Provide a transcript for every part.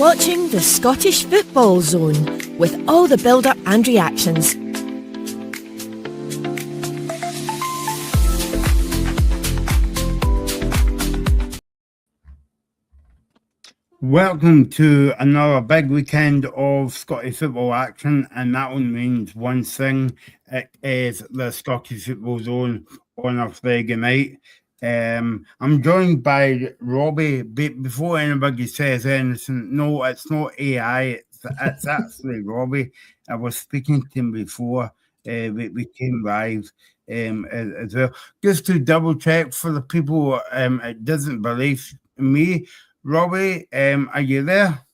watching the Scottish Football Zone with all the build-up and reactions. Welcome to another big weekend of Scottish football action, and that one means one thing. It is the Scottish Football Zone on a Friday night. I'm joined by Robbie. Before anybody says anything, no, it's not AI. It's actually Robbie. I was speaking to him before we came live as well. Just to double check for the people it doesn't believe me. Robbie, are you there?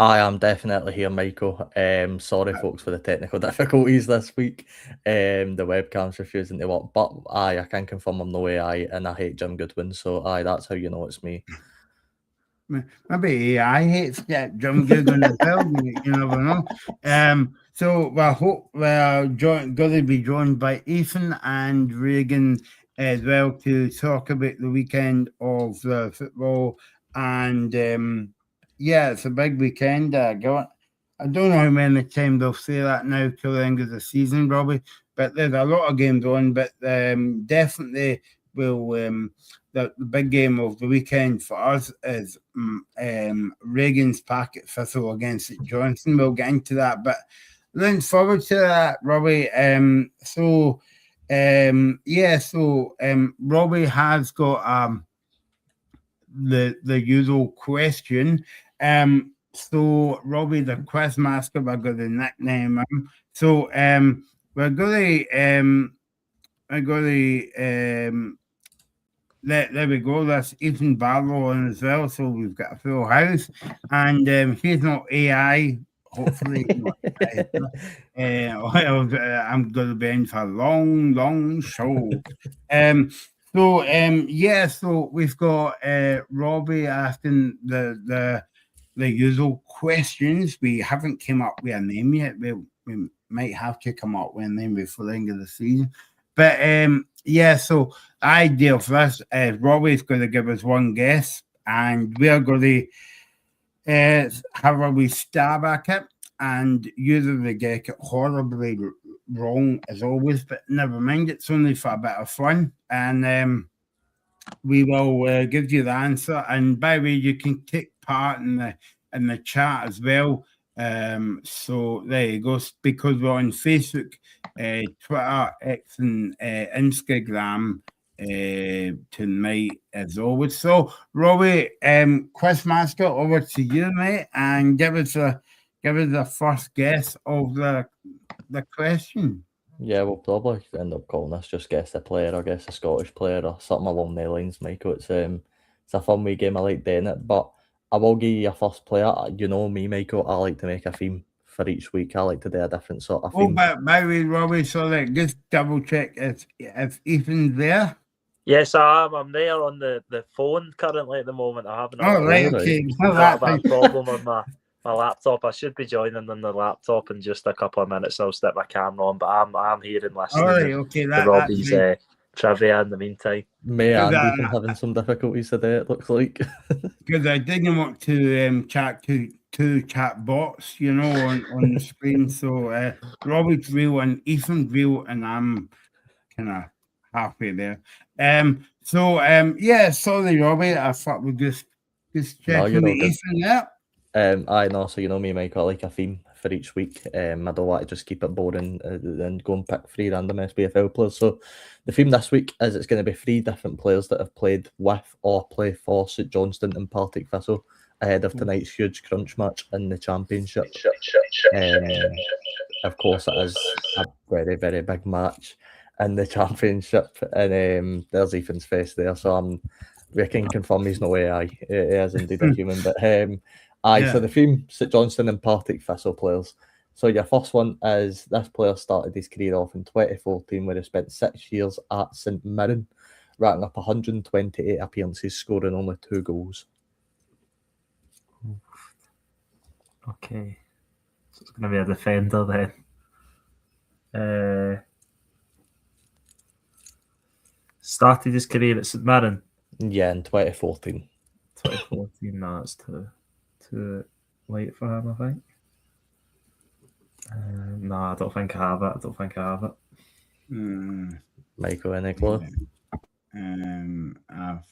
I am definitely here, Michael. Sorry, folks, for the technical difficulties this week. The webcam's refusing to work, but I can confirm I'm no AI, and I hate Jim Goodwin, so that's how you know it's me. Maybe AI hates Jim Goodwin as well. You never know. So we're going to be joined by Ethan and Regan as well to talk about the weekend of the football. And yeah, it's a big weekend. I don't know how many times they'll say that now till the end of the season, Robbie, but there's a lot of games on. But definitely will. The big game of the weekend for us is Regan's Packet Thistle against St Johnstone. We'll get into that, but looking forward to that, Robbie. Robbie has got the usual question. So Robbie, the quizmaster, we're going to nickname him. So we're going to there we go. That's Ethan Barlow on as well. So we've got a full house, and he's not AI. Hopefully, I'm going to be in for a long show. So we've got Robbie asking the usual questions. We haven't come up with a name yet. We might have to come up with a name before the end of the season. But so idea for this is Robbie's going to give us one guess, and we're going to have a wee stab at it, and usually get it horribly wrong as always, but never mind, it's only for a bit of fun, and we will give you the answer. And by the way, you can take part in the chat as well. So there you go. Because we're on Facebook, Twitter, X, and Instagram tonight as always. So Robbie, quizmaster, over to you, mate, and give us the first guess of the question. Yeah, we'll probably end up calling this just guess a player or guess a Scottish player or something along the lines, Michael. It's a fun wee game. I like doing it, but I will give you a first player. You know me, Michael. I like to make a theme for each week. I like to do a different sort of theme. But by the way, Robbie, so just double check if Ethan's there. Yes, I am. I'm there on the phone currently at the moment. I haven't. Okay. I've had a problem on my laptop. I should be joining on the laptop in just a couple of minutes. I'll stick my camera on, but I'm here and listening to Robbie's trivia in the meantime. I'm having some difficulties today, it looks like. Because I didn't want to chat to two chat bots, on the screen. So Robbie's real and Ethan's real, and I'm kind of halfway there. Sorry, Robbie. I thought we'd just check with Ethan there. So you know me, Michael, I like a theme for each week. I don't want to just keep it boring and go and pick 3 random SPFL players. So the theme this week is it's going to be 3 different players that have played with or play for St Johnstone and Partick Thistle ahead of tonight's huge crunch match in the Championship. Of course, it is a very, very big match in the Championship, and there's Ethan's face there, so we can confirm he's no AI. He is indeed a human, but so the theme, St Johnstone and Partick Thistle players. So your first one is this player started his career off in 2014, where he spent 6 years at St Mirren, racking up 128 appearances, scoring only 2 goals. Okay, so it's going to be a defender then. Started his career at St Mirren. Yeah, in 2014. 2014, no, that's too late for him, I think. No, I don't think I have it. Michael, any clue? I've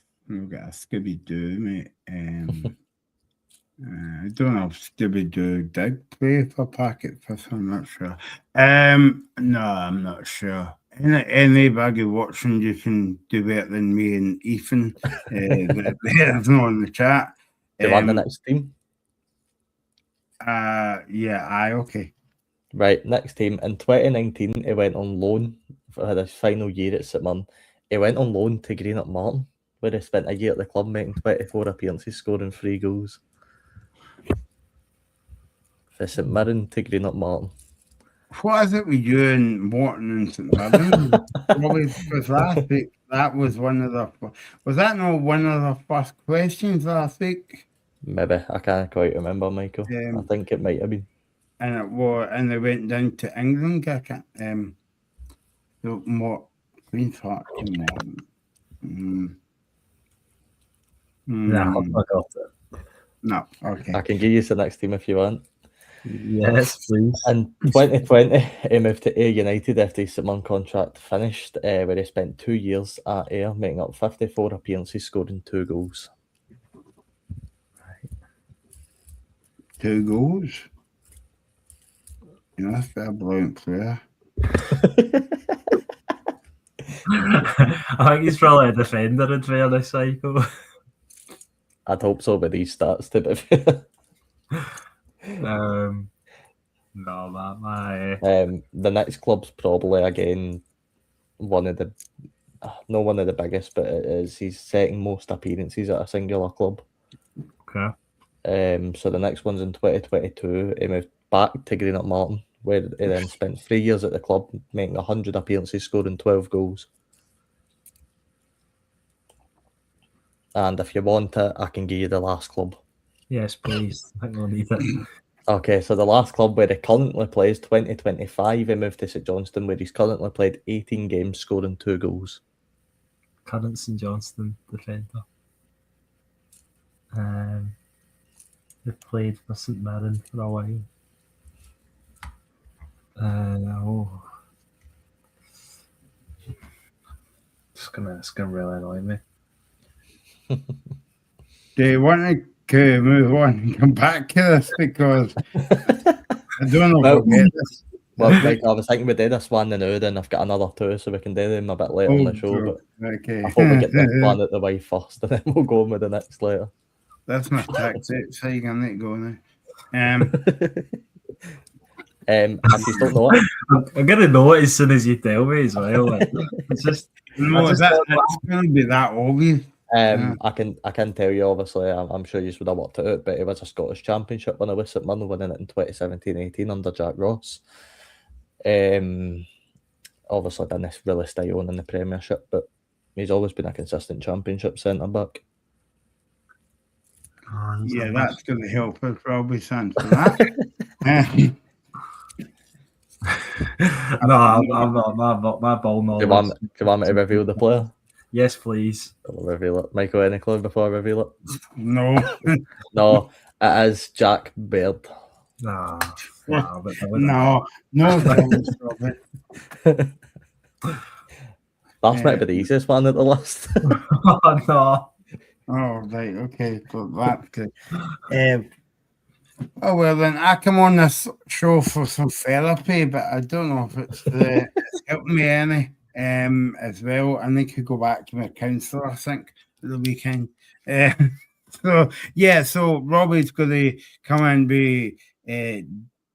got a Scooby-Doo, mate. I don't know if Scooby-Doo did play for Packet Fist, I'm not sure. No, I'm not sure. Anybody watching, you can do better than me and Ethan. There's no in the chat. Do you want the next team? Yeah, okay. Right, next team. In 2019, he went on loan for his final year at St Mirren. He went on loan to Greenock Morton, where he spent a year at the club, making 24 appearances, scoring 3 goals. For St Mirren to Greenock Morton. What is it with you and Morton and St Mirren? Because last week, that was one of the... Was that not one of the first questions last week? Maybe. I can't quite remember, Michael. I think it might have been. And it was, and they went down to England. I can't... Queen's Park to Morton. No, I got it. No, okay. I can give you the next team if you want. Yes, please. In 2020, he moved to Ayr United after his St Mirren contract finished, where he spent 2 years at Ayr, making up 54 appearances, scoring 2 goals. 2 goals? You must be a brilliant player. I think he's probably a defender in fairness, Psycho. I'd hope so with these stats, to be fair. No, my the next club's probably again one of the biggest, but it is his second most appearances at a singular club. Okay. So the next one's in 2022. He moved back to Greenock Morton, where he then spent 3 years at the club, making 100 appearances, scoring 12 goals. And if you want it, I can give you the last club. Yes, please. I think we'll need it. Okay, so the last club where he currently plays, 2025, he moved to St Johnstone, where he's currently played 18 games, scoring 2 goals. Current St Johnstone defender. He played for St Mirren for a while. It's gonna really annoy me. Do you want to move on and come back to this? Because I don't know if we'll get this. Well, like, I was thinking we did this one now, then I've got another 2, so we can do them a bit later on the show. But okay. I thought we'd get this one at the way first, and then we'll go on with the next later. That's my tactic, so you can let it go now. I just don't know it. I'm gonna know it as soon as you tell me as well. Like, it's just it's going to be that obvious. I can tell you, obviously, I'm sure you would have worked it out, but it was a Scottish Championship winner with St Mirren, winning it in 2017-18 under Jack Ross. Obviously didn't really stay on in the Premiership, but he's always been a consistent Championship centre back. Yeah, that's going to help us probably, Sam, for that. No, I'm not. My ball knowledge. Do you want me to reveal the player? Yes, please. I'll reveal it. Michael, any clue before I reveal it? No. No, it is Jack Baird. No. That's might be the easiest one at the list. Oh, no. Oh, right, okay, but that's good. Oh, well, then I come on this show for some therapy, but I don't know if it's helping me any as well. I need to go back to my counsellor, I think, for the weekend. So Robbie's going to come and be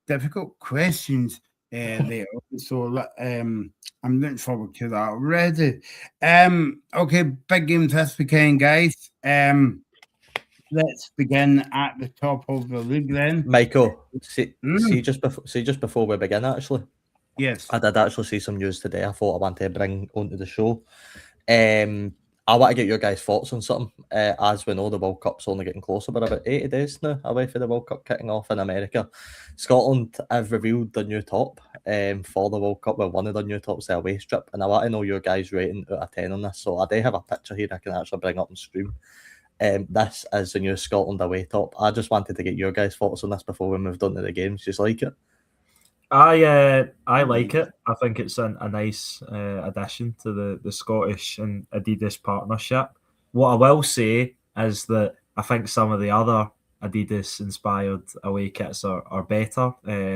difficult questions there. So I'm looking forward to that already. Okay, big games this weekend, guys. Let's begin at the top of the league then. Michael, see just before we begin, actually. Yes. I did actually see some news today I thought I wanted to bring onto the show. I want to get your guys' thoughts on something. As we know, the World Cup's only getting closer. We're about 80 days now away from the World Cup kicking off in America. Scotland have revealed the new top for the World Cup. Well, one of the new tops, the away strip. And I want to know your guys' rating out of 10 on this. So I do have a picture here I can actually bring up and screen. this is the new Scotland away top. I just wanted to get your guys' thoughts on this before we moved on to the games. Just like it? I like it. I think it's a nice addition to the Scottish and Adidas partnership. What I will say is that I think some of the other Adidas-inspired away kits are better.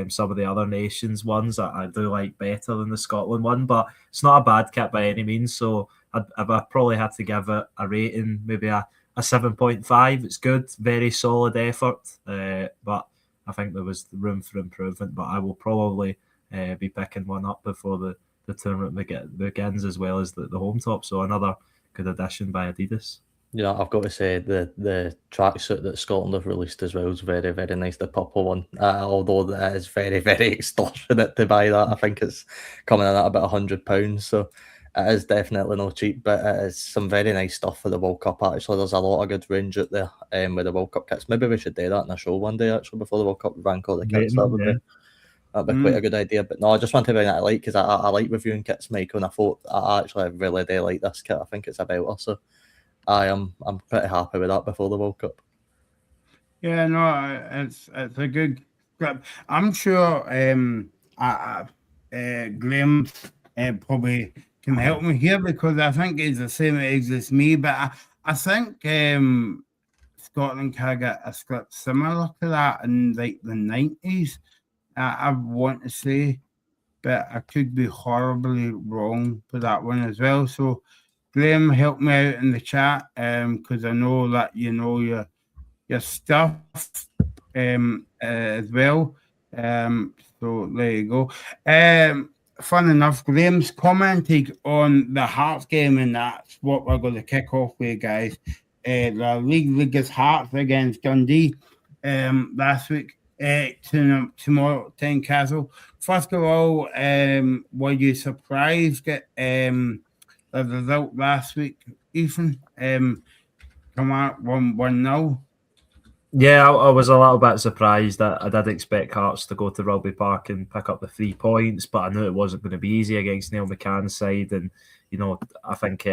Some of the other nations' ones I do like better than the Scotland one, but it's not a bad kit by any means. So I'd probably have to give it a rating, maybe a 7.5. It's good, very solid effort, but I think there was room for improvement. But I will probably be picking one up before the tournament begins, as well as the home top. So another good addition by Adidas. Yeah, I've got to say the tracksuit that Scotland have released as well is very, very nice. The purple one, although that is very, very extortionate to buy that. I think it's coming in at about £100. So it is definitely no cheap, but it is some very nice stuff for the World Cup. Actually, there's a lot of good range out there with the World Cup kits. Maybe we should do that in a show one day, actually, before the World Cup. Rank all the kits. That'd be quite a good idea. But no, I just want to bring that I like, because I like reviewing kits, Michael, and I thought I actually really do like this kit. I think it's about us. So I'm pretty happy with that before the World Cup. Yeah, no, it's a good grip. I'm sure Graham probably can help me here, because I think it's the same age as me, but I think Scotland can get a script similar to that in like the 90s. I want to say, but I could be horribly wrong for that one as well. So Graham, help me out in the chat, because I know that you know your stuff as well. So there you go. Fun enough, Graham's commenting on the Hearts game, and that's what we're going to kick off with, guys. The league is Hearts against Dundee last week. Tomorrow, Tynecastle. First of all, were you surprised at the result last week, Ethan? Come out 1-0. Yeah, I was a little bit surprised. That I did expect Hearts to go to Rugby Park and pick up the 3 points, but I knew it wasn't going to be easy against Neil McCann's side. And, you know, I think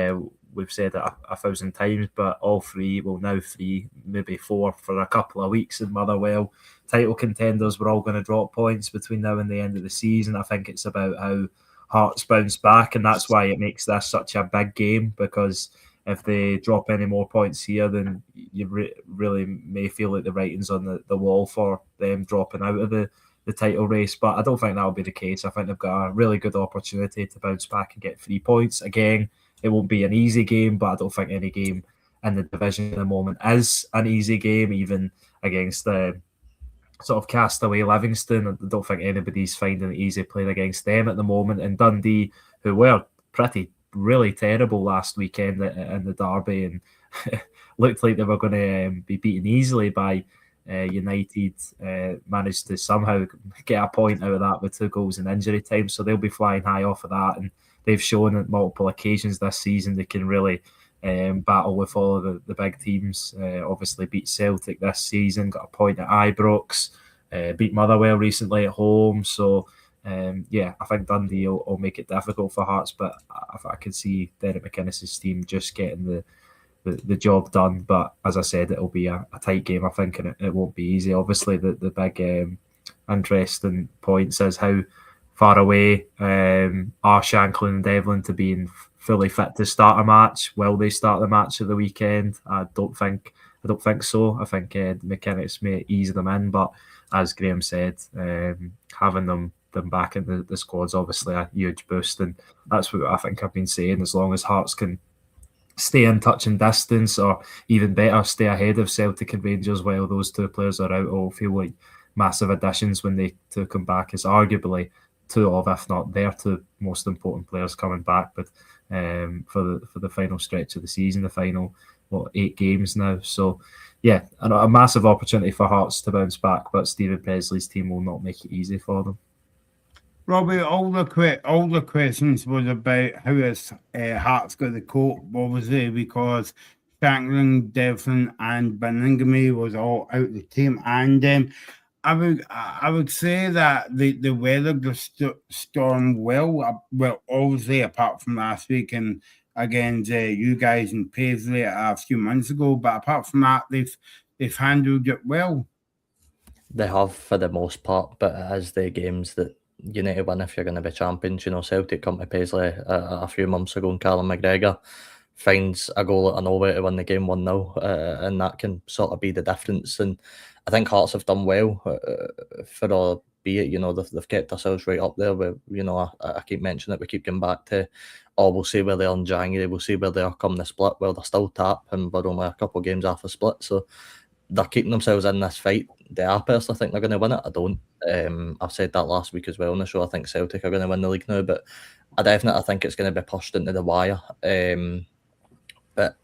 we've said it a 1,000 times, but all 3, well, now 3, maybe 4 for a couple of weeks in Motherwell, title contenders were all going to drop points between now and the end of the season. I think it's about how Hearts bounce back, and that's why it makes this such a big game, because if they drop any more points here, then you really may feel like the writing's on the wall for them dropping out of the title race. But I don't think that'll be the case. I think they've got a really good opportunity to bounce back and get 3 points. Again, it won't be an easy game, but I don't think any game in the division at the moment is an easy game, even against the sort of castaway Livingston. I don't think anybody's finding it easy playing against them at the moment. And Dundee, who were really terrible last weekend in the derby, and looked like they were going to be beaten easily by United, managed to somehow get a point out of that with 2 goals in injury time. So they'll be flying high off of that, and they've shown at multiple occasions this season they can really battle with all of the big teams. Obviously beat Celtic this season, got a point at Ibrox, beat Motherwell recently at home. So I think Dundee will make it difficult for Hearts, but I could see Derek McInnes's team just getting the job done. But as I said, it'll be a tight game, I think, and it won't be easy. Obviously, the big interesting points is how far away are Shanklin and Devlin to being fully fit to start a match. Will they start the match of the weekend? I don't think so. I think McInnes may ease them in, but as Graham said, having them back in the squad's obviously a huge boost, and that's what I think I've been saying. As long as Hearts can stay in touch and distance, or even better, stay ahead of Celtic and Rangers while those 2 players are out, it'll feel like massive additions when they come back. It's arguably 2 of, if not their 2 most important players coming back. But for the final stretch of the season, the final 8 games now. So yeah, a massive opportunity for Hearts to bounce back, but Stephen Presley's team will not make it easy for them. Robbie, all the questions was about how is Hearts got the cope, obviously, because Shanklin, Devlin, and Baningame was all out of the team, and I would say that the weather just stormed well, obviously, apart from last week, and against you guys in Paisley a few months ago. But apart from that, they've handled it well. They have for the most part, but it is the games that you need to win if you're going to be champions. You know, Celtic come to Paisley a few months ago and Callum McGregor finds a goal out of nowhere to win the game 1-0, and that can sort of be the difference. And I think Hearts have done well for all, be it, you know, they've kept ourselves right up there. Where, you know, I keep mentioning it, we keep going back to, we'll see where they are in January, we'll see where they are come the split. Well, they're still tap, and we're only a couple of games off the split, so they're keeping themselves in this fight. Do I personally think they're going to win it? I don't. I've said that last week as well on the show. I think Celtic are going to win the league now, but I definitely think it's going to be pushed into the wire. But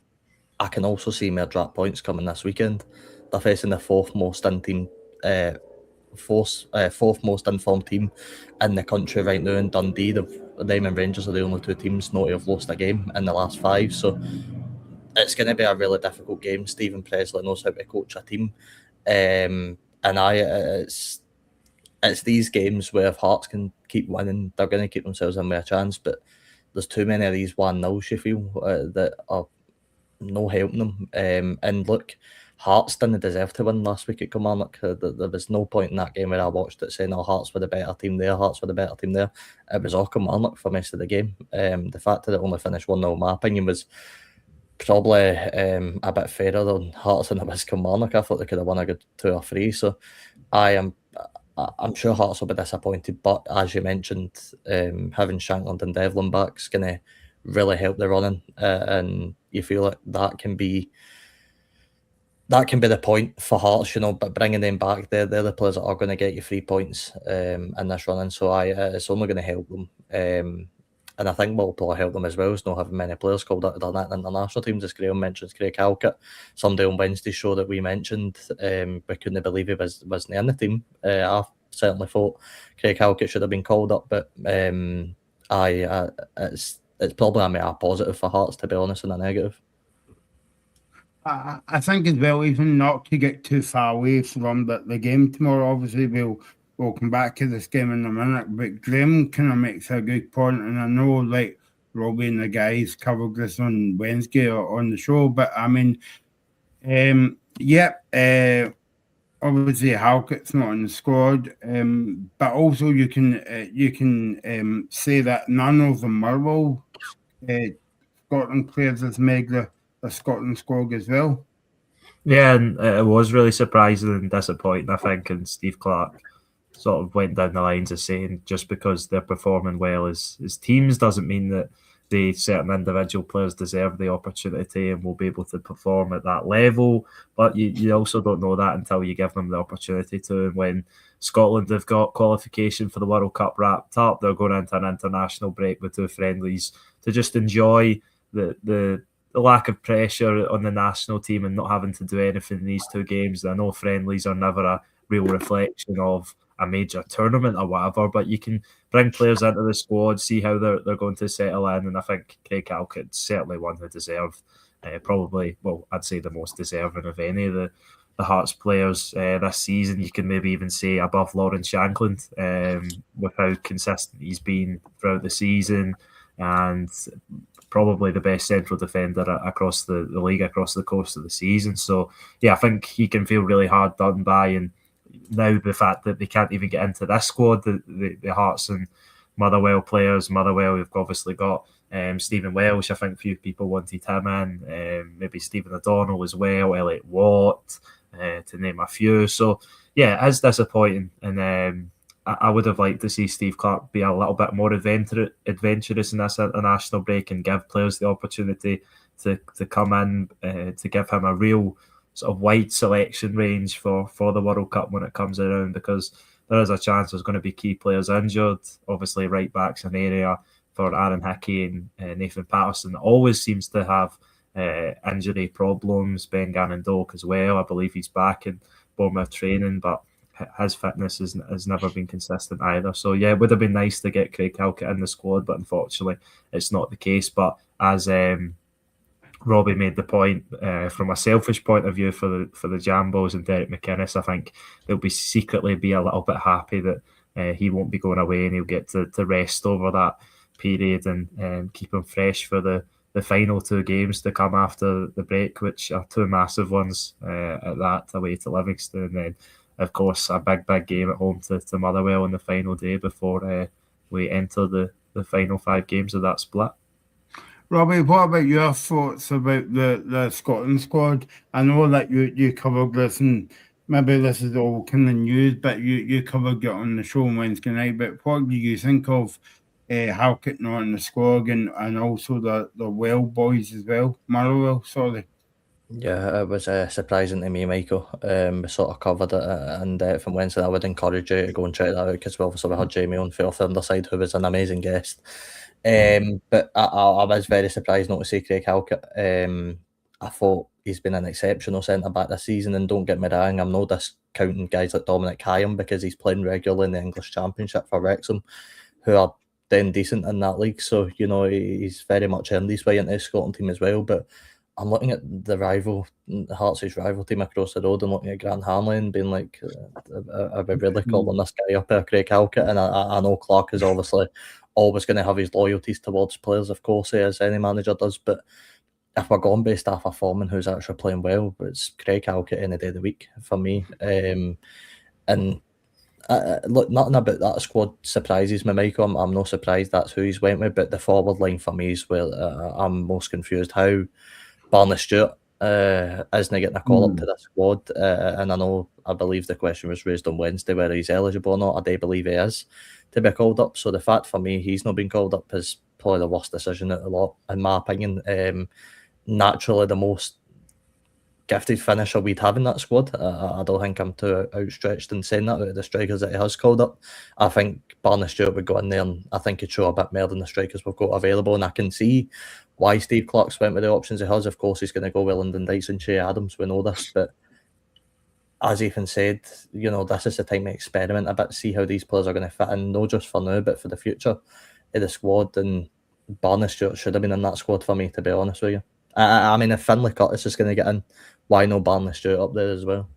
I can also see more drop points coming this weekend. They're facing the fourth most informed team in the country right now in Dundee. Them and Rangers are the only two teams not to have lost a game in the last 5. So it's going to be a really difficult game. Stephen Presley knows how to coach a team. It's these games where if Hearts can keep winning, they're going to keep themselves in with a chance. But there's too many of these 1-0s, you feel, that are no helping them. And look, Hearts didn't deserve to win last week at Kilmarnock. There was no point in that game where I watched it saying, Hearts were the better team there, Hearts were the better team there. It was all Kilmarnock for most of the game. The fact that it only finished 1-0, in my opinion, was probably a bit fairer than Hearts than it was Kilmarnock. I thought they could have won a good 2 or 3. So I'm sure Hearts will be disappointed. But as you mentioned, having Shankland and Devlin back is going to really help the running, and you feel like that can be the point for Hearts, you know. But bringing them back, they're the players that are going to get you 3 points in this running. So it's only going to help them. And I think what will probably help them as well is not having many players called up to their international teams. As Graham mentions, Craig Halkett, somebody on Wednesday's show that we mentioned, we couldn't believe he wasn't in the team. I certainly thought Craig Halkett should have been called up, but it's probably a positive for Hearts, to be honest, and a negative. I think as well, even not to get too far away from the game tomorrow. Obviously, we'll come back to this game in a minute, but Graham kind of makes a good point, and I know, like, Robbie and the guys covered this on Wednesday on the show, but I mean, obviously Halkett's not in the squad, but also you can say that none of the Motherwell Scotland players has made the Scotland squad as well. Yeah, and it was really surprising and disappointing, I think, and Steve Clarke sort of went down the lines of saying just because they're performing well as teams doesn't mean that the certain individual players deserve the opportunity and will be able to perform at that level. But you also don't know that until you give them the opportunity to. And when Scotland have got qualification for the World Cup wrapped up, they're going into an international break with 2 friendlies to just enjoy the lack of pressure on the national team and not having to do anything in these 2 games. I know friendlies are never a real reflection of a major tournament or whatever, but you can bring players into the squad, see how they're going to settle in, and I think Craig Halkett's certainly one who deserved, probably, well, I'd say the most deserving of any of the Hearts players this season. You can maybe even say above Lawrence Shankland, with how consistent he's been throughout the season, and probably the best central defender across the league across the course of the season. So yeah, I think he can feel really hard done by, and now the fact that they can't even get into this squad, the Hearts and Motherwell players. Motherwell, we've obviously got Stephen Welsh. I think few people wanted him in. Maybe Stephen O'Donnell as well, Elliot Watt, to name a few. So yeah, it is disappointing, and I would have liked to see Steve Clarke be a little bit more adventurous in this international break and give players the opportunity to come in, to give him a real sort of wide selection range for the World Cup when it comes around, because there is a chance there's going to be key players injured. Obviously, right back's an area for Aaron Hickey and Nathan Patterson always seems to have injury problems. Ben Gannon-Doak as well. I believe he's back in Bournemouth training, but his fitness has never been consistent either. So yeah, it would have been nice to get Craig Halkett in the squad, but unfortunately it's not the case. But as Robbie made the point, from a selfish point of view for the Jambos and Derek McInnes, I think they'll secretly be a little bit happy that he won't be going away and he'll get to rest over that period and keep him fresh for the the final 2 games to come after the break, which are 2 massive ones at that, away to Livingston, and then of course a big game at home to Motherwell on the final day before we enter the final 5 games of that split. Robbie, what about your thoughts about the Scotland squad? I know that you covered this, and maybe this is all kind of news, but you covered it on the show on Wednesday night. But what do you think of Halkett not in the squad, and also the Well boys as well? Motherwell, sorry. Yeah, it was surprising to me, Michael. We sort of covered it in depth on Wednesday. I would encourage you to go and check that out because we obviously had Jamie on for the other side, who was an amazing guest. But I was very surprised not to see Craig Halkett. I thought he's been an exceptional centre back this season, and don't get me wrong, I'm not discounting guys like Dominic Hyam because he's playing regularly in the English Championship for Wrexham, who are then decent in that league. So he's very much earned his way into the Scotland team as well. But I'm looking at the Hearts' rival team across the road, and looking at Grant Hanley and being like, are we really calling this guy up here, Craig Halkett? And I know Clark is obviously always going to have his loyalties towards players, of course, as any manager does. But if we're going based off a foreman who's actually playing well, it's Craig Halkett any day of the week for me. And look, nothing about that squad surprises me, Michael. I'm not surprised that's who he's went with, but the forward line for me is where I'm most confused. How Barney Stewart isn't getting a call up to the squad, and I believe the question was raised on Wednesday whether he's eligible or not. I do believe he is to be called up. So the fact for me he's not been called up is probably the worst decision out of the lot, in my opinion. Naturally, the most gifted finisher we'd have in that squad. I don't think I'm too outstretched in saying that out of the strikers that he has called up. I think Barney Stewart would go in there, and I think he'd show a bit more than the strikers we've got available. And I can see why Steve Clark's went with the options he has. Of course, he's going to go with Lyndon Dykes and Che Adams. We know this, but as Ethan said, this is the time to experiment a bit, see how these players are going to fit in, not just for now, but for the future of the squad. And Barney Stewart should have been in that squad for me, to be honest with you. I mean, if Finlay Curtis is going to get in, why no Barney Stewart up there as well?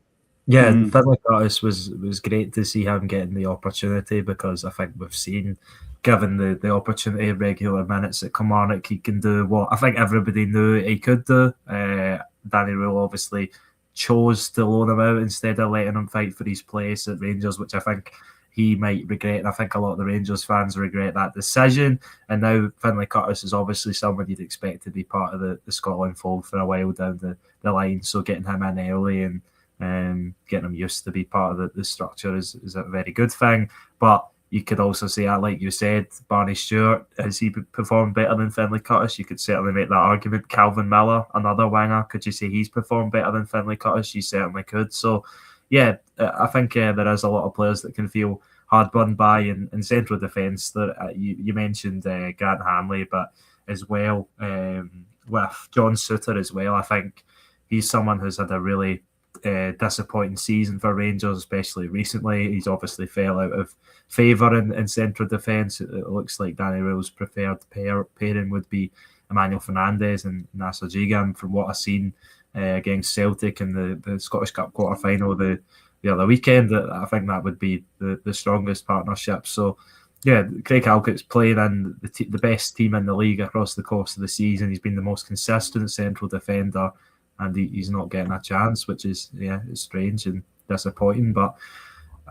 Yeah, Finlay Curtis was great to see him getting the opportunity, because I think we've seen, given the opportunity of regular minutes at Kilmarnock, he can do what I think everybody knew he could do. Danny Rule obviously chose to loan him out instead of letting him fight for his place at Rangers, which I think he might regret, and I think a lot of the Rangers fans regret that decision. And now Finlay Curtis is obviously someone you'd expect to be part of the Scotland fold for a while down the line, so getting him in early and getting him used to be part of the structure is a very good thing. But you could also say, like you said, Barney Stewart, has he performed better than Finlay Curtis? You could certainly make that argument. Calvin Miller, another winger, could you say he's performed better than Finlay Curtis? You certainly could. So yeah, I think there is a lot of players that can feel hard run by in central defence. That you mentioned Grant Hanley, but as well with John Souttar as well. I think he's someone who's had a really disappointing season for Rangers, especially recently. He's obviously fell out of favour in central defence. It looks like Danny Rule's preferred pairing would be Emmanuel Fernandez and Nasser Jigan. From what I've seen against Celtic in the Scottish Cup quarter-final the other weekend, I think that would be the strongest partnership. So yeah, Craig Halkett's playing in the best team in the league across the course of the season. He's been the most consistent central defender, and he's not getting a chance, which is it's strange and disappointing. But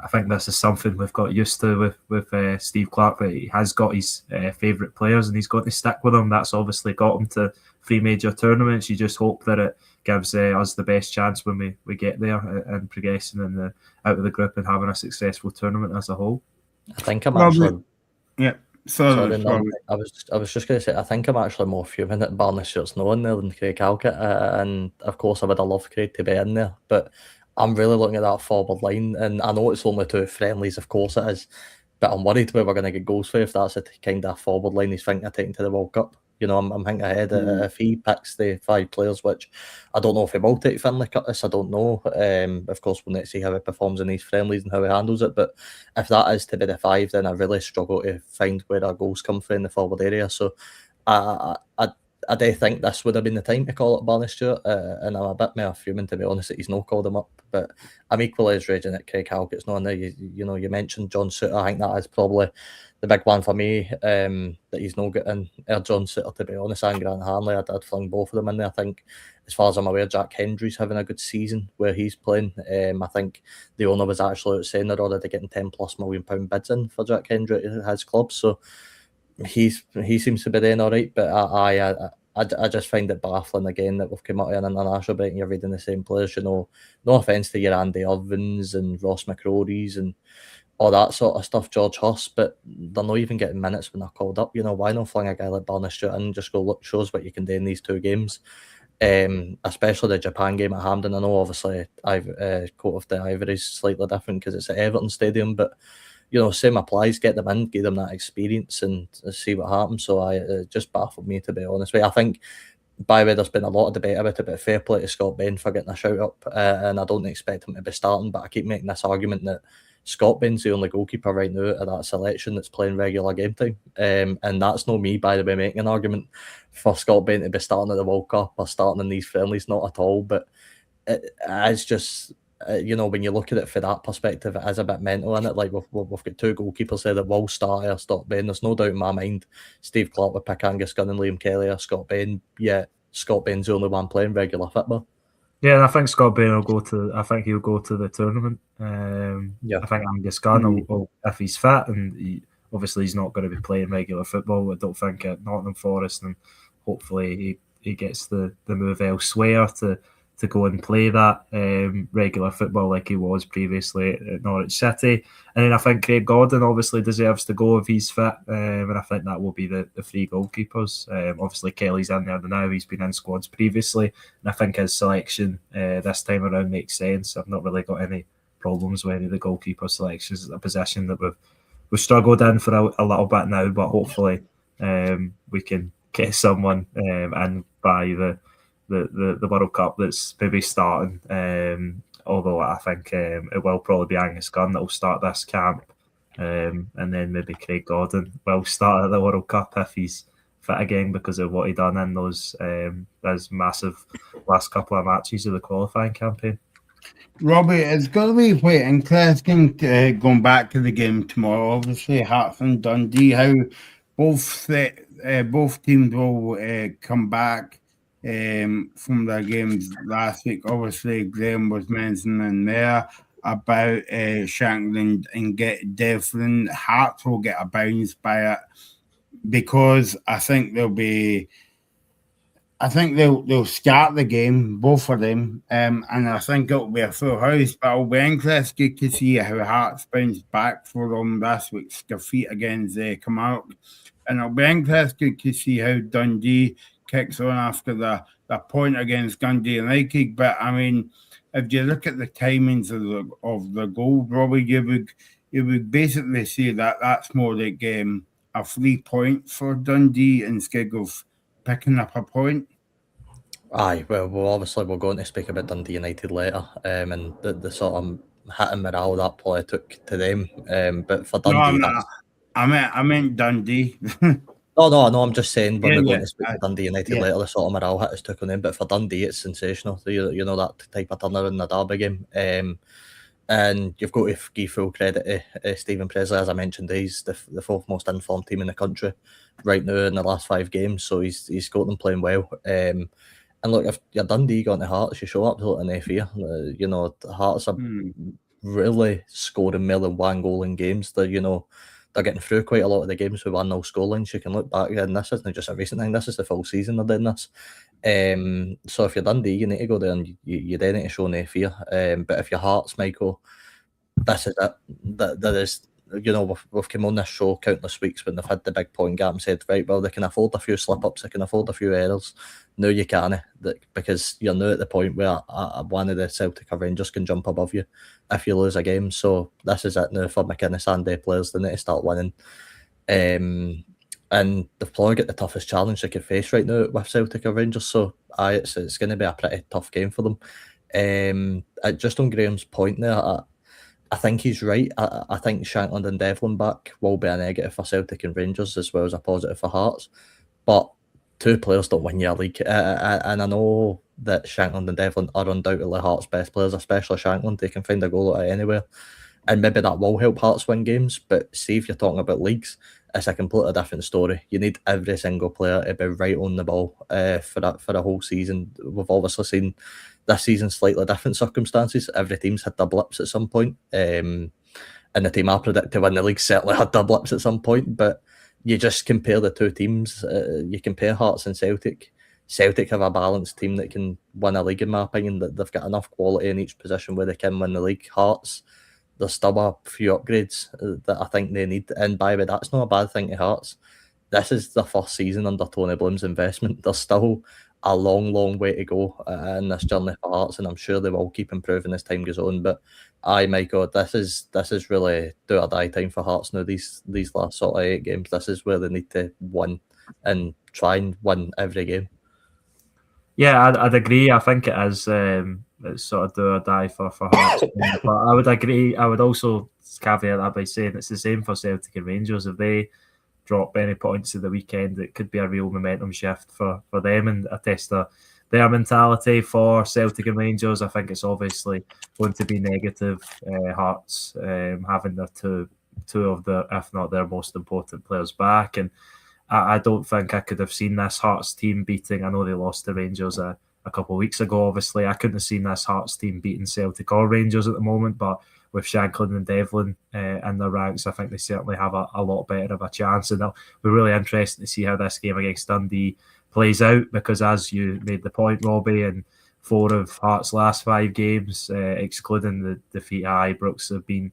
I think this is something we've got used to with Steve Clark, that he has got his favourite players and he's got to stick with them. That's obviously got him to 3 major tournaments. You just hope that it gives us the best chance when we get there and progressing out of the group and having a successful tournament as a whole. I think I'm actually... Yeah. Sorry. I was just going to say, I think I'm actually more fuming that Barney Stewart's not in there than Craig Halkett, and of course I would have loved Craig to be in there, but I'm really looking at that forward line, and I know it's only 2 friendlies, of course it is, but I'm worried where we're going to get goals for if that's the kind of forward line he's thinking of taking to the World Cup. I'm thinking ahead if he picks the 5 players, which I don't know if he will take Finlay Curtis, I don't know. Of course, we'll need to see how he performs in these friendlies and how he handles it. But if that is to be the 5, then I really struggle to find where our goals come from in the forward area. So I I do think this would have been the time to call it Barney Stewart, and I'm a bit more fuming, to be honest, that he's not called him up. But I'm equally as raging that Craig Halkett's not in there. You know, you mentioned John Souttar. I think that is probably the big one for me, that he's not getting John Souttar, to be honest, and Grant Hanley. I'd fling both of them in there. I think, as far as I'm aware, Jack Hendry's having a good season where he's playing. I think the owner was actually out saying they're already getting £10+ million bids in for Jack Hendry at his club. So he seems to be doing all right. But I just find it baffling again that we've come out of an international break and you're reading the same players. You know, no offence to your Andy Irvins and Ross McCrory's and all that sort of stuff, George Huss, but they're not even getting minutes when they're called up. You know, why not fling a guy like Barney Stewart in and just go, look, shows what you can do in these 2 games. Especially the Japan game at Hampden. I know obviously Coat of the Ivory is slightly different because it's at Everton Stadium, but you know, same applies. Get them in, give them that experience, and see what happens. So it just baffled me, to be honest with you. I think, by the way, there's been a lot of debate about it, but fair play to Scott Bain for getting a shout up, and I don't expect him to be starting. But I keep making this argument that Scott Bain's the only goalkeeper right now at that selection that's playing regular game time, and that's not me, by the way, making an argument for Scott Bain to be starting at the World Cup or starting in these friendlies, not at all. But it's just, you know, when you look at it from that perspective, it is a bit mental, in it. Like we've got 2 goalkeepers there that will start or Scott Bain. There's no doubt in my mind Steve Clarke would pick Angus Gunn and Liam Kelly or Scott Bain. Yeah, Scott Bain's the only one playing regular football. Yeah, and I think Scott Bain will go to. I think he'll go to the tournament. I think Angus Gunn will, if he's fit, and obviously he's not going to be playing regular football. I don't think at Nottingham Forest, and hopefully he gets the move elsewhere to go and play that regular football like he was previously at Norwich City. And then I think Craig Gordon obviously deserves to go if he's fit, and I think that will be the 3 goalkeepers. Obviously Kelly's in there now, he's been in squads previously, and I think his selection this time around makes sense. I've not really got any problems with any of the goalkeeper selections. It's a position that we've struggled in for a little bit now, but hopefully we can get someone in by the World Cup that's maybe starting. Although I think it will probably be Angus Gunn that will start this camp, and then maybe Craig Gordon will start at the World Cup if he's fit again because of what he done in those massive last couple of matches of the qualifying campaign. Robbie, it's going to be quite interesting going back to the game tomorrow. Obviously, Hearts and Dundee, how both teams will come back from their games last week. Obviously, Graham was mentioning there about Shankland and get Devlin. Hearts will get a bounce by it because I think they'll start the game, both of them, and I think it'll be a full house. But it'll be interesting to see how Hearts bounce back from this week's defeat against Kilmarnock, and it'll be interesting to see how Dundee kicks on after the point against Dundee United. But I mean, if you look at the timings of the goal, Robbie, you would basically say that that's more like a 3 point for Dundee instead of picking up a point. Aye, well, obviously we're going to speak about Dundee United later, and the sort of hit and morale that probably took to them. But for Dundee, I meant Dundee. No, I'm just saying when we're going to speak to Dundee United later, the sort of morale hit is took on them. But for Dundee, it's sensational. You know, that type of turnover in the derby game. And you've got to give full credit to Stephen Presley. As I mentioned, he's the 4th most informed team in the country right now in the last 5 games. So he's got them playing well. And look, if you're Dundee going to Hearts, you show up to no fear. You know, Hearts are really scoring more than 1 goal in games. They're getting through quite a lot of the games with 1-0 scorelines. You can look back, and this isn't just a recent thing. This is the full season they're doing this. So if you're Dundee, you need to go there and you then need to show no fear. But if you're Hearts, Michael, this is it. There is, you know, we've come on this show countless weeks when they've had the big point gap and said, right, well, they can afford a few slip-ups, they can afford a few errors. No, you can't, because you're now at the point where one of the Celtic or Rangers can jump above you if you lose a game. So this is it now for McInnes and their players. They need to start winning. And they've probably got the toughest challenge they could face right now with Celtic or Rangers. So it's going to be a pretty tough game for them. Just on Graham's point there, I think he's right. I think Shankland and Devlin back will be a negative for Celtic and Rangers as well as a positive for Hearts. But two players don't win your league. And I know that Shankland and Devlin are undoubtedly Hearts' best players, especially Shankland. They can find a goal out of anywhere. And maybe that will help Hearts win games. But see, if you're talking about leagues, it's a completely different story. You need every single player to be right on the ball for a whole season. We've obviously seen this season slightly different circumstances. Every team's had their blips at some point. And the team I predict to win the league certainly had their blips at some point. But you just compare the two teams. You compare Hearts and Celtic. Celtic have a balanced team that can win a league, in my opinion. That they've got enough quality in each position where they can win the league. Hearts, there's still a few upgrades that I think they need. And by the way, that's not a bad thing to Hearts. This is the first season under Tony Bloom's investment. There's still a long, long way to go in this journey for Hearts, and I'm sure they will keep improving as time goes on. But my God, this is really do or die time for Hearts now. These last sort of 8 games, this is where they need to win and try and win every game. Yeah, I'd agree. I think it is it's sort of do or die for Hearts. But I would agree. I would also caveat that by saying it's the same for Celtic and Rangers. If they drop any points at the weekend, it could be a real momentum shift for them and a test of their mentality. For Celtic and Rangers, I think it's obviously going to be negative. Hearts having their two of the, if not their most important players back, and I don't think I could have seen this Hearts team beating. I know they lost to Rangers a couple of weeks ago. Obviously, I couldn't have seen this Hearts team beating Celtic or Rangers at the moment, but with Shankland and Devlin in their ranks, I think they certainly have a lot better of a chance. And it'll be really interesting to see how this game against Dundee plays out, because as you made the point, Robbie, in 4 of Hearts' last 5 games, excluding the defeat at Ibrox, have been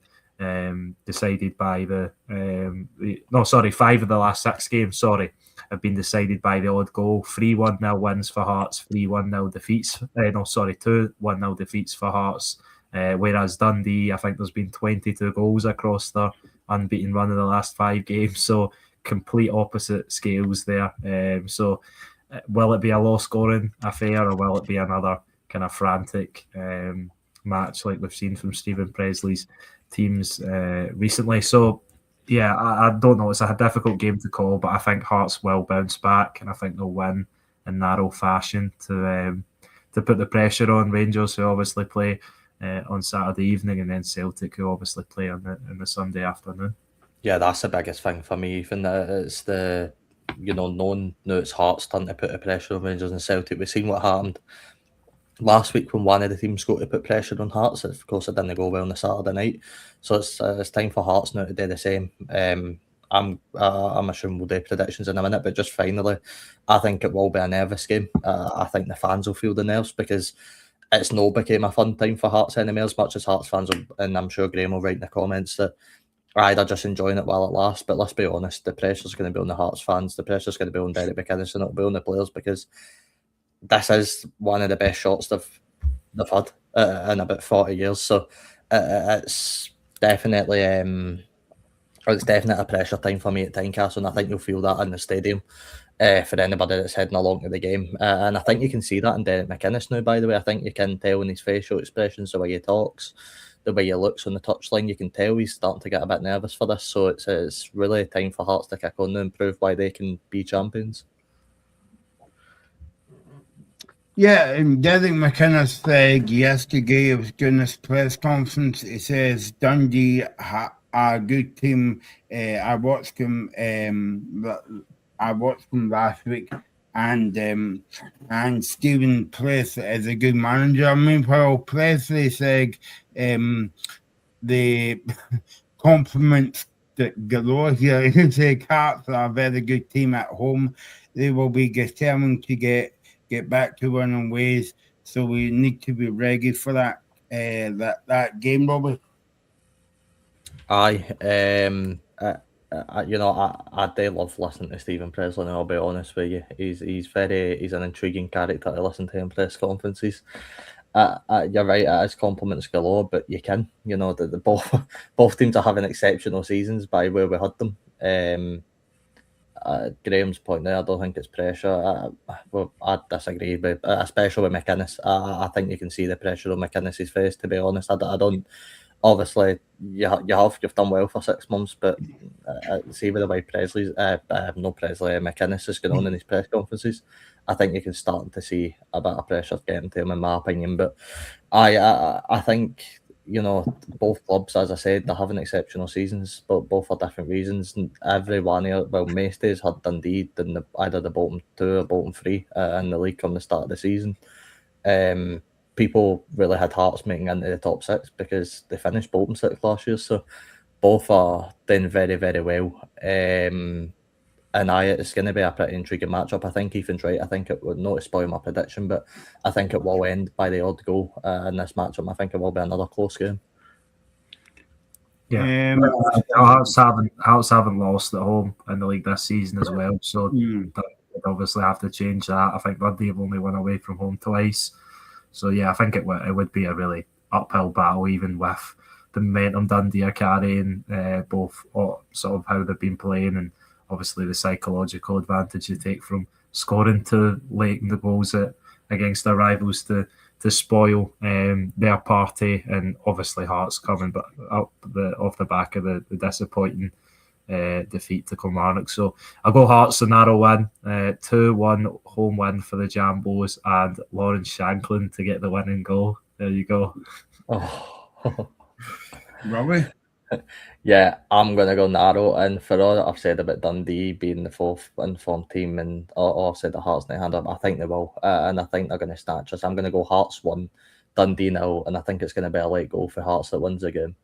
decided by 5 of the last 6 games, have been decided by the odd goal. 3 1-0 wins for Hearts, 3 1-0 defeats. 2 1-0 defeats for Hearts. Whereas Dundee, I think there's been 22 goals across their unbeaten run of the last 5 games. So complete opposite scales there. So will it be a low-scoring affair, or will it be another kind of frantic match like we've seen from Stephen Presley's teams recently? So yeah, I don't know. It's a difficult game to call, but I think Hearts will bounce back, and I think they'll win in narrow fashion to put the pressure on Rangers, who obviously play on Saturday evening, and then Celtic, who obviously play on the Sunday afternoon. Yeah, that's the biggest thing for me. Even it's the knowing now it's Hearts turn to put the pressure on Rangers and Celtic. We've seen what happened last week when one of the teams got to put pressure on Hearts. Of course, it didn't go well on the Saturday night, so it's time for Hearts now to do the same. I'm assuming we'll do predictions in a minute, but just finally, I think it will be a nervous game. I think the fans will feel the nerves, because it's not became a fun time for Hearts anymore, as much as Hearts fans will, and I'm sure Graham will write in the comments that they're just enjoying it while it lasts. But let's be honest, the pressure's going to be on the Hearts fans, the pressure's going to be on Derek McInnes, and it'll be on the players, because this is one of the best shots they've had in about 40 years. So it's definitely a pressure time for me at Tynecastle, and I think you'll feel that in the stadium for anybody that's heading along to the game. And I think you can see that in Derek McInnes now, by the way. I think you can tell in his facial expressions, the way he talks, the way he looks on the touchline, you can tell he's starting to get a bit nervous for this. So it's really time for Hearts to kick on and prove why they can be champions. Yeah, and Derek McInnes said yesterday, he was doing this press conference, he says Dundee a good team. I watched them last week, and Stephen Presley is a good manager. I mean, Paul Presley said the compliments that galore here. He said Hearts are a very good team at home. They will be determined to get back to winning ways. So we need to be ready for that game, Robbie. I do love listening to Stephen Presley, and I'll be honest with you, he's an intriguing character to listen to in press conferences. You're right, it is compliments galore, but you can, the both teams are having exceptional seasons by where we had them. Graham's point there, I don't think it's pressure. I disagree, but especially with McInnes, I think you can see the pressure on McInnes' face. To be honest, I obviously you've done well for 6 months, but see with the way McInnes is going on in his press conferences, I think you can start to see a bit of pressure getting to him, in my opinion. But I think, you know, both clubs, as I said, they're having exceptional seasons, but both for different reasons. And every one here, well, Maestay's had Dundee in either the bottom 2 or bottom 3 in the league from the start of the season. People really had Hearts making into the top 6 because they finished bottom 6 last year. So both are doing very, very well. And it's going to be a pretty intriguing matchup. I think Ethan's right. I think it would not to spoil my prediction, but I think it will end by the odd goal in this matchup. I think it will be another close game. Yeah, Hearts haven't lost at home in the league this season as well, so they'd obviously have to change that. I think Dundee have only won away from home twice, so yeah, I think it would be a really uphill battle, even with the momentum Dundee are carrying, both sort of how they've been playing and obviously the psychological advantage you take from scoring 2 late in the goals against their rivals to spoil their party, and obviously Hearts coming but off the back of the disappointing defeat to Kilmarnock. So I'll go Hearts, a narrow win, 2-1 home win for the Jambos, and Lawrence Shanklin to get the winning goal. There you go. Oh. Robbie? Yeah, I'm going to go narrow, and for all that I've said about Dundee being the 4th informed team, and I've said the Hearts in hand up, I think they will, and I think they're going to snatch us. I'm going to go Hearts 1, Dundee 0, and I think it's going to be a late goal for Hearts that wins the game.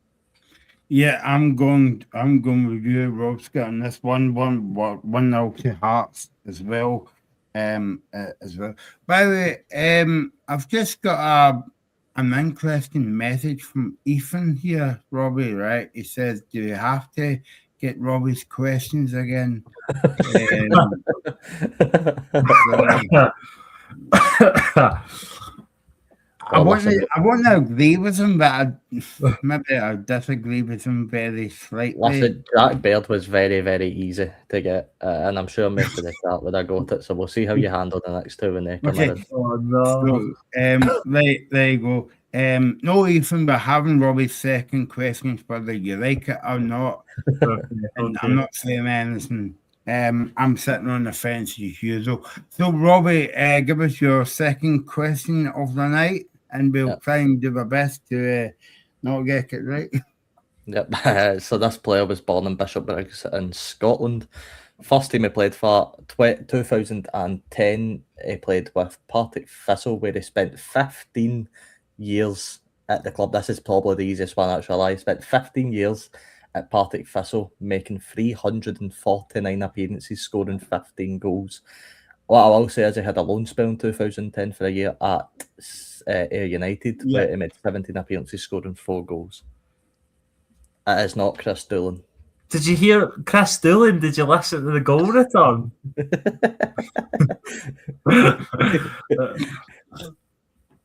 Yeah, I'm going with you, Rob's getting this 1-0 to Hearts as well. As well. By the way, I've just got an interesting message from Ethan here, Robbie, right? He says, do you have to get Robbie's questions again? I want to agree with him, but maybe I disagree with him very slightly. Listen, Jack Baird was very, very easy to get, and I'm sure most of the chat would have got it, so we'll see how you handle the next 2 when they come in. Oh, no. So, there you go. No, Ethan, but having Robbie's second questions, whether you like it or not, and I'm not saying anything. I'm sitting on the fence as usual. So, Robbie, give us your second question of the night, and we'll try and do our best to not get it right. Yep. So this player was born in Bishopbriggs in Scotland. First team he played for 2010. He played with Partick Thistle, where he spent 15 years at the club. This is probably the easiest one, actually. He spent 15 years at Partick Thistle, making 349 appearances, scoring 15 goals. What I will say is he had a loan spell in 2010 for a year at Ayr United, where he made 17 appearances, scoring 4 goals. It is not Chris Doolan. Did you hear Chris Doolan? Did you listen to the goal return?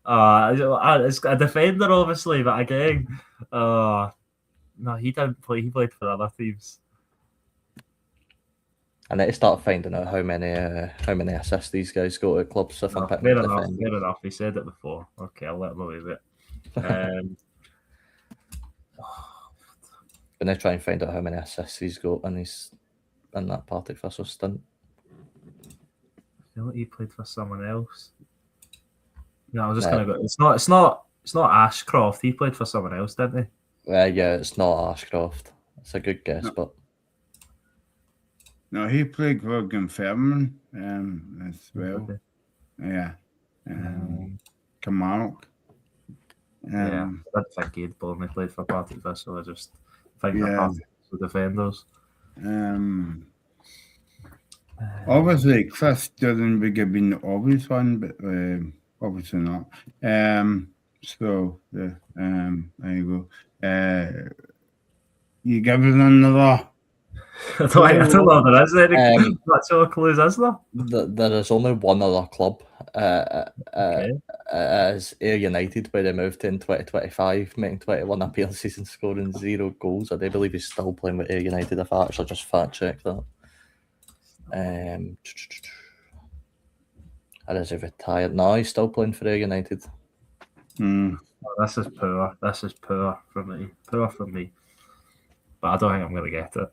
It's a defender, obviously, but again, no, he didn't play. He played for other teams. I need to start finding out how many assists these guys go to clubs. If I'm picking fair enough. He said it before. Okay, I'll let him believe it. I'm going to try and find out how many assists he's got in that Partick Thistle stint. I feel like he played for someone else. No, I was just going to go. It's not Ashcroft. He played for someone else, didn't he? Yeah, it's not Ashcroft. It's a good guess, but no, he played for Dunfermline as well. Okay. Yeah, Kilmarnock. Yeah, I didn't think he'd only played for Partick Thistle. I just think they're Partick Thistle defenders. Obviously, Chris Doolan would have been the obvious one, but obviously not. So there you go. You give us another. I don't know if there is any actual clues, is there? There is only one other club. Okay. As Ayr United, where they moved in 2025, making 21 appearances and scoring 0 goals. I do believe he's still playing with Ayr United. If I actually just fact check that. Or is he retired? No, he's still playing for Ayr United. Oh, this is poor. This is poor from me. Poor from me. But I don't think I'm going to get it.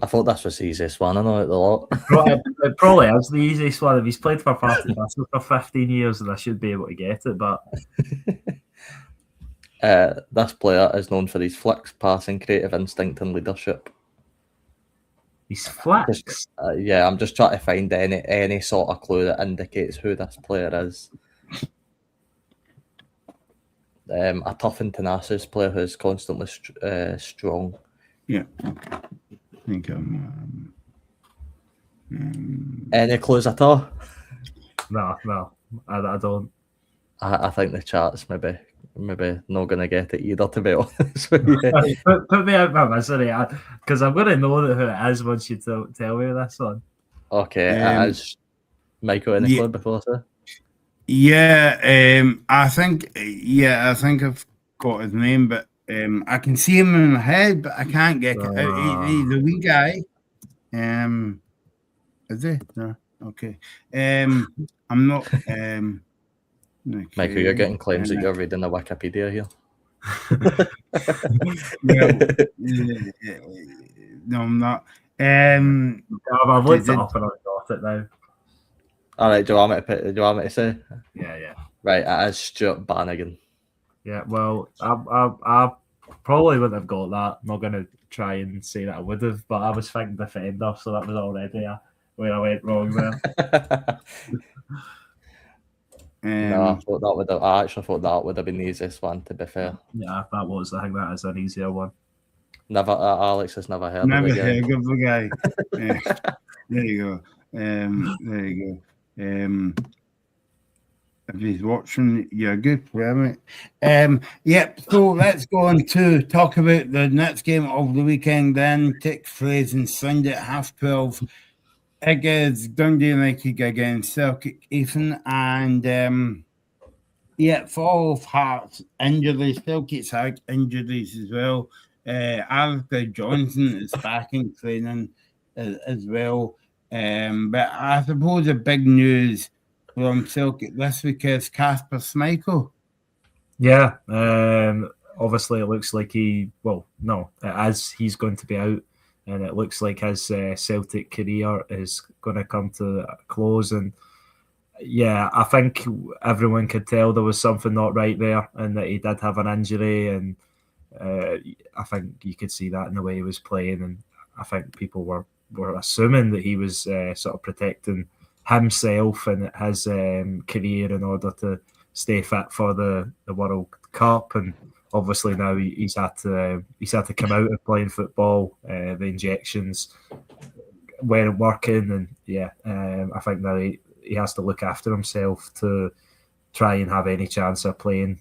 I thought this was the easiest one. I know it a lot. It probably is the easiest one. If he's played for Partizan for 15 years, then I should be able to get it. But this player is known for his flicks, passing, creative instinct, and leadership. he's flicks. Yeah, I'm just trying to find any sort of clue that indicates who this player is. A tough and tenacious player who's constantly strong. Yeah. I think I'm. Any clues at all? No, I don't. I think the chat's maybe not going to get it either, to be honest with you. Put me out my misery, because I'm going to know who it is once you tell me this one. Okay, it is Michael. Any clue before, sir? Yeah, I think I've got his name, but I can see him in my head, but I can't get it. He's the wee guy. Is he? No. Okay. I'm not. Okay. Michael, you're getting claims that you're reading the Wikipedia here. No, I'm not. I've looked it up and I've got it now. All right, do you want me to say? Yeah. Right, it is Stuart Bannigan. Yeah, well, I probably wouldn't have got that. I'm not going to try and say that I would have, but I was thinking defender, so that was already where I went wrong there. No, I actually thought that would have been the easiest one, to be fair. Yeah, I think that is an easier one. Alex has never heard of Never the guy. heard of the guy. Yeah. There you go. If he's watching, you're a good player, mate. Yep, so let's go on to talk about the next game of the weekend then. Takes place on Sunday at 12:30. Against Dundee United against Celtic, Ethan, and for all of Hearts injuries, Celtic's had injuries as well. Alistair Johnson is back in training as well. But I suppose the big news from Celtic this week is Kasper Schmeichel. Yeah, obviously it looks like he's going to be out. And it looks like his Celtic career is going to come to a close. And yeah, I think everyone could tell there was something not right there and that he did have an injury. And I think you could see that in the way he was playing. And I think people were assuming that he was sort of protecting himself and his career in order to stay fit for the World Cup. And obviously now he's had to come out of playing football. The injections weren't working, and I think now he has to look after himself to try and have any chance of playing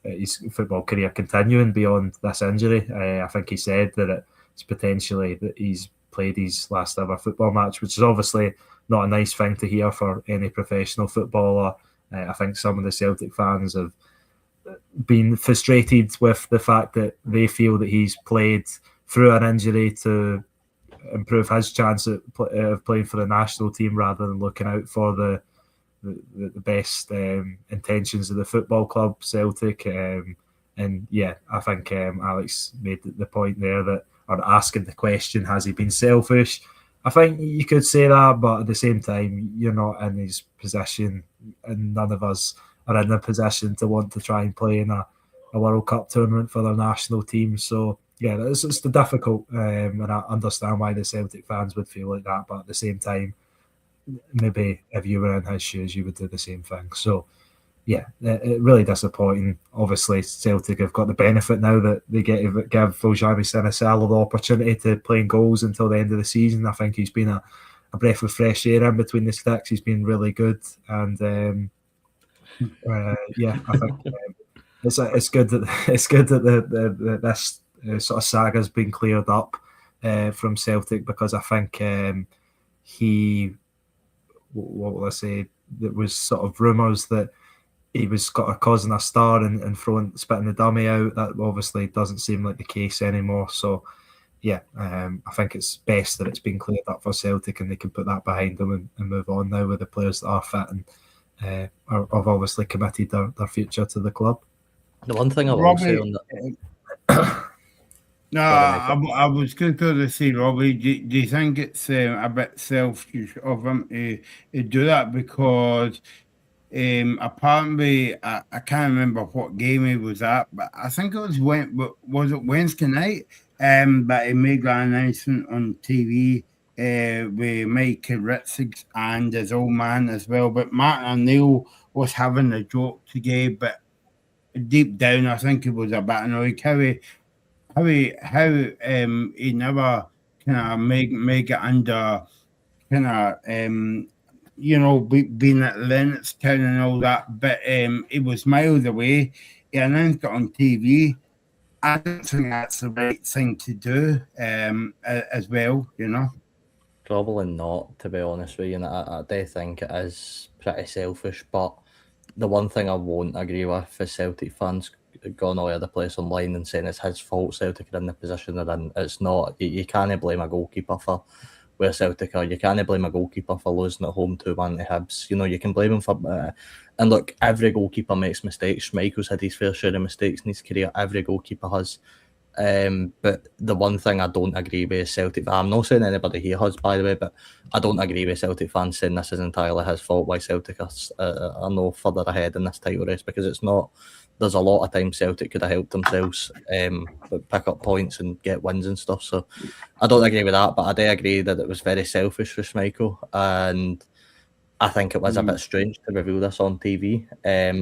his football career continuing beyond this injury. I think he said that it's potentially that he's played his last ever football match, which is obviously not a nice thing to hear for any professional footballer. I think some of the Celtic fans have been frustrated with the fact that they feel that he's played through an injury to improve his chance of playing for the national team rather than looking out for the best intentions of the football club Celtic. And yeah, I think Alex made the point there that, or asking the question, has he been selfish? I think you could say that, but at the same time, you're not in his position, and none of us are in a position to want to try and play in a World Cup tournament for their national team. So yeah, it's the difficult, and I understand why the Celtic fans would feel like that, but at the same time, maybe if you were in his shoes, you would do the same thing. So yeah, really disappointing. Obviously, Celtic have got the benefit now that they get to give Voljami Sinisalo the opportunity to play in goals until the end of the season. I think he's been a breath of fresh air in between the sticks. He's been really good, and I think it's good that this sort of saga has been cleared up from Celtic, because I think what will I say? There was sort of rumours that he was causing a star and spitting the dummy out. That obviously doesn't seem like the case anymore. So I think it's best that it's been cleared up for Celtic and they can put that behind them and move on now with the players that are fit and have obviously committed their future to the club. The one thing I will say Robbie, on that. no, I was going to say, Robbie, do you think it's a bit selfish of him to do that? Because apparently, I can't remember what game he was at, but I think it was Wednesday night? But he made that announcement on TV with Mike Ritzig and his old man as well. But Martin O'Neill was having a joke today, but deep down, I think he was a bit annoyed how he never kind of make it under kind of being at Lennoxtown and all that, but it was miles away. He announced it on TV. I don't think that's the right thing to do as well, Probably not, to be honest with you. And I do think it is pretty selfish. But the one thing I won't agree with is Celtic fans going all over the place online and saying it's his fault Celtic are in the position they're in. It's not. You can't blame a goalkeeper for where Celtic are. You can't blame a goalkeeper for losing at home 2-1 to Hibs. You can blame him for... and look, every goalkeeper makes mistakes. Schmeichel's had his fair share of mistakes in his career. Every goalkeeper has. But the one thing I don't agree with is Celtic... I'm not saying anybody here has, by the way, but I don't agree with Celtic fans saying this is entirely his fault why Celtic are no further ahead in this title race, because it's not. There's a lot of times Celtic could have helped themselves pick up points and get wins and stuff. So I don't agree with that, but I do agree that it was very selfish for Schmeichel, and I think it was a bit strange to reveal this on TV.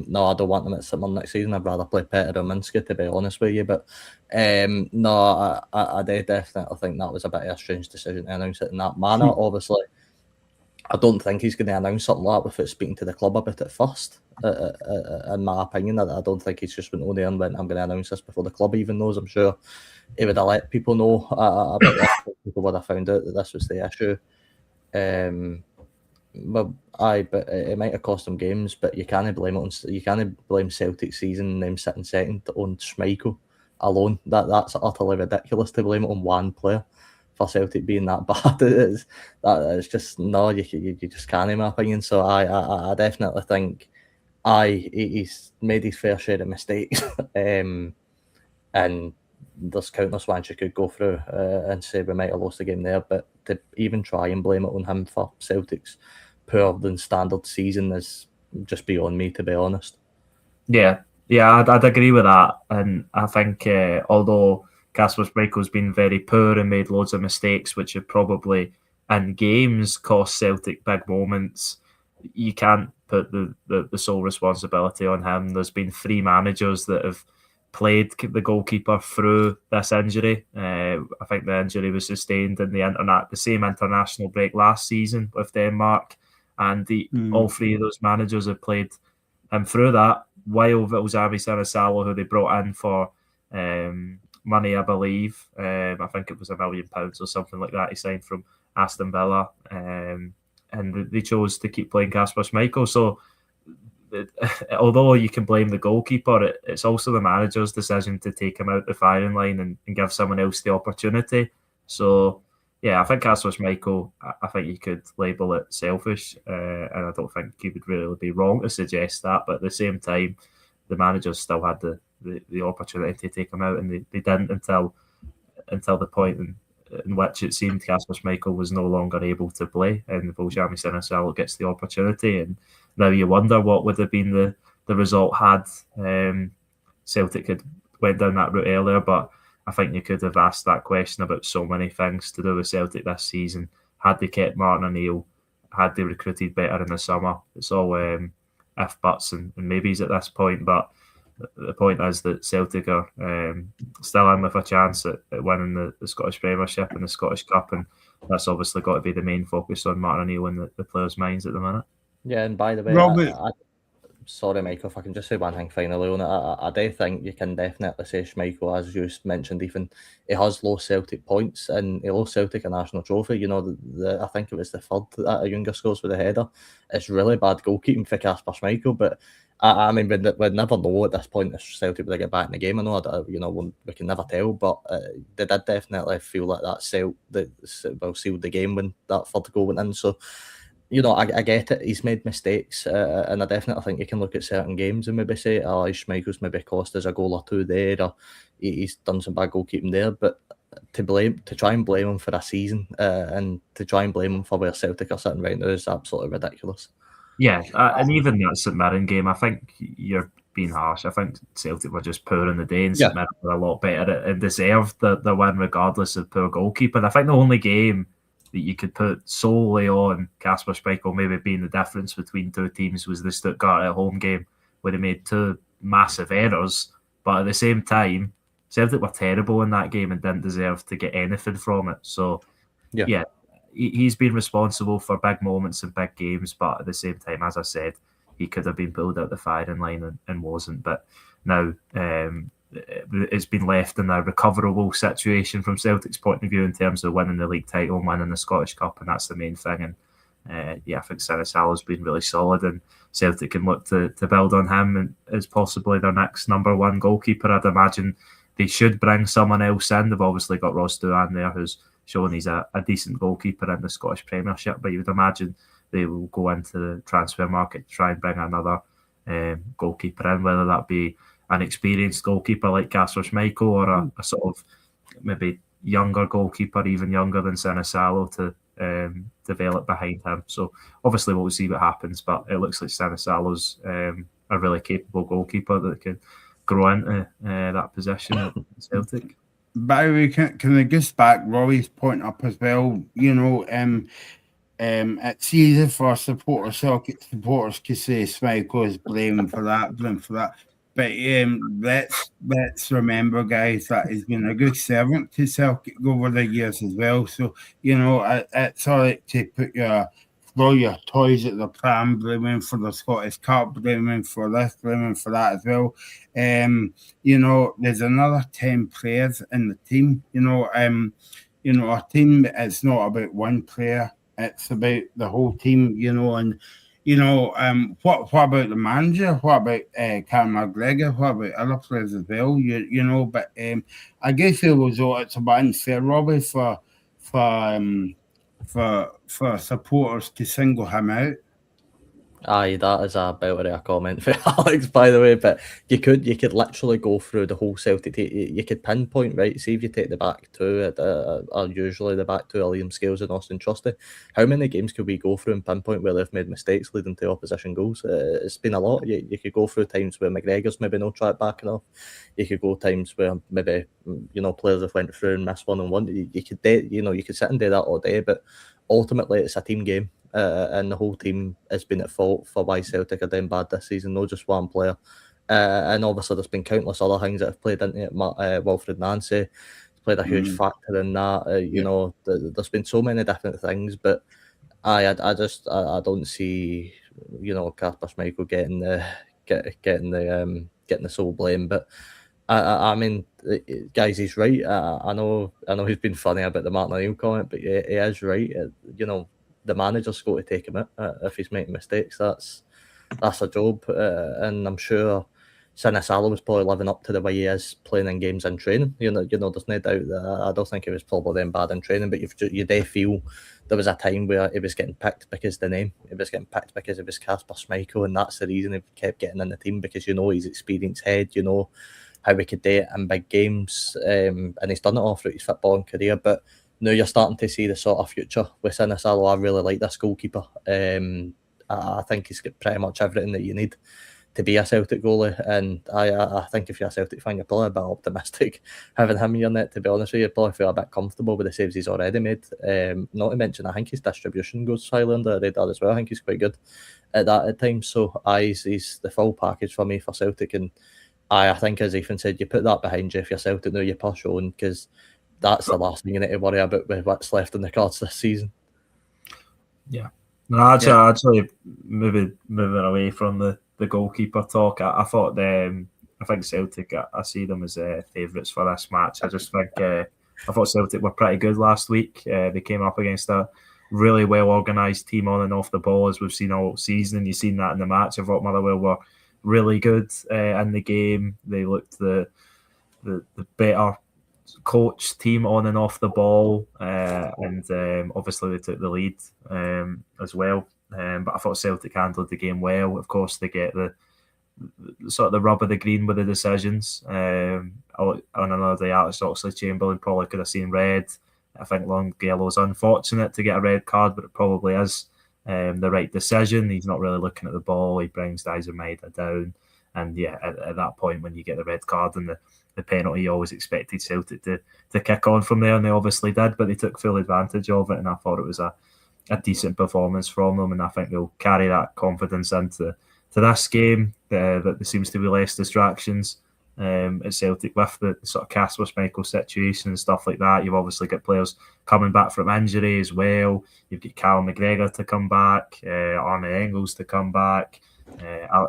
No, I don't want them at Simon next season. I'd rather play Petr Rominski, to be honest with you. But no, I do definitely think that was a bit of a strange decision to announce it in that manner. Obviously, I don't think he's going to announce something like that without speaking to the club about it first. In my opinion, I don't think he's just went on there and went, I'm going to announce this before the club even knows. I'm sure he would have let people know about this. People would have found out that this was the issue. But it might have cost them games. But you can't blame it on. You can't blame Celtic season and them sitting second on Schmeichel alone. That's utterly ridiculous to blame it on one player for Celtic being that bad. It's just no. You just can't, in my opinion. So I definitely think he's made his fair share of mistakes. And there's countless ones you could go through and say we might have lost the game there, but to even try and blame it on him for Celtic's poor than standard season is just beyond me, to be honest. Yeah, I'd agree with that, and I think although Kasper Schmeichel's been very poor and made loads of mistakes, which have probably in games cost Celtic big moments, you can't put the sole responsibility on him. There's been 3 managers that have played the goalkeeper through this injury. I think the injury was sustained in the same international break last season with Denmark, and all 3 of those managers have played him through that. While Valsami Sinisterra, who they brought in for money, I believe, I think it was £1 million or something like that, he signed from Aston Villa, and they chose to keep playing Kasper Schmeichel. So although you can blame the goalkeeper, it's also the manager's decision to take him out the firing line and give someone else the opportunity. So, yeah, I think Kasper Schmeichel, I think you could label it selfish, and I don't think you would really be wrong to suggest that. But at the same time, the managers still had the opportunity to take him out, and they didn't until the point in which it seemed Kasper Schmeichel was no longer able to play, and Valsami Sinisterra gets the opportunity. And now you wonder what would have been the result had Celtic had went down that route earlier. But I think you could have asked that question about so many things to do with Celtic this season. Had they kept Martin O'Neill, had they recruited better in the summer? It's all if, buts and maybes at this point. But the point is that Celtic are still in with a chance at winning the Scottish Premiership and the Scottish Cup, and that's obviously got to be the main focus on Martin O'Neill in the players' minds at the minute. Yeah, and by the way, Robert, sorry, Michael, if I can just say one thing finally on it. I do think you can definitely say Schmeichel, as you mentioned, even he has lost Celtic points, and he lost Celtic a national trophy. I think it was the third that a younger scores with a header. It's really bad goalkeeping for Kasper Schmeichel, but I mean, we'd never know at this point if Celtic would get back in the game or not. We can never tell. But they did definitely feel like that sealed the game when that third goal went in. So, I get it. He's made mistakes, and I definitely think you can look at certain games and maybe say, Schmeichel's maybe cost us a goal or two there, or he's done some bad goalkeeping there. But to try and blame him for a season and to try and blame him for where Celtic are sitting right now is absolutely ridiculous. Yeah, and even that St Mirren game, I think you're being harsh. I think Celtic were just poor in the day, and St Mirren were a lot better and deserved the win regardless of poor goalkeeping. I think the only game that you could put solely on Kasper Schmeichel maybe being the difference between two teams was the Stuttgart at home game, where they made two massive errors, but at the same time, Celtic were terrible in that game and didn't deserve to get anything from it. So, yeah, he's been responsible for big moments and big games, but at the same time, as I said, he could have been pulled out the firing line and wasn't. But now it's been left in a recoverable situation from Celtic's point of view in terms of winning the league title and winning the Scottish Cup, and that's the main thing. And I think Sinisalo's been really solid, and Celtic can look to build on him as possibly their next number one goalkeeper. I'd imagine they should bring someone else in. They've obviously got Ross Doohan there, who's shown he's a decent goalkeeper in the Scottish Premiership, but you would imagine they will go into the transfer market to try and bring another goalkeeper in, whether that be an experienced goalkeeper like Kasper Schmeichel or a sort of maybe younger goalkeeper, even younger than Sinisalo, to develop behind him. So obviously we'll see what happens, but it looks like Sinisalo's a really capable goalkeeper that can grow into that position at Celtic. By the way, can I just back Robbie's point up as well? It's easy for Celtic supporters to say Schmeichel is blamed for that. But let's remember, guys, that he's been a good servant to Celtic over the years as well. So, it's all right to throw your toys at the pram, blaming for the Scottish Cup, blaming for this, blaming for that as well. There's another 10 players in the team. A team is not about one player. It's about the whole team, and what about the manager? What about Callum McGregor? What about other players as well? But I guess it's a bit unfair, Robbie, for supporters to single him out. Aye, that is a belter of a comment for Alex, by the way. But you could literally go through the whole Celtic team. You could pinpoint, right? See if you take the back two, are usually the back two are Liam Scales and Austin Trusty. How many games could we go through and pinpoint where they've made mistakes leading to opposition goals? It's been a lot. You could go through times where McGregor's maybe not tried back enough. You could go times where maybe players have went through and missed 1-on-1. You could sit and do that all day, but ultimately it's a team game. And the whole team has been at fault for why Celtic are doing bad this season, not just one player. And obviously there's been countless other things that have played into it. Wilfried Nancy has played a huge factor in that. There's been so many different things, but I don't see Kasper Schmeichel getting the sole blame. But I mean, guys, he's right. I know he's been funny about the Martin O'Neill comment, but yeah, he is right. The manager's got to take him out if he's making mistakes. That's a job, and I'm sure Sinisalo was probably living up to the way he is playing in games and training. There's no doubt that I don't think it was probably them bad in training, but you do feel there was a time where it was getting picked because the name. It was getting picked because it was Kasper Schmeichel, and that's the reason he kept getting in the team, because his experienced head, how he could do it in big games, and he's done it all through his footballing career. But now you're starting to see the sort of future with Sinisalo. I really like this goalkeeper. I think he's got pretty much everything that you need to be a Celtic goalie, and I think if you're a Celtic fan, you're probably a bit optimistic having him in your net, to be honest with you. You probably feel a bit comfortable with the saves he's already made. Not to mention, I think his distribution goes silent at radar as well. I think he's quite good at that at times. So he's the full package for me for Celtic, and I think, as Ethan said, you put that behind you if you're Celtic now, you push on, because that's the last thing you need to worry about with what's left in the cards this season. Yeah. No, actually moving away from the goalkeeper talk, I thought I think Celtic, I see them as favourites for this match. I just think I thought Celtic were pretty good last week. They came up against a really well organised team on and off the ball, as we've seen all season, and you've seen that in the match. I thought Motherwell were really good in the game. They looked the better coach team on and off the ball, and obviously they took the lead as well. But I thought Celtic handled the game well. Of course, they get the sort of the rub of the green with the decisions. On another day, Alex Oxlade-Chamberlain probably could have seen red. I think Longellow's unfortunate to get a red card, but it probably is the right decision. He's not really looking at the ball. He brings Daiser Maeda down. And yeah, at that point, when you get the red card and the penalty, you always expected Celtic to kick on from there, and they obviously did, but they took full advantage of it, and I thought it was a decent performance from them, and I think they'll carry that confidence into this game, that there seems to be less distractions at Celtic with the sort of Kasper Schmeichel situation and stuff like that. You've obviously got players coming back from injury as well. You've got Callum McGregor to come back, Arne Engels to come back,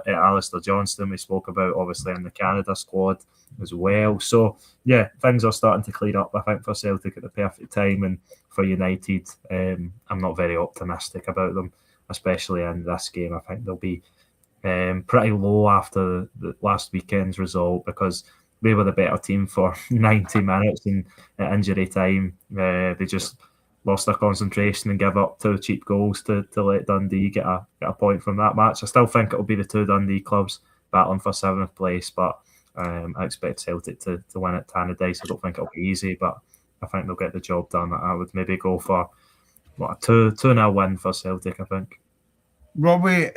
Alistair Johnston we spoke about obviously in the Canada squad as well. So yeah, things are starting to clear up, I think, for Celtic at the perfect time. And for United, I'm not very optimistic about them, especially in this game. I think they'll be pretty low after the last weekend's result, because they were the better team for 90 minutes, and at injury time they just lost their concentration and give up 2 cheap goals to let Dundee get a point from that match. I still think it'll be the 2 Dundee clubs battling for 7th place, but I expect Celtic to win at Tannadice. I don't think it'll be easy, but I think they'll get the job done. I would maybe go for a 2-0 win for Celtic, I think. Robbie,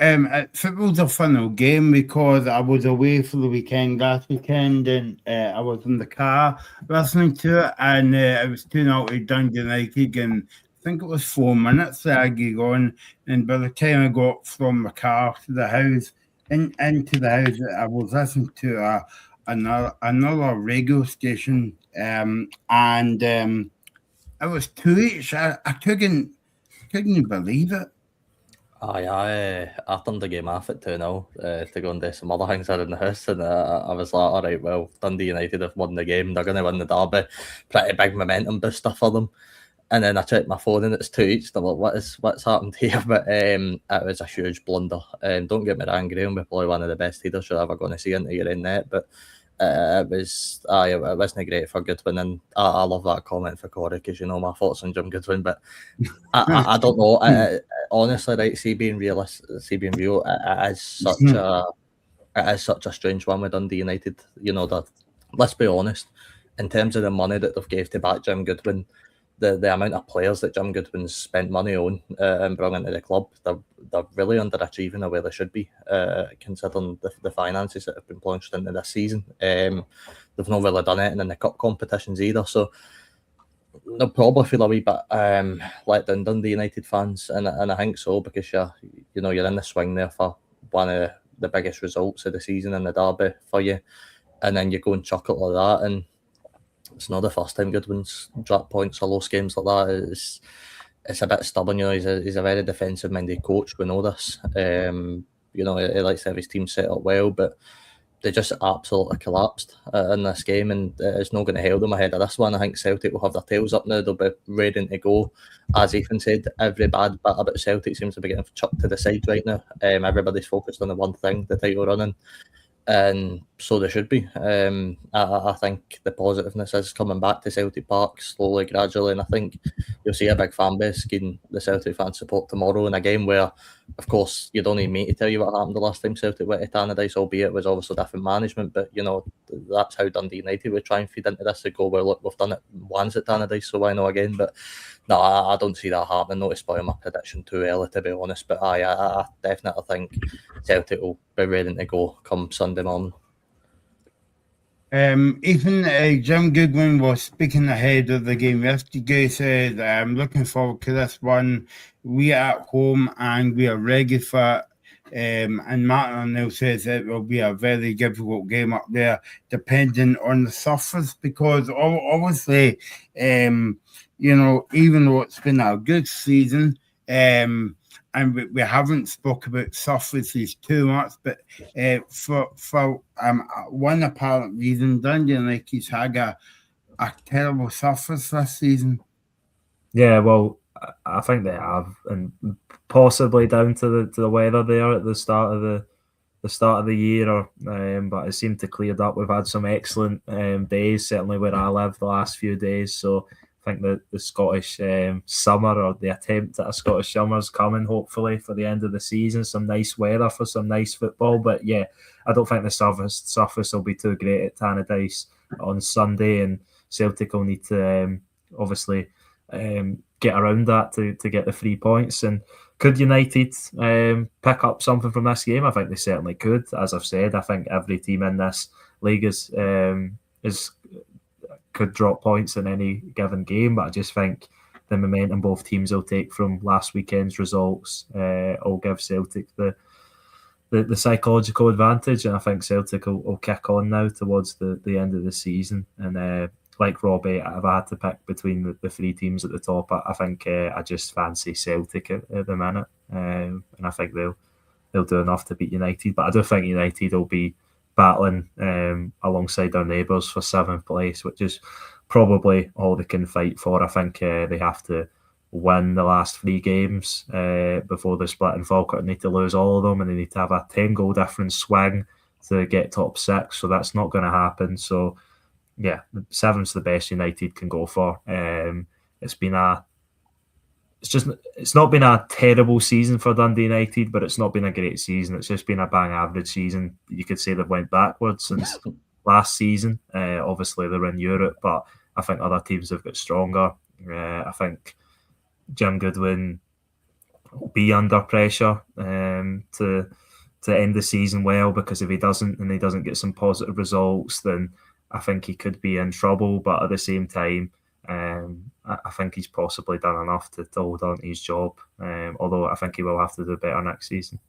football's a fun game because I was away for the weekend last weekend, and I was in the car listening to it, and it was 2-0 to Dundee United, and I think it was 4 minutes that I gig on, and by the time I got from the car to the house, into the house, I was listening to another radio station, and it was 2-each. I couldn't believe it. I turned the game off at 2-0 to go and do some other things around the house, and I was like, all right, well, Dundee United have won the game, they're going to win the derby, pretty big momentum booster for them. And then I checked my phone and it's 2-each. I'm like, what's happened here? But it was a huge blunder. Don't get me wrong, Graham, we're probably one of the best headers you're ever going to see into your own net, but it wasn't great for Goodwin, and I love that comment for Corey, because you know my thoughts on Jim Goodwin, but I don't know. Honestly, right, being real, it is such a strange one with Dundee United. You know, that, let's be honest, in terms of the money that they've gave to back Jim Goodwin, the amount of players that Jim Goodwin's spent money on and brought into the club, they're really underachieving the way they should be, considering the finances that have been plunged into this season. They've not really done anything in the cup competitions either, so they'll probably feel a wee bit let down, Dundee United fans, and I think so, because you're in the swing there for one of the biggest results of the season in the derby for you, and then you go and chuck it like that, and it's not the first time Goodwin's dropped points or lost games like that. It's a bit stubborn, you know. He's a very defensive minded coach. We know this. He likes to have his team set up well, but they just absolutely collapsed in this game, and it's not going to help them ahead of this one. I think Celtic will have their tails up now. They'll be ready to go. As Ethan said, every bad bit about Celtic seems to be getting chucked to the side right now. Everybody's focused on the one thing, the title running. And so they should be. I think the positiveness is coming back to Celtic Park slowly, gradually, and I think you'll see a big fan base getting the Celtic fan support tomorrow in a game where, of course, you don't need me to tell you what happened the last time Celtic went to Tannadice, albeit it was obviously different management, but you know, that's how Dundee United would try and feed into this. They go, well, look, we've done it once at Tannadice, so why not again? But no, I don't see that happening. Not to spoil my prediction too early, to be honest, but I definitely think Celtic will be ready to go come Sunday morning. Ethan, Jim Goodwin was speaking ahead of the game yesterday. Said, I'm looking forward to this one. We are at home and we are ready for it. And Martin O'Neill says it will be a very difficult game up there, depending on the surface, because obviously, even though it's been a good season, and we haven't spoke about surfaces too much, but for one apparent reason, Dundee United's had a terrible surface this season. Yeah, well, I think they have, and possibly down to the weather there at the start of the the start of the year, but it seemed to cleared up. We've had some excellent days, certainly where I live the last few days. So I think that the Scottish summer, or the attempt at a Scottish summer, is coming, hopefully, for the end of the season. Some nice weather for some nice football. But yeah, I don't think the surface will be too great at Tannadice on Sunday, and Celtic will need to obviously get around that to get the 3 points. And could United pick up something from this game? I think they certainly could. As I've said, I think every team in this league is could drop points in any given game, but I just think the momentum both teams will take from last weekend's results will give Celtic the psychological advantage, and I think Celtic will kick on now towards the end of the season. And like Robbie, if I had to pick between the three teams at the top, I think I just fancy Celtic at the minute, and I think they'll do enough to beat United. But I do think United will be battling alongside their neighbours for 7th place, which is probably all they can fight for. I think they have to win the last 3 games before the split, and Falkirk need to lose all of them, and they need to have a 10-goal difference swing to get top 6, so that's not going to happen. So yeah, 7th's the best United can go for. It's not been a terrible season for Dundee United, but it's not been a great season. It's just been a bang average season. You could say they've went backwards since last season. Obviously they're in Europe, but I think other teams have got stronger. I think Jim Goodwin will be under pressure to end the season well, because if he doesn't get some positive results, then I think he could be in trouble. But at the same time, I think he's possibly done enough to hold on to his job, although I think he will have to do better next season.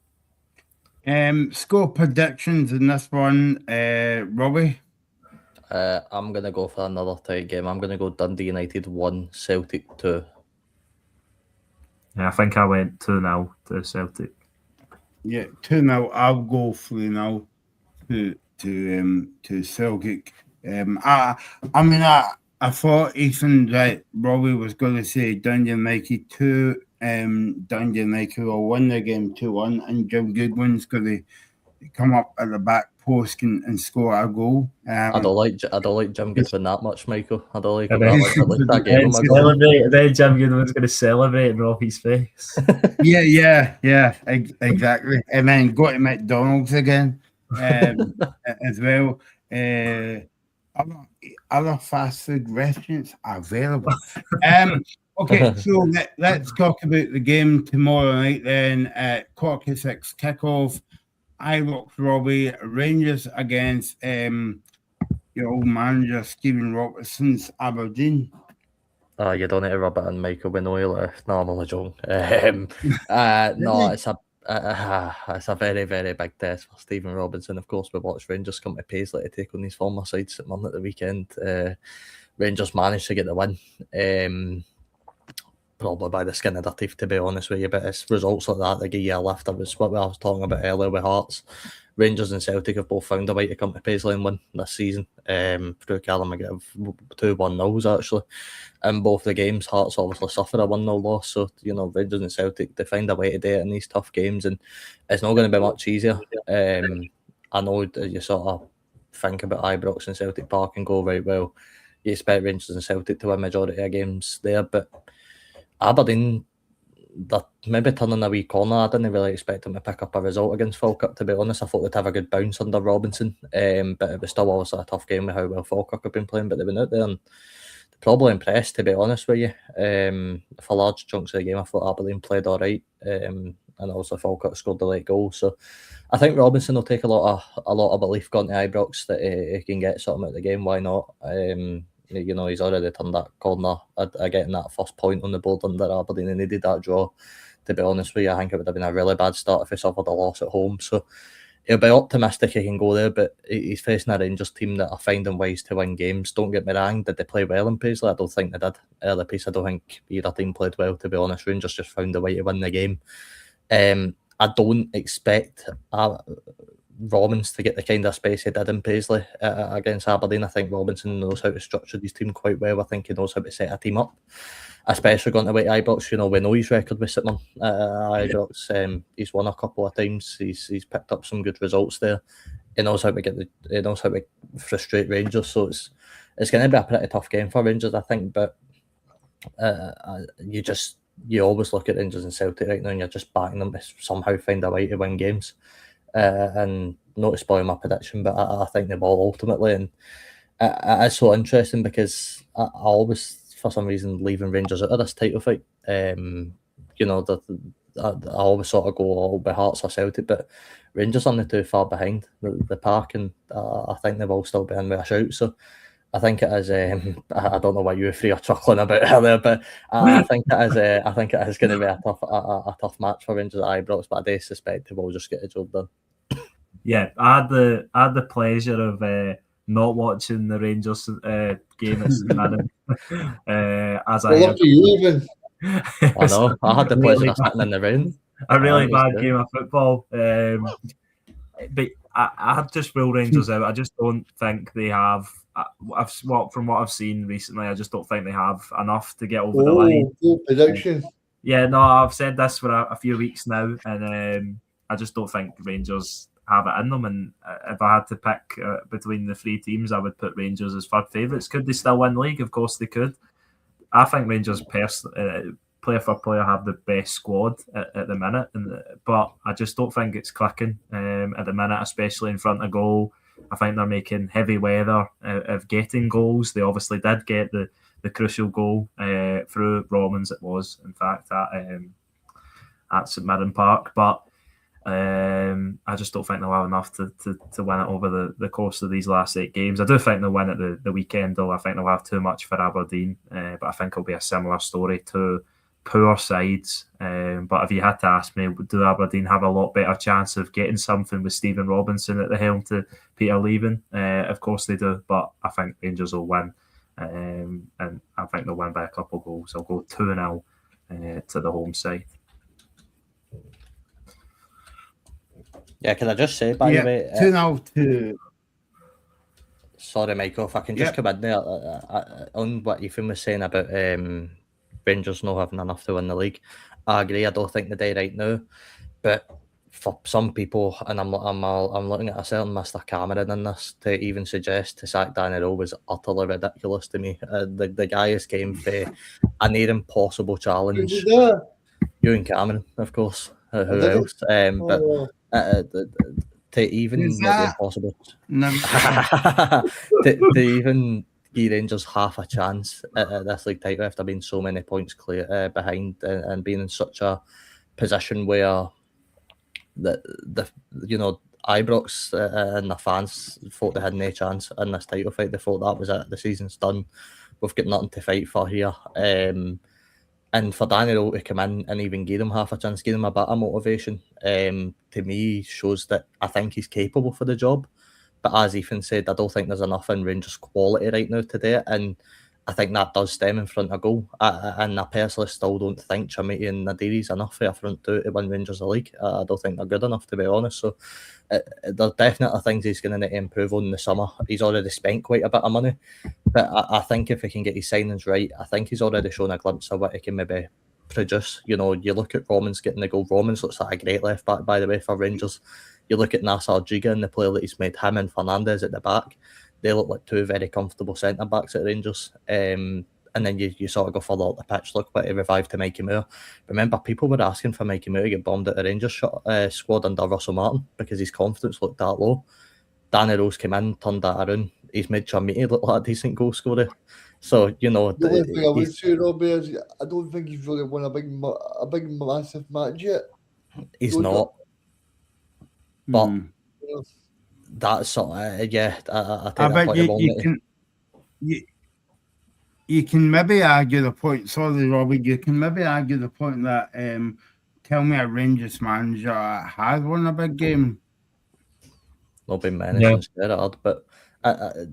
Score predictions in this one, Robbie? I'm going to go for another tight game. I'm going to go Dundee United 1, Celtic 2. Yeah, I think I went 2-0 to Celtic. Yeah, 2-0. I'll go 3-0 to Celtic. I thought Ethan, that Robbie was going to say Dundee United 2, Dundee United will win the game 2-1, and Jim Goodwin's going to come up at the back post and score a goal. I don't like Jim Goodwin that much, Michael. I don't like him that game. Then Jim Goodwin's going to celebrate in Robbie's face. Yeah, exactly. And then go to McDonald's again as well. Other fast food restaurants are available. Okay, so let's talk about the game tomorrow night then at 6:15 kickoff. Ibrox, Robbie, Rangers against your old manager Stephen Robertson's Aberdeen. You don't need to rub it in, Michael. We know you left. No, I'm only joking. No, it's a very, very big test for Stephen Robinson. Of course, we watched Rangers come to Paisley to take on these former sides at the weekend. Rangers managed to get the win. Probably by the skin of their teeth, to be honest with you, but it's results like that give you a lift. It was what I was talking about earlier with Hearts. Rangers and Celtic have both found a way to come to Paisley and win this season through Callum McGill. 2 1-0s actually in both the games. Hearts obviously suffered a 1-0 loss, so Rangers and Celtic, they find a way to do it in these tough games, and it's not going to be much easier. I know you sort of think about Ibrox and Celtic Park and go, right, well, you expect Rangers and Celtic to win majority of games there, but Aberdeen, they're maybe turning a wee corner. I didn't really expect them to pick up a result against Falkirk, to be honest. I thought they'd have a good bounce under Robinson, but it was still obviously a tough game with how well Falkirk have been playing, but they went out there and probably impressed, to be honest with you. For large chunks of the game, I thought Aberdeen played all right, and also Falkirk scored the late goal. So I think Robinson will take a lot of belief going to Ibrox that he can get something out of the game. Why not? He's already turned that corner at getting that first point on the board under Aberdeen, and he did that draw. To be honest with you, I think it would have been a really bad start if he suffered a loss at home. So he'll be optimistic he can go there, but he's facing a Rangers team that are finding ways to win games. Don't get me wrong, did they play well in Paisley? I don't think they did. Early piece, I don't think either team played well, to be honest. Rangers just found a way to win the game. I don't expect Robbins to get the kind of space he did in Paisley against Aberdeen. I think Robinson knows how to structure his team quite well. I think he knows how to set a team up, especially going away to Ibrox. You know, we know his record with Sitman at Ibrox. He's won a couple of times. He's picked up some good results there. He knows how to frustrate Rangers. So it's going to be a pretty tough game for Rangers, I think. But you always look at Rangers and Celtic right now, and you're just backing them to somehow find a way to win games. And not to spoil my prediction, but I think they will ultimately. And it's so interesting because I always, for some reason, leaving Rangers out of this title fight. You know, I always sort of go all by Hearts or Celtic, but Rangers are not too far behind the pack, and I think they will still be in with a shout. So I think it is. I don't know what you three are chuckling about earlier, but I think it is. I think it is going to be a tough match for Rangers at Ibrox, but I do suspect they will just get the job done. Yeah, I had the pleasure of not watching the Rangers game at St Mirren. As I lucky you even. I know. I had the pleasure of sitting in the rain. A really bad game of football. But I just rule Rangers out. I just don't think they have. From what I've seen recently, I just don't think they have enough to get over the line. Prediction. Yeah, no, I've said this for a few weeks now, and I just don't think Rangers have it in them. And if I had to pick between the three teams, I would put Rangers as third favourites. Could they still win the league? Of course they could. I think Rangers player for player have the best squad at the minute, but I just don't think it's clicking at the minute, especially in front of goal. I think they're making heavy weather of getting goals. They obviously did get the crucial goal through Robbins. It was, in fact, at St Mirren Park, but I just don't think they'll have enough to win it over the course of these last 8 games. I do think they'll win at the weekend, though. I think they'll have too much for Aberdeen, but I think it'll be a similar story to poor sides. But if you had to ask me, do Aberdeen have a lot better chance of getting something with Stephen Robinson at the helm to Peter leaving? Of course they do, but I think Rangers will win, and I think they'll win by a couple of goals. I'll go 2-0 to the home side. Yeah, can I just say, by the way... 2-0 to... Sorry, Michael, if I can just come in there on what Ethan was saying about Rangers not having enough to win the league. I agree, I don't think they do right now. But for some people, and I'm looking at a certain Mr. Cameron in this, to even suggest to sack Danny Rowe was utterly ridiculous to me. The guy has came for a near impossible challenge. Ewan Cameron, of course. Who else? To even make it impossible to even give Rangers half a chance at this league title after being so many points clear behind and being in such a position where the Ibrox and the fans thought they had no chance in this title fight. They thought that was it. The season's done. We've got nothing to fight for here. And for Daniel to come in and even give him half a chance, give him a bit of motivation, to me shows that I think he's capable for the job. But as Ethan said, I don't think there's enough in Rangers quality right now to do it. And I think that does stem in front of goal. And I personally still don't think Chamiti and Nadiri's enough for a front two to win Rangers the league. I don't think they're good enough, to be honest. So there's definitely things he's going to need to improve on in the summer. He's already spent quite a bit of money. But I think if he can get his signings right, I think he's already shown a glimpse of what he can maybe produce. You know, you look at Romans getting the goal. Romans looks like a great left back, by the way, for Rangers. You look at Nassar Giga and the player that he's made, him and Fernandez at the back. They look like two very comfortable centre-backs at Rangers. And then you sort of go further up the pitch, look what he revived to Mikey Moore. Remember, people were asking for Mikey Moore to get bombed at the Rangers squad under Russell Martin because his confidence looked that low. Danny Rose came in, turned that around. He's made Chamiti look like a decent goal scorer. So, you know... The only thing I would say, Robbie, is I don't think he's really won a big massive match yet. He's not. But... That's sort of, I take that point. You can maybe argue the point. Sorry, Robbie. You can maybe argue the point that tell me a Rangers manager has won a big game. Not been many since Gerrard, but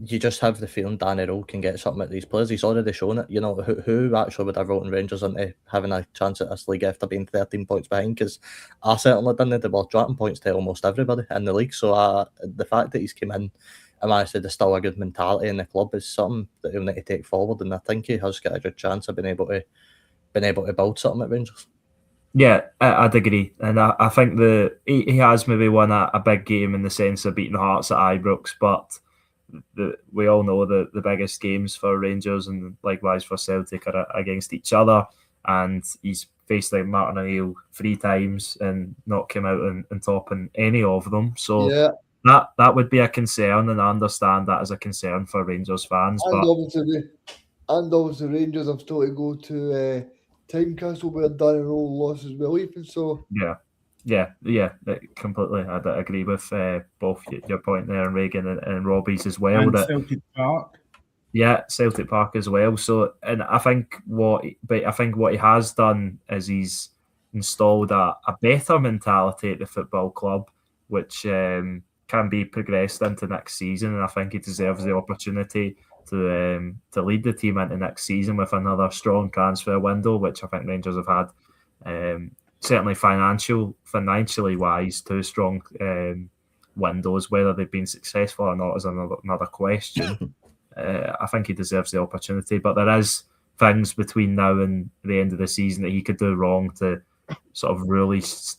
you just have the feeling Danny Rowe can get something at these players. He's already shown it. You know, who actually would have voted Rangers into having a chance at this league after being 13 points behind? Because I certainly didn't. They were dropping points to almost everybody in the league. So the fact that he's come in and managed to distill a good mentality in the club is something that he'll need to take forward. And I think he has got a good chance of being able to build something at Rangers. Yeah, I'd agree, and I think he has maybe won a big game in the sense of beating Hearts at Ibrox, but we all know that the biggest games for Rangers and likewise for Celtic are against each other, and he's faced like Martin O'Neill 3 times and not come out and top in any of them. So Yeah, that would be a concern, and I understand that as a concern for Rangers fans. and But obviously Rangers have still to go to Tynecastle where Danny Rowe lost his belief, and so yeah, completely. I agree with both your point there, and Reagan and Robbie's as well. And Celtic Park. Yeah, Celtic Park as well. So, and I think what he has done is he's installed a better mentality at the football club, which can be progressed into next season. And I think he deserves the opportunity to lead the team into next season with another strong transfer window, which I think Rangers have had. Certainly financially wise, 2 strong windows. Whether they've been successful or not is another question. I think he deserves the opportunity, but there is things between now and the end of the season that he could do wrong to sort of rule his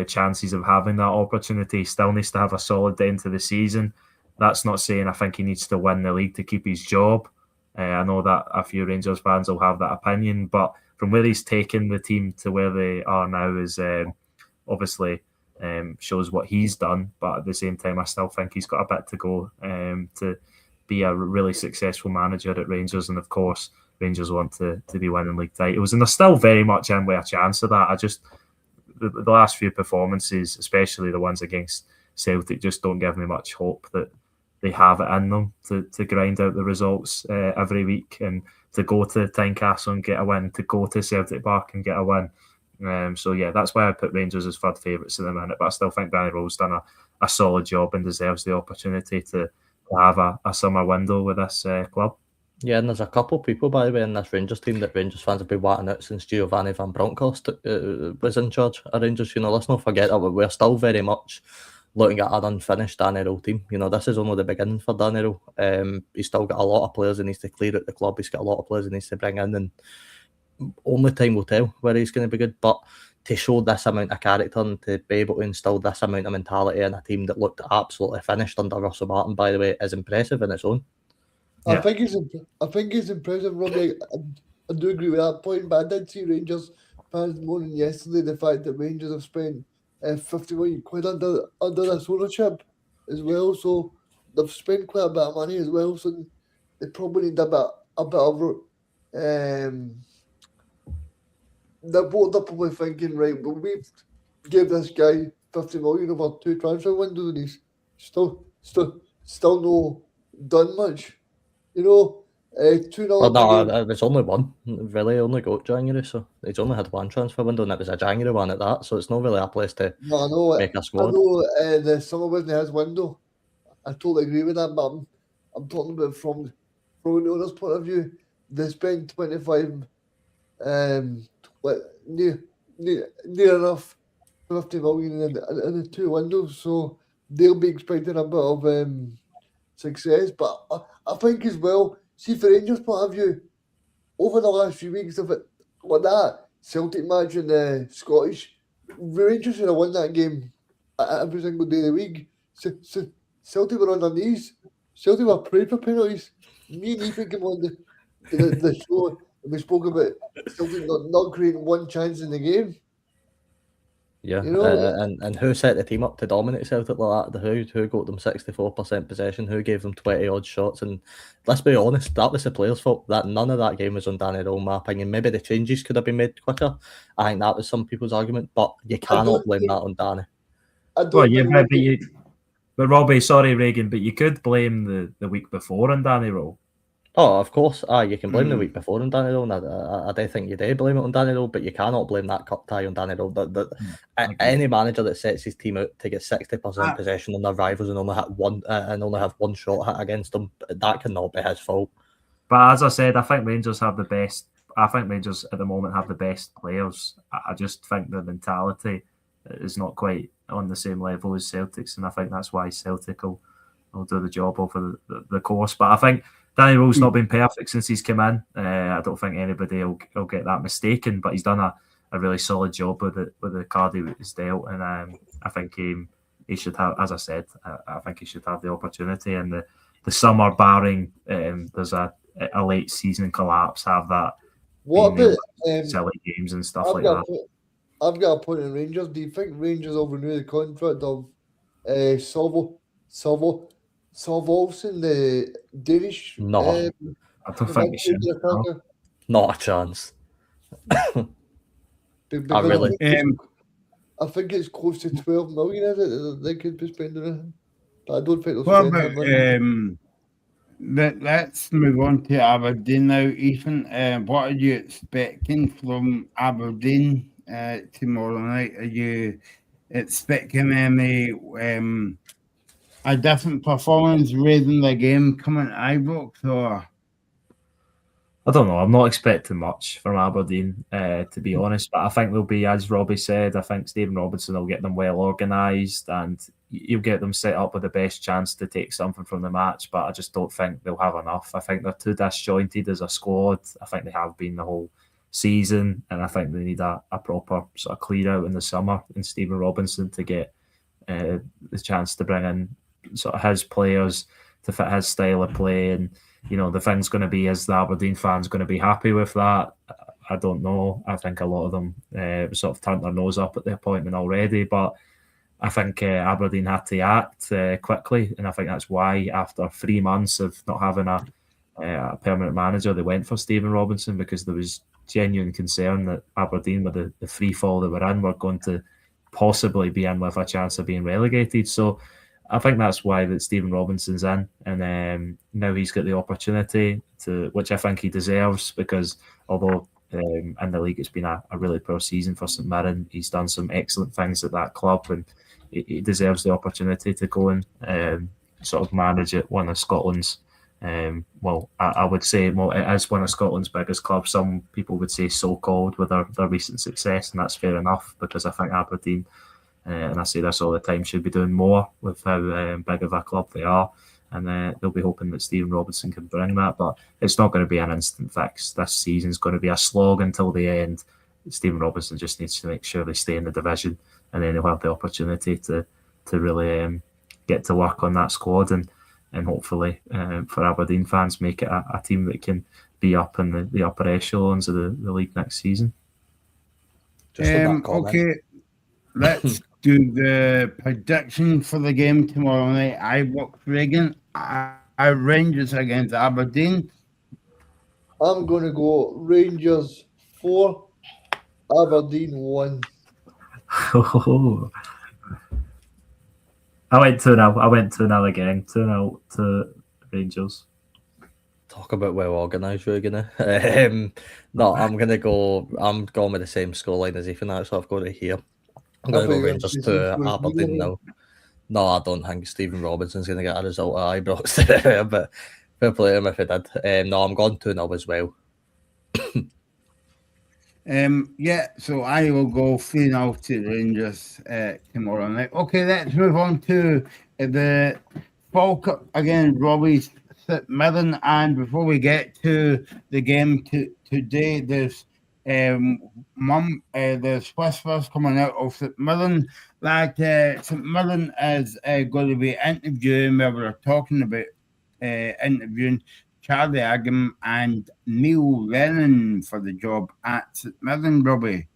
chances of having that opportunity. He still needs to have a solid end to the season. That's not saying I think he needs to win the league to keep his job. I know that a few Rangers fans will have that opinion, but from where he's taken the team to where they are now is obviously shows what he's done. But at the same time, I still think he's got a bit to go to be a really successful manager at Rangers. And of course, Rangers want to be winning league titles. And they're still very much in with a chance of that. The last few performances, especially the ones against Celtic, just don't give me much hope that they have it in them to grind out the results every week and to go to Tynecastle and get a win, to go to Celtic Park and get a win. So yeah, that's why I put Rangers as third favourites in the minute. But I still think Danny Rowe's done a solid job and deserves the opportunity to have a summer window with this club. Yeah, and there's a couple of people, by the way, in this Rangers team that Rangers fans have been watching out since Giovanni Van Bronckhorst was in charge of Rangers. You know, let's not forget that we're still very much looking at an unfinished Danny Rowe team. You know, this is only the beginning for Danny Rowe. He's still got a lot of players he needs to clear out the club. He's got a lot of players he needs to bring in, and only time will tell where he's going to be good. But to show this amount of character and to be able to instill this amount of mentality in a team that looked absolutely finished under Russell Martin, by the way, is impressive in its own. I think it's impressive, Robbie. I do agree with that point, but I did see Rangers fans moaning yesterday the fact that Rangers have spent 50 million quid under this ownership as well. So they've spent quite a bit of money as well. So they probably need a bit of they're probably thinking, right, well, we've gave this guy 50 million over 2 transfer windows and he's still no done much. You know, 2-0. Well, no, it was only one. Really, only got January, so he's only had one transfer window, and it was a January one at that. So it's not really a place to make a squad. I know the summer wasn't his window. I totally agree with that, but I'm talking about from an owner's point of view. They spent 25, near enough 50 million in the 2 windows, so they'll be expecting a bit of success. But I think as well, see, for Rangers' point of view, over the last few weeks of it, like that Celtic match and the Scottish, Rangers should have won that game every single day of the week. So Celtic were on their knees. Celtic were praying for penalties. Me and Ethan came on the show and we spoke about Celtic not creating one chance in the game. Yeah, you know, and who set the team up to dominate Celtic like that? Who got them 64% possession? Who gave them 20 odd shots? And let's be honest, that was the players' fault. That none of that game was on Danny Rowe, in my opinion. Maybe the changes could have been made quicker. I think that was some people's argument, but you cannot blame that on Danny. But Robbie, sorry, Reagan, but you could blame the week before on Danny Rowe. Oh, of course. You can blame the Mm. week before on Danny Rose. I do think you do blame it on Danny Rose, but you cannot blame that cup tie on Danny Rose. Any manager that sets his team out to get 60% possession on their rivals and only have one shot hit against them, that cannot be his fault. But as I said, I think Rangers have the best. I think Rangers at the moment have the best players. I just think the mentality is not quite on the same level as Celtic's, and I think that's why Celtic will do the job over the course. But I think Danny Rose's not been perfect since he's come in. I don't think anybody will get that mistaken, but he's done a really solid job with the card he was dealt, and I think he should have, as I said, I think he should have the opportunity. And the summer, barring there's a late season collapse, have that. What about silly games and stuff like that? I've got a point in Rangers. Do you think Rangers will renew the contract of Solvolson, the Danish? No. I don't think we should. No. Not a chance. I think it's close to 12 million, is it? They could be spending it. But I don't think they'll spend that money. Let's move on to Aberdeen now, Ethan. What are you expecting from Aberdeen tomorrow night? Are you expecting any a different performance raising the game coming to Ibrox, or? I don't know. I'm not expecting much from Aberdeen, to be honest. But I think they'll be, as Robbie said, I think Stephen Robinson will get them well organised and you'll get them set up with the best chance to take something from the match. But I just don't think they'll have enough. I think they're too disjointed as a squad. I think they have been the whole season. And I think they need a proper sort of clear out in the summer in Stephen Robinson to get the chance to bring in sort of his players to fit his style of play. And you know, the thing's going to be, is the Aberdeen fans going to be happy with that? I don't know. I think a lot of them sort of turned their nose up at the appointment already, but I think Aberdeen had to act quickly, and I think that's why after 3 months of not having a permanent manager, they went for Stephen Robinson, because there was genuine concern that Aberdeen, with the free fall they were in, were going to possibly be in with a chance of being relegated. So I think that's why that Stephen Robinson's in, and now he's got the opportunity to, which I think he deserves, because although in the league it's been a really poor season for St Mirren, he's done some excellent things at that club, and he deserves the opportunity to go and sort of manage it, one of Scotland's. I would say, it is one of Scotland's biggest clubs. Some people would say so-called, with their recent success, and that's fair enough, because I think Aberdeen, and I say this all the time, should be doing more with how big of a club they are, and they'll be hoping that Stephen Robinson can bring that. But it's not going to be an instant fix. This season's going to be a slog until the end. Stephen Robinson just needs to make sure they stay in the division, and then he'll have the opportunity to really get to work on that squad, and hopefully for Aberdeen fans, make it a team that can be up in the upper echelons of the league next season. Okay, let's do the prediction for the game tomorrow night. Ibrox Reagan, Rangers against Aberdeen. I'm going to go Rangers 4, Aberdeen 1. I went 2-0. I went 2-0 again. 2-0 to Rangers. Talk about well organised, Regan. No, I'm going with the same scoreline as Ethan. That's what I've got it here. I'm going to go Rangers 2, Aberdeen 0. No, I don't think Stephen Robinson's going to get a result at Ibrox, but fair play to him if he did. No, I'm going 2-0 as well. So I will go 3-0 to Rangers tomorrow night. Okay, let's move on to the Falk again, Robbie's St Mirren. And before we get to the game today, there's there's whispers coming out of St Mirren that St Mirren is going to be interviewing, where we're talking about interviewing Charlie Agam and Neil Lennon for the job at St Mirren, Robbie.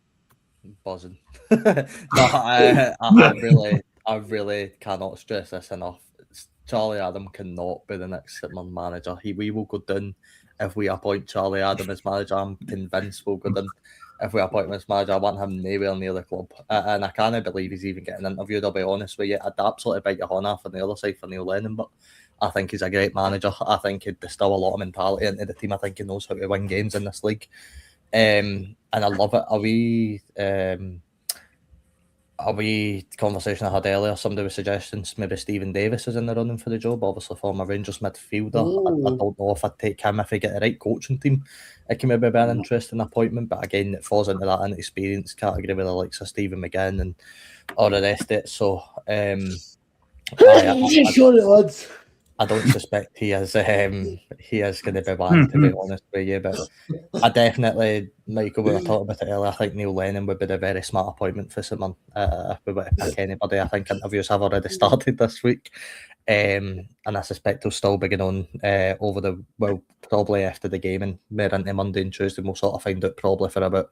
Buzzing. I really cannot stress this enough. Charlie Adam cannot be the next St Mirren manager. We will go down if we appoint Charlie Adam as manager. I'm convinced we'll go down if we appoint him as manager. I want him nowhere near the club. And I can't believe he's even getting interviewed, I'll be honest with you. I'd absolutely bite your horn off on the other side for Neil Lennon, but I think he's a great manager. I think he'd distill a lot of mentality into the team. I think he knows how to win games in this league. And I love it. A wee conversation I had earlier, somebody was suggesting maybe Stephen Davis is in the running for the job, obviously former Rangers midfielder. I don't know if I'd take him if I get the right coaching team. It can maybe be an interesting appointment, but again, it falls into that inexperience category with the likes of Stephen McGinn and all the rest of it. So, Sorry, lads. I don't suspect he is going to be banned, to be honest with you. But I definitely, Michael, we were talking about it earlier, I think Neil Lennon would be a very smart appointment for St Mirren. If we were to pick anybody, I think interviews have already started this week. And I suspect he'll still be going on probably after the game and more into Monday and Tuesday. We'll sort of find out probably for about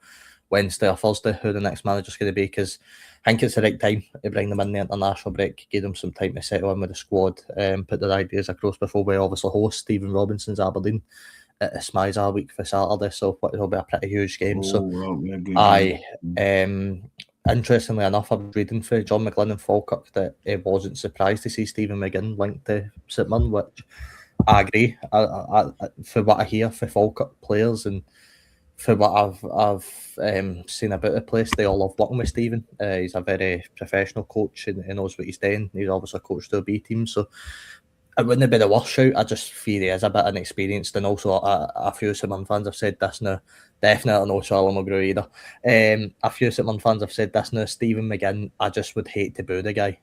Wednesday or Thursday who the next manager's going to be, because I think it's the right time to bring them in the international break, give them some time to settle in with the squad, put their ideas across before we obviously host Stephen Robinson's Aberdeen at a Smizer week for Saturday, so it'll be a pretty huge game. Interestingly enough, I was reading for John McGlynn and Falkirk that he wasn't surprised to see Stephen McGinn linked to St Mirren, which I agree. I for what I hear for Falkirk players and for what I've seen about the place, they all love working with Stephen. He's a very professional coach and he knows what he's doing. He's obviously coached the B team, so it wouldn't be the worst shout. I just fear he is a bit inexperienced, and also a few St Mirren fans have said this now. Definitely no Charlie McGrew either. A few St Mirren fans have said this now. Stephen McGinn, I just would hate to boo the guy.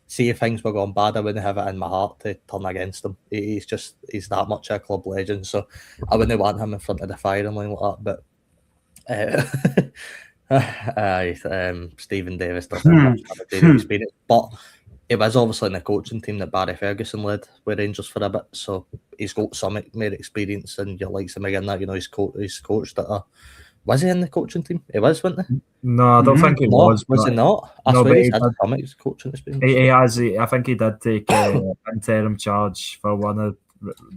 See, if things were going bad, I wouldn't have it in my heart to turn against him. He's that much a club legend, so I wouldn't want him in front of the firing line like that. But Stephen Davis doesn't have a experience, but he was obviously in the coaching team that Barry Ferguson led with Rangers for a bit, so he's got some more experience than your likes of McGinn. That he's coached at was he in the coaching team? He was, wasn't he? No, I don't think he was. Was he not? I swear he's had some coaching experience. He has. I think he did take interim charge for one of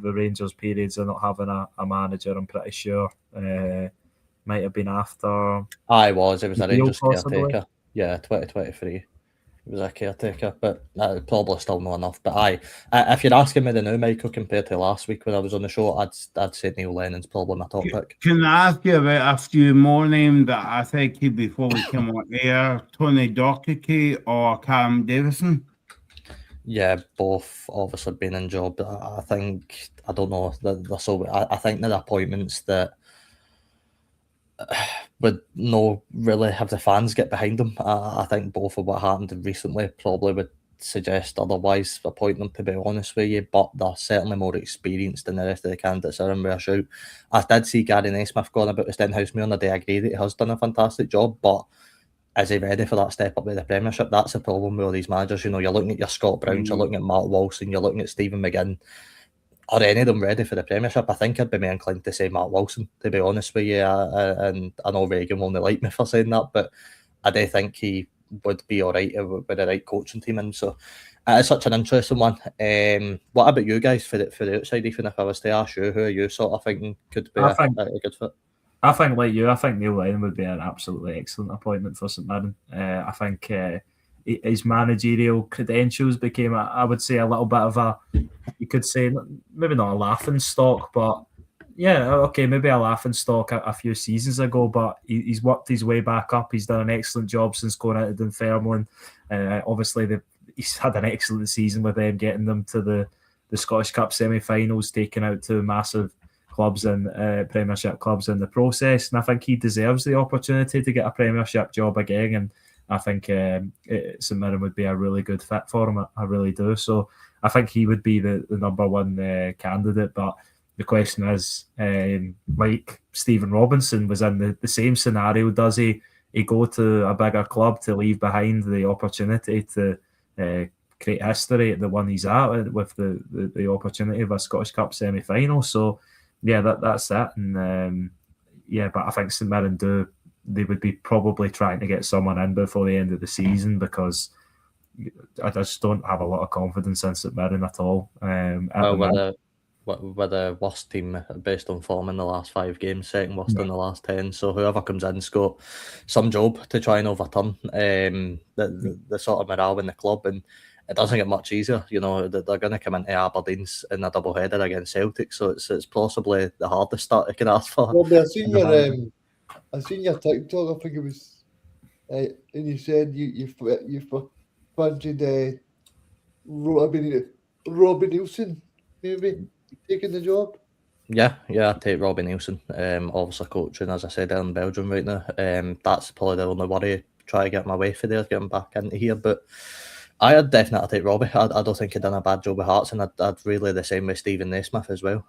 the Rangers periods of not having a manager. I'm pretty sure. Might have been after. It was a Rangers caretaker. Yeah, 2023. He was a caretaker, but probably still not enough. But if you're asking me the now, Michael, compared to last week when I was on the show, I'd say Neil Lennon's probably my top pick. Can I ask you about a few more names that I think before we come on air? Tony Docherty or Cam Davison? Yeah, both obviously been in job. I think, I don't know, I think they're appointments that would no really have the fans get behind them. I think both of what happened recently probably would suggest otherwise, appoint them, to be honest with you, but they're certainly more experienced than the rest of the candidates are in with a shout. I did see Gary Naismith going about the Stenhousemuir, and I do agree that he has done a fantastic job, but is he ready for that step up with the Premiership? That's the problem with all these managers. You know, you're looking at your Scott Browns, you're looking at Mark Wilson, you're looking at Stephen McGinn. Are any of them ready for the Premiership? I think I'd be more inclined to say Mark Wilson, to be honest with you. And I know Reagan won't like me for saying that, but I do think he would be all right with the right coaching team. And so it's such an interesting one. What about you guys for the outside? Even if I was to ask you, who are you sort of thinking could be a good fit? I think, like you, I think Neil Lennon would be an absolutely excellent appointment for St Mirren. I think his managerial credentials became, I would say, a little bit of a, you could say, maybe not a laughing stock, but yeah, okay, maybe a laughing stock a few seasons ago, but he's worked his way back up. He's done an excellent job since going out to Dunfermline. Obviously, he's had an excellent season with them, getting them to the Scottish Cup semi-finals, taking out two massive clubs and Premiership clubs in the process. And I think he deserves the opportunity to get a Premiership job again. And I think St Mirren would be a really good fit for him. I really do. So I think he would be the number one candidate. But the question is, like Stephen Robinson was in the same scenario, does he go to a bigger club to leave behind the opportunity to create history at the one he's at with the opportunity of a Scottish Cup semi-final? So yeah, that's it. And but I think St Mirren they would be probably trying to get someone in before the end of the season, because I just don't have a lot of confidence in St Mirren at all. We're the worst team based on form in the last 5 games, second worst in the last 10. So whoever comes in's got some job to try and overturn the sort of morale in the club. And it doesn't get much easier. You know, they're going to come into Aberdeen's in a double header against Celtic, so it's possibly the hardest start you can ask for. Robbie, I seen your TikTok. I think it was, and you said you fancied Robbie Nielsen maybe taking the job. Yeah, I'd take Robbie Nielsen. Obviously coaching, as I said, in Belgium right now. That's probably the only worry. Try to get my way for there, get him back into here. But I'd definitely take Robbie. I don't think he'd done a bad job with Hearts, and I'd really the same with Stephen Naismith as well,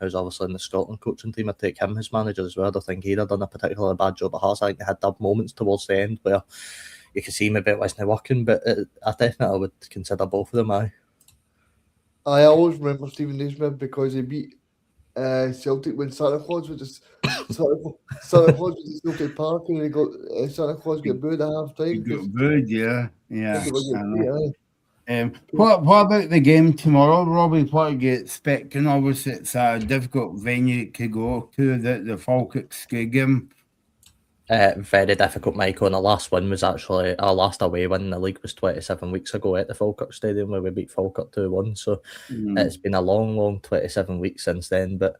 who's obviously in the Scotland coaching team. I'd take him as manager as well. I don't think he'd have done a particularly bad job at Hearts. I think they had done moments towards the end where you could see maybe it wasn't working, but I definitely would consider both of them. I always remember Stephen Naismith because he beat Celtic when Santa Claus was just Santa Claus was at Celtic Park, and he got Santa Claus got booed at half time. You got booed, yeah. Yeah. What about the game tomorrow, Robbie? What are you expecting? Obviously, it's a difficult venue to go to, the Falkirk game. Very difficult, Michael. And the last win was actually our last away win in the league was 27 weeks ago at the Falkirk Stadium where we beat Falkirk 2-1. So it's been a long 27 weeks since then. But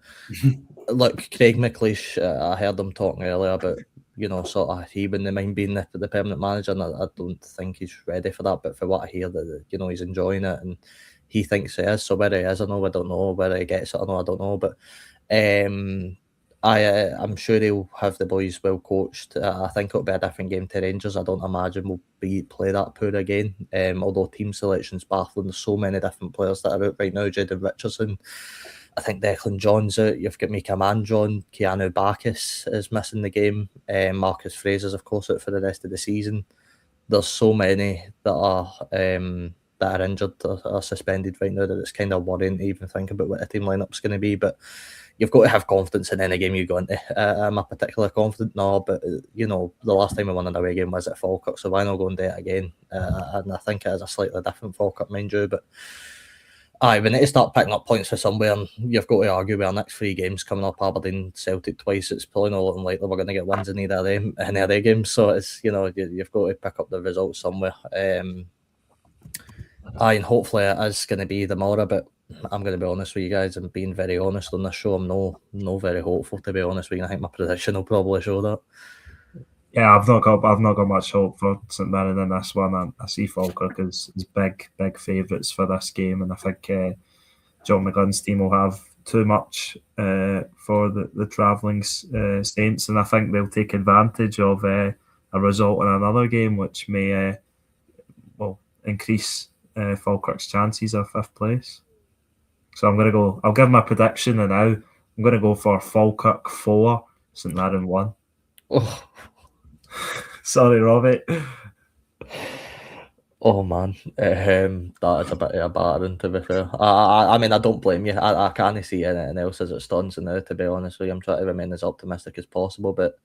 look, Craig McLeish, I heard him talking earlier about, you know, sort of he wouldn't mind being the permanent manager, and I don't think he's ready for that. But for what I hear, that you know, he's enjoying it and he thinks he is. So whether he is or no, I don't know. Whether he gets it or no, I don't know. But I'm sure he'll have the boys well coached. I think it'll be a different game to Rangers. I don't imagine we'll play that poor again. Although team selection's baffling. There's so many different players that are out right now. Jayden Richardson, I think Declan John's out. You've got Mika Mandron, Keanu Bacchus is missing the game. Marcus Fraser's of course out for the rest of the season. There's so many that are injured or are suspended right now that it's kind of worrying to even think about what the team lineup's going to be. But you've got to have confidence in any game you go into. Am I particularly confident? No, but you know, the last time we won an away game was at Falkirk, so why not go and do it again? And I think it is a slightly different Falkirk, mind you, but we need to start picking up points for somewhere, and you've got to argue with our next 3 games coming up, Aberdeen, Celtic twice. It's probably not looking likely we're going to get wins in either of them, any of their games, so it's, you know, you've got to pick up the results somewhere. And hopefully it is going to be tomorrow, but I'm going to be honest with you guys, and being very honest on this show, I'm no very hopeful, to be honest with you. I think my prediction will probably show that. Yeah, I've not got much hope for St Mirren in this one. I see Falkirk as big favourites for this game, and I think John McGunn's team will have too much for the travelling Saints, and I think they'll take advantage of a result in another game, which may increase Falkirk's chances of 5th place. So I'll give my prediction now. I'm going to go for Falkirk 4, St Mirren 1. Oh. Sorry, Robbie. Oh man, that is a bit of a battering, to be fair. I mean, I don't blame you. I can't see anything else as it stands now, to be honest with you. I'm trying to remain as optimistic as possible, but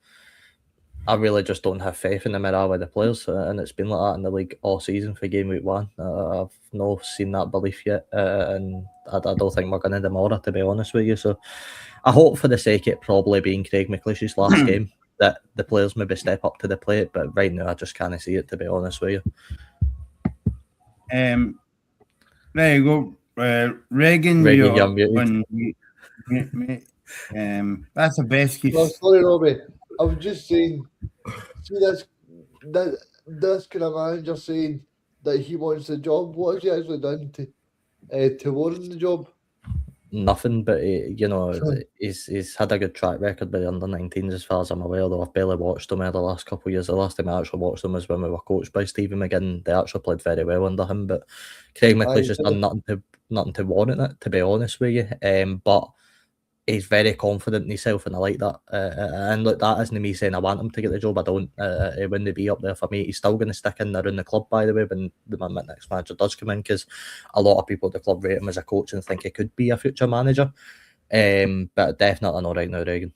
I really just don't have faith in the morale of the players, and it's been like that in the league all season for game week 1. I've not seen that belief yet, and I don't think we're going to tomorrow, to be honest with you. So I hope, for the sake of it probably being Craig McLeish's last game, that the players maybe step up to the plate, but right now I just can't see it, to be honest with you. There you go, Reagan, you're muted. That's the best case. No, sorry, Robbie. I was just saying, see this kind of manager saying that he wants the job. What has he actually done to warrant the job? Nothing, but you know, he's had a good track record with the under-19s as far as I'm aware, though I've barely watched them over the last couple of years. The last time I actually watched them was when we were coached by Stephen McGinn. They actually played very well under him, but Craig McLeish has done nothing to warrant it, to be honest with you. But he's very confident in himself, and I like that. And look, that isn't me saying I want him to get the job. I don't. He wouldn't be up there for me. He's still going to stick in around the club, by the way, when the next manager does come in, because a lot of people at the club rate him as a coach and think he could be a future manager. But definitely not right now, Reagan.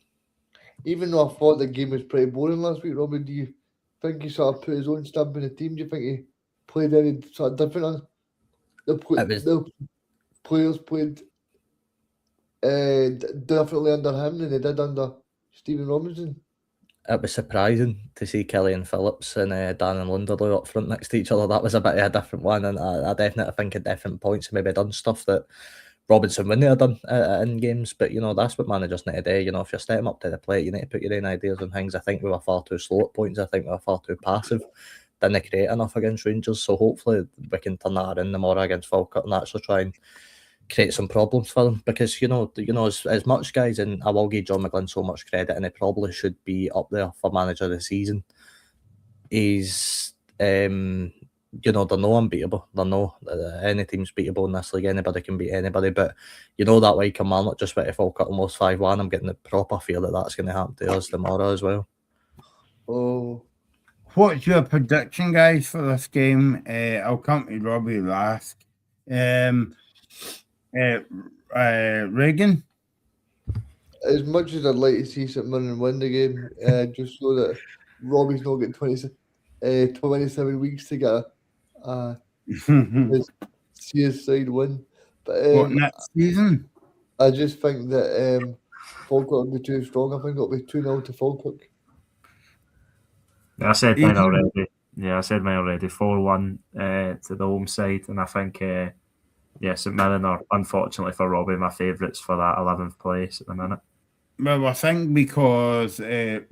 Even though I thought the game was pretty boring last week, Robbie, do you think he sort of put his own stamp in the team? Do you think he played any sort of different? The players played definitely under him than they did under Stephen Robinson. it was surprising to see Killian Phillips and Darren Lunderlow up front next to each other. That was a bit of a different one, and I definitely think at different points maybe done stuff that Robinson wouldn't have done in games. But that's what managers need to do. If you're stepping up to the plate, you need to put your own ideas on things. I think we were far too slow at points. I think we were far too passive. Didn't create enough against Rangers. So hopefully we can turn that around tomorrow against Falkirk and actually try and create some problems for them, because as much, guys, and I will give John McGlynn so much credit, and he probably should be up there for manager of the season. He's they're no unbeatable. They're no any team's beatable in this league. Anybody can beat anybody, but that way Kilmarnock just went to Falkirk almost 5-1. I'm getting the proper feel that that's going to happen to us tomorrow as well. Oh, What's your prediction, guys, for this game? I'll come to Robbie last. Reagan? as much as I'd like to see St Mirren win the game, just so that Robbie's not getting 27 weeks to get see his side win. But What, next season? I just think that Falkirk will be too strong. I think it'll be 2-0 to Falkirk. I said mine Ethan? already. Yeah, I said mine already. 4-1 to the home side, and I think St Mirren are, unfortunately for Robbie, my favourites for that 11th place at the minute. Well, I think because Ethan,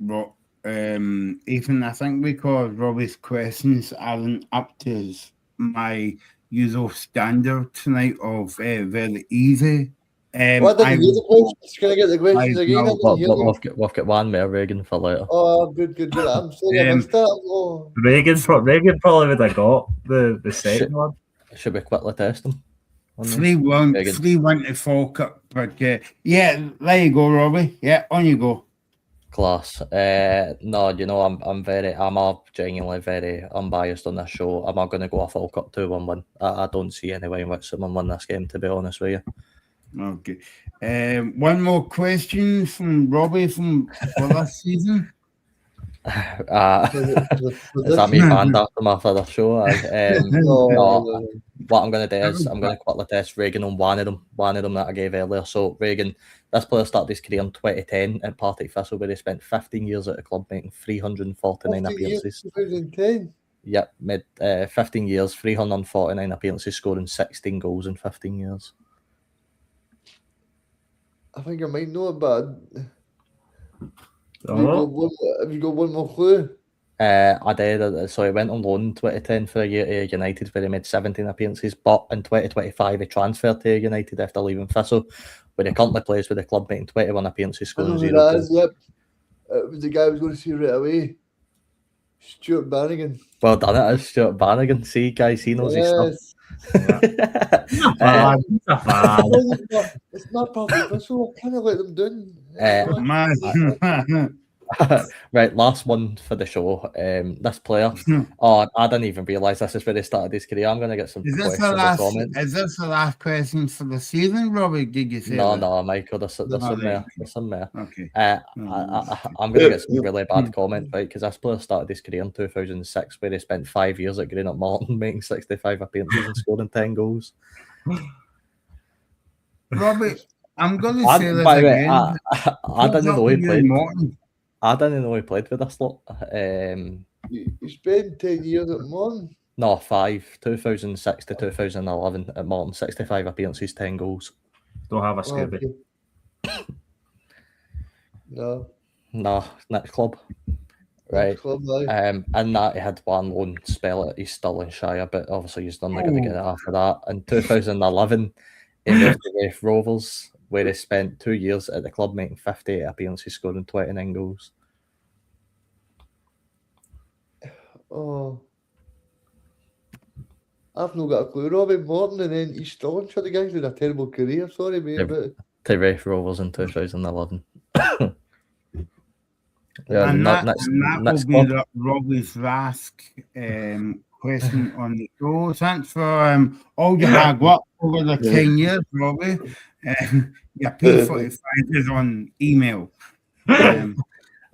I think because Robbie's questions aren't up to my usual standard tonight of very easy. What did you hear the questions? Can I get the questions again? I didn't hear them. We've got one more, Reagan, for later. Oh, good. I'm sorry I missed that. Oh. Reagan probably would have got the second one. Should we quickly test them? 3-1 to Falkirk. But there you go, Robbie. Yeah, on you go. Class. No, I'm genuinely very unbiased on this show. I'm not going to go a Falkirk 2-1 win. I don't see any way in which someone win this game, to be honest with you. Okay. One more question from Robbie for this season. Is that me banned after my further show? No. What I'm going to do is I'm going to quickly test Reagan on one of them that I gave earlier. So Reagan, this player started his career in 2010 at Partick Thistle, where he spent 15 years at the club, making 349 appearances. 2010. Yep, made 15 years, 349 appearances, scoring 16 goals in 15 years. I think I might know it, but have you got one more clue? I did. So he went on loan in 2010 for a year to United, where he made 17 appearances. But in 2025, he transferred to United after leaving Thistle, where he currently plays with the club, making 21 appearances, scoring 0 goals. Yep. It was the guy I was going to see right away. Stuart Bannigan. Well done, it is Stuart Bannigan. See, guys, he knows his stuff. It's not probably so I kind of let them down. Right, last one for the show. This player. I didn't even realise this is where he started his career. I'm going to get some questions and comments. Is this the last question for the season, Robbie? Did you say No, that? Michael. There's some there. Okay. I'm going to get some really bad comments, right? Because this player started his career in 2006, where he spent 5 years at Greenock Morton, making 65 appearances and scoring 10 goals. Robbie, I'm going to say this by the way, again. I didn't know he played. Morton. I didn't know he played with this lot. You spent 10 years at Morton? No, 5. 2006 to 2011 at Morton. 65 appearances, 10 goals. Don't have a Scooby. Okay. No. No, next club. Right. Club, and that he had one loan spell at East Stirlingshire, but obviously he's done going to get it after that. In 2011, he moved to Raith Rovers, where he spent 2 years at the club, making 58 appearances, scoring 29 goals. Oh. I've not got a clue. Robbie Morton and then East Stirlingshire, the guys did a terrible career. Sorry, mate. Yeah. But To Raith Rovers in 2011. And that next will be club. Robbie's last question on the show. Thanks for all your hard work over the 10 years, Robbie. Your P45 is on email. Do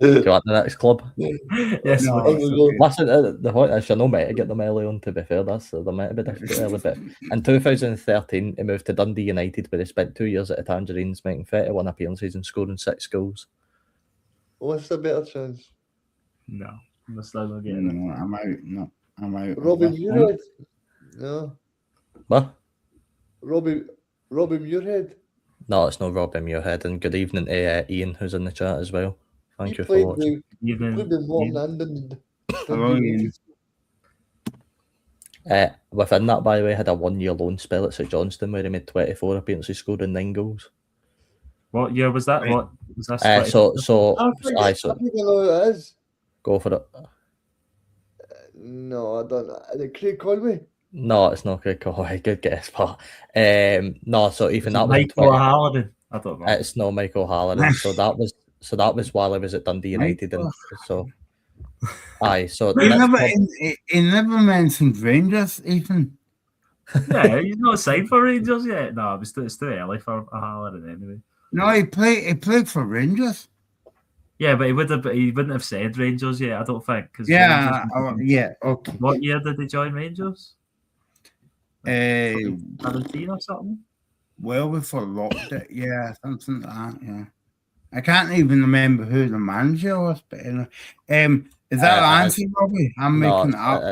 you want the next club? Yes. No, it's okay. Listen, the point is, you're no might to get them early on, to be fair. There might be difficult early, but in 2013, he moved to Dundee United, where he spent 2 years at the Tangerines, making 31 appearances and scoring 6 goals. what's the better chance? No, I'm still not getting it. No, I'm out. No, I'm out. of Robbie this one. Muirhead. No. What? Robbie Muirhead. No, it's not Robbie Muirhead. And good evening to Ian, who's in the chat as well. Thank you for played watching. Even with Morton Ian. and Dundee Hello, United. Within that, by the way, had a 1 year loan spell at St Johnstone where he made 24 appearances, scored in 9 goals. What year was that? Right. What was that? I think I So know who it is. go for it. No, I don't know. Is it Craig Conway? No, it's not Craig Conway. Good guess, but no. So even that was in Michael 20. Hallinan. I don't know. It's no Michael Hallinan. So that was while I was at Dundee United, and so So He the next never, club, he never mentioned Rangers, even. Yeah, he's not signed for Rangers yet. No, it's too early for a Hallinan anyway. No, he played for Rangers. Yeah, but he wouldn't have said Rangers yet. I don't think. 'Cause Yeah, Rangers- yeah, okay. What year did he join Rangers? 17 or something. Well before lockdown, yeah, something like that, yeah. I can't even remember who the manager was, but anyway. Is that Lancy, Robbie? I'm no, making it up.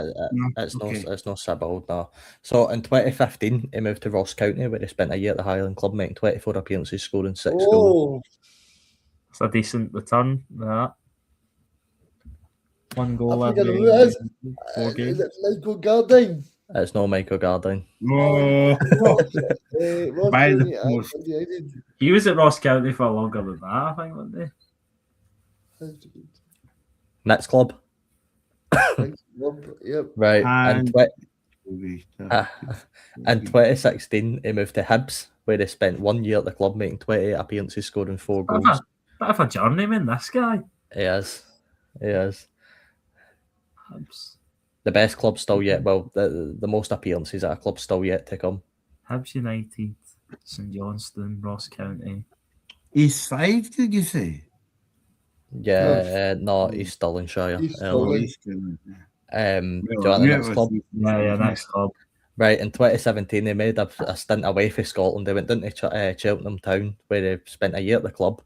it's okay. no Sibbald, no. So in 2015, he moved to Ross County, where he spent a year at the Highland Club, making 24 appearances, scoring 6 goals. It's a decent return. That 1 goal I think I know every who it is. 4 Is games. it Michael Gardine? It's no Michael Gardine. Oh, Ross By the County and post. Dundee United. He was at Ross County for longer than that, I think, wasn't he? Next club, Yep. right? And- In 2016, he moved to Hibs, where he spent 1 year at the club, making 28 appearances, scoring 4 Bit goals. of a journeyman, this guy. He is. Hibs. The best club still yet. Well, the most appearances at a club still yet to come. Hibs United, St Johnstone, Ross County. He's 5, did you say? Yeah, no, he's Stirlingshire. He's Oh, earlier. he's good. Do you want the next club? Yeah, next club. Right, in 2017, he made a stint away for Scotland. They went into Cheltenham Town, where he spent a year at the club,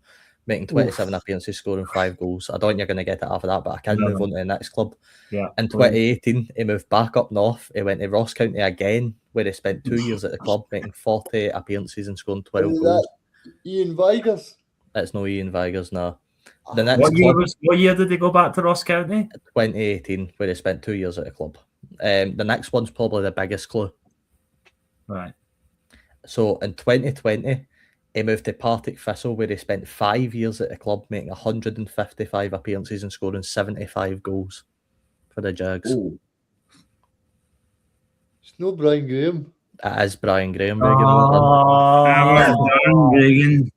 making 27 appearances, scoring 5 goals. I don't think you're going to get it after that, but I can move on to the next club. Yeah. In 2018, he moved back up north. He went to Ross County again, where he spent 2 years at the club, making 40 appearances and scoring 12 Is goals. that Ian Vigers? It's no Ian Vigers, no. The next What club, year did he go back to Ross County? 2018, where he spent 2 years at the club. The next one's probably the biggest clue. Right. So in 2020, he moved to Partick Thistle, where he spent 5 years at the club, making 155 appearances and scoring 75 goals for the Jags. Oh, It's no Brian Graham. It is Brian Graham. well done, Reagan.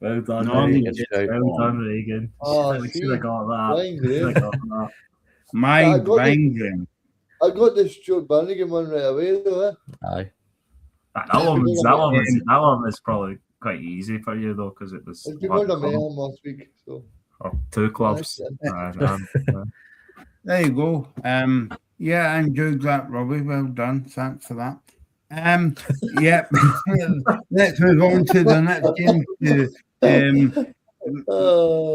Well done, No, Reagan. good shout. Well done, Reagan. Oh, We see, should have got that. Brian Should Graham. have got that. My I got Bangren. I got the Stuart Bannigan one right away, though. Aye. That one was probably quite easy for you though, because it was It's because one I met club him last week. So or 2 clubs. There you go. Yeah, I enjoyed that, Robbie. Well done. Thanks for that. Yeah. Let's move on to the next game.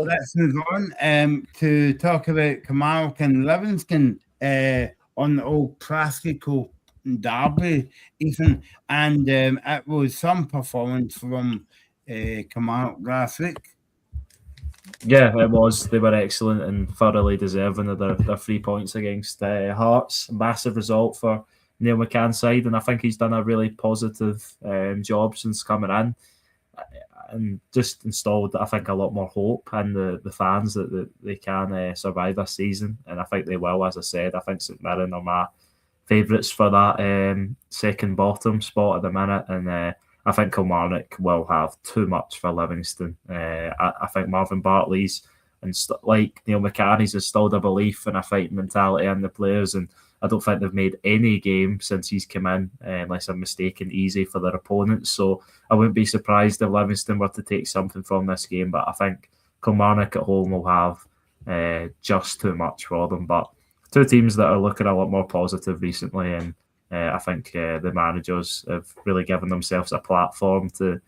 Let's move on to talk about Kilmarnock and Livingston on the old Classical derby, Ethan, and it was some performance from Kilmarnock last week. Yeah, it was. They were excellent and thoroughly deserving of their 3 points against Hearts. Massive result for Neil McCann's side, and I think he's done a really positive job since coming in, and just installed, I think, a lot more hope in the fans that they can survive this season, and I think they will. As I said, I think St Mirren are my favourites for that second bottom spot at the minute, and I think Kilmarnock will have too much for Livingston. I think Marvin Bartley's and like Neil McCann, he's instilled a belief and a fighting mentality in the players, and I don't think they've made any game since he's come in, unless I'm mistaken, easy for their opponents. So I wouldn't be surprised if Livingston were to take something from this game, but I think Kilmarnock at home will have just too much for them. But two teams that are looking a lot more positive recently, and I think the managers have really given themselves a platform to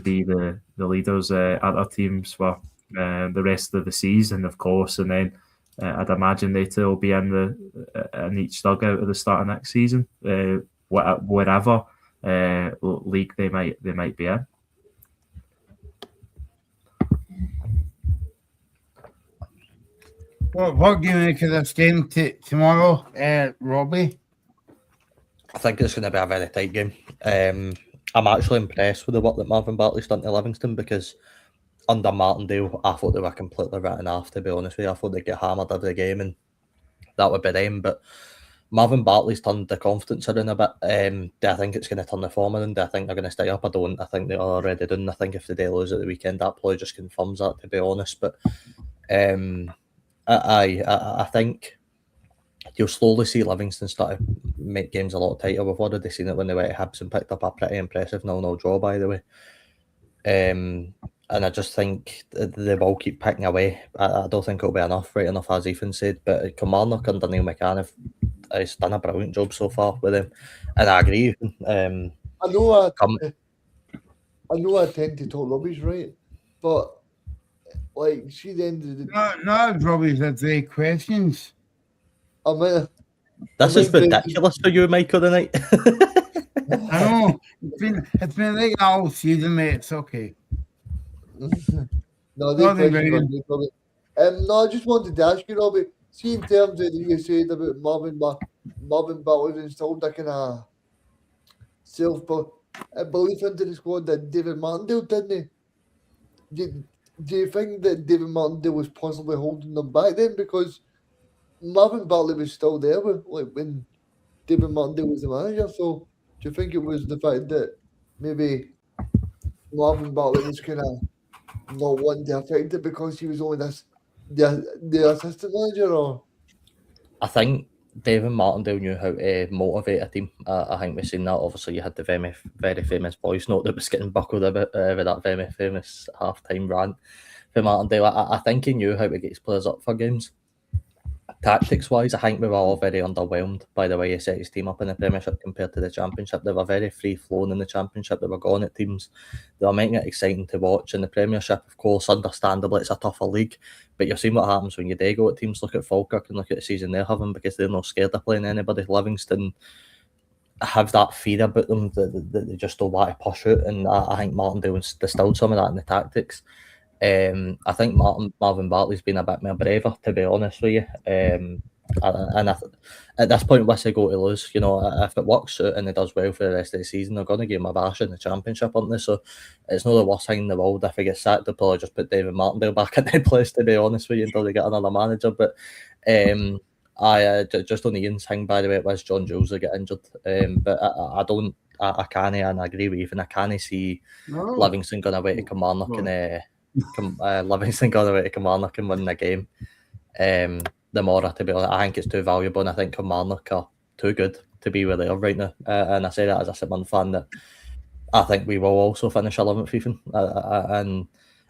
be the leaders at their teams for the rest of the season, of course, and then I'd imagine they two will be in each dugout at the start of next season, wherever league they might be in. What do you make of this game tomorrow, Robbie? I think it's going to be a very tight game. I'm actually impressed with the work that Marvin Bartley's done to Livingston, because under Martindale, I thought they were completely written off, to be honest with you. I thought they'd get hammered every game and that would be them. But Marvin Bartley's turned the confidence around a bit. Do I think it's going to turn the form around? Do I think they're going to stay up? I don't. I think they're already done. I think if they lose at the weekend, that probably just confirms that, to be honest. But I think you'll slowly see Livingston start to make games a lot tighter. We've already seen it when they went to Hibs and picked up a pretty impressive 0-0 draw, by the way. And I just think they will keep picking away. I don't think it'll be enough as Ethan said. But Kilmarnock under Neil McCann has done a brilliant job so far with him. And I agree. I know I tend to talk rubbish, right? But like, see the end of the No, Robbie's had 3 questions. This is ridiculous for you, Michael, tonight. I know. It's been like that all season, mate. It's okay. No, No, I just wanted to ask you, Robbie. See, in terms of you said about Marvin Bartley installed that kind of self-belief into the squad that David Martindale didn't. Do you think that David Martindale was possibly holding them back then? Because Marvin Bartley was still there when David Martindale was the manager. So do you think it was the fact that maybe Marvin Bartley was kind of not wanting to affect it because he was only the assistant manager? Or I think David Martindale knew how to motivate a team. I think we've seen that. Obviously, you had the very, very famous voice note that was getting buckled with that very famous half-time rant for Martindale. I think he knew how to get his players up for games. Tactics-wise, I think we were all very underwhelmed by the way he set his team up in the Premiership compared to the Championship. They were very free-flowing in the Championship. They were going at teams. They were making it exciting to watch. In the Premiership, of course, understandably, it's a tougher league. But you've seen what happens when you do go at teams. Look at Falkirk and look at the season they're having, because they're not scared of playing anybody. Livingston have that fear about them that they just don't want to push out. And I think Martindale distilled some of that in the tactics. I think Marvin Bartley's been a bit more braver, to be honest with you. And at this point, what's he go to lose? You know, if it works out and he does well for the rest of the season, they're going to give him a bash in the Championship, aren't they? So it's not the worst thing in the world. If he gets sacked, they'll probably just put David Martindale back in their place, to be honest with you, until they get another manager. But just on Ian's thing, by the way, it was John Jules that got injured. But I can't, and I agree with Ethan, I can't see Livingston going away to Kilmarnock and Livingston going away to Kilmarnock and winning the game. The Mora, to be honest, I think it's too valuable, and I think Kilmarnock are too good to be where they are right now. And I say that as a St fan, that I think we will also finish 11th, Ethan. And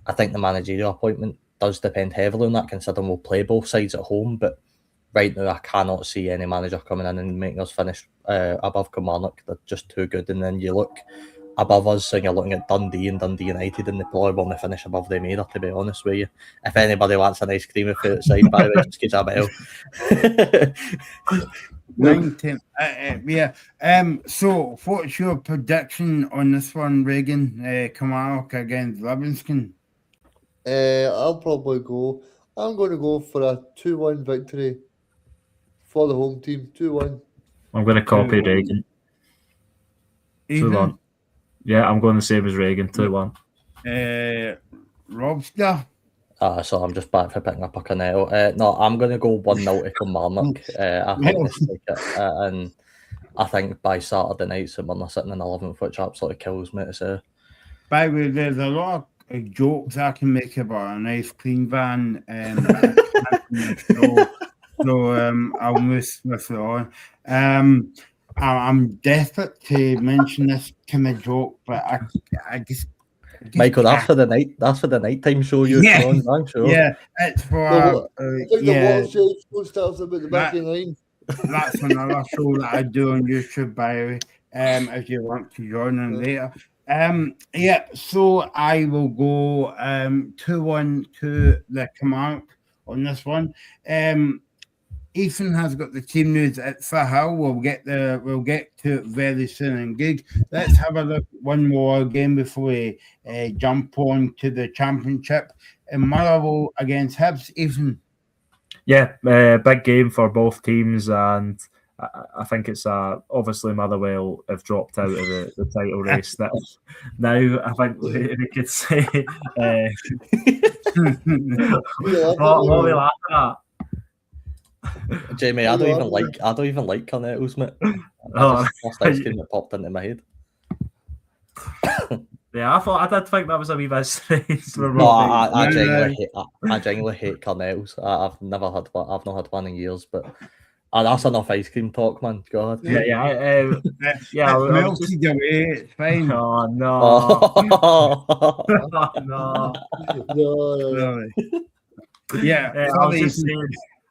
I think the managerial appointment does depend heavily on that, considering we'll play both sides at home. But right now, I cannot see any manager coming in and making us finish above Kilmarnock. They're just too good. And then you look above us, and you're looking at Dundee and Dundee United, and they probably won't finish above them either, to be honest with you. If anybody wants an ice cream if it's outside, by the way, just give a bell. 19. So what's your prediction on this one, Reagan? Kilmarnock against Livingston? I'm going to go for a 2-1 victory for the home team. 2-1. I'm going to copy Reagan. 2-1. Yeah, I'm going the same as Reagan, 2-1. Robster? So I'm just back for picking up a Canetto. No, I'm going to go 1-0 to Kilmarnock. I think this take it. And I think by Saturday night, St Mirren are sitting in 11th, which absolutely kills me to say. By the way, there's a lot of jokes I can make about a nice clean van. So I'll move it on. I'm desperate to mention this kind of joke, but I just Michael, that's for the night. That's for the nighttime show. You're on, I'm sure. Yeah, it's for. I think the show starts about the back of 9. That's another show that I do on YouTube, by the way. If you want to join in later. So I will go 2-1 to the Kilmarnock on this one. Ethan has got the team news at Fahal. We'll get to it very soon. And Gig, let's have a look at one more game before we jump on to the championship. And Motherwell against Hibs. Ethan. Yeah, big game for both teams, and I think it's obviously Motherwell have dropped out of the title race. Now I think we could say what are we laughing at? Jamie, I don't even like cornetos, mate. First ice cream that popped into my head. Yeah, I did think that was a wee bit strange. No, I genuinely hate cornetos. I've never had one. I've not had one in years, but that's enough ice cream talk, man. God. Yeah. Melted away. It's fine. Oh no. No. Yeah.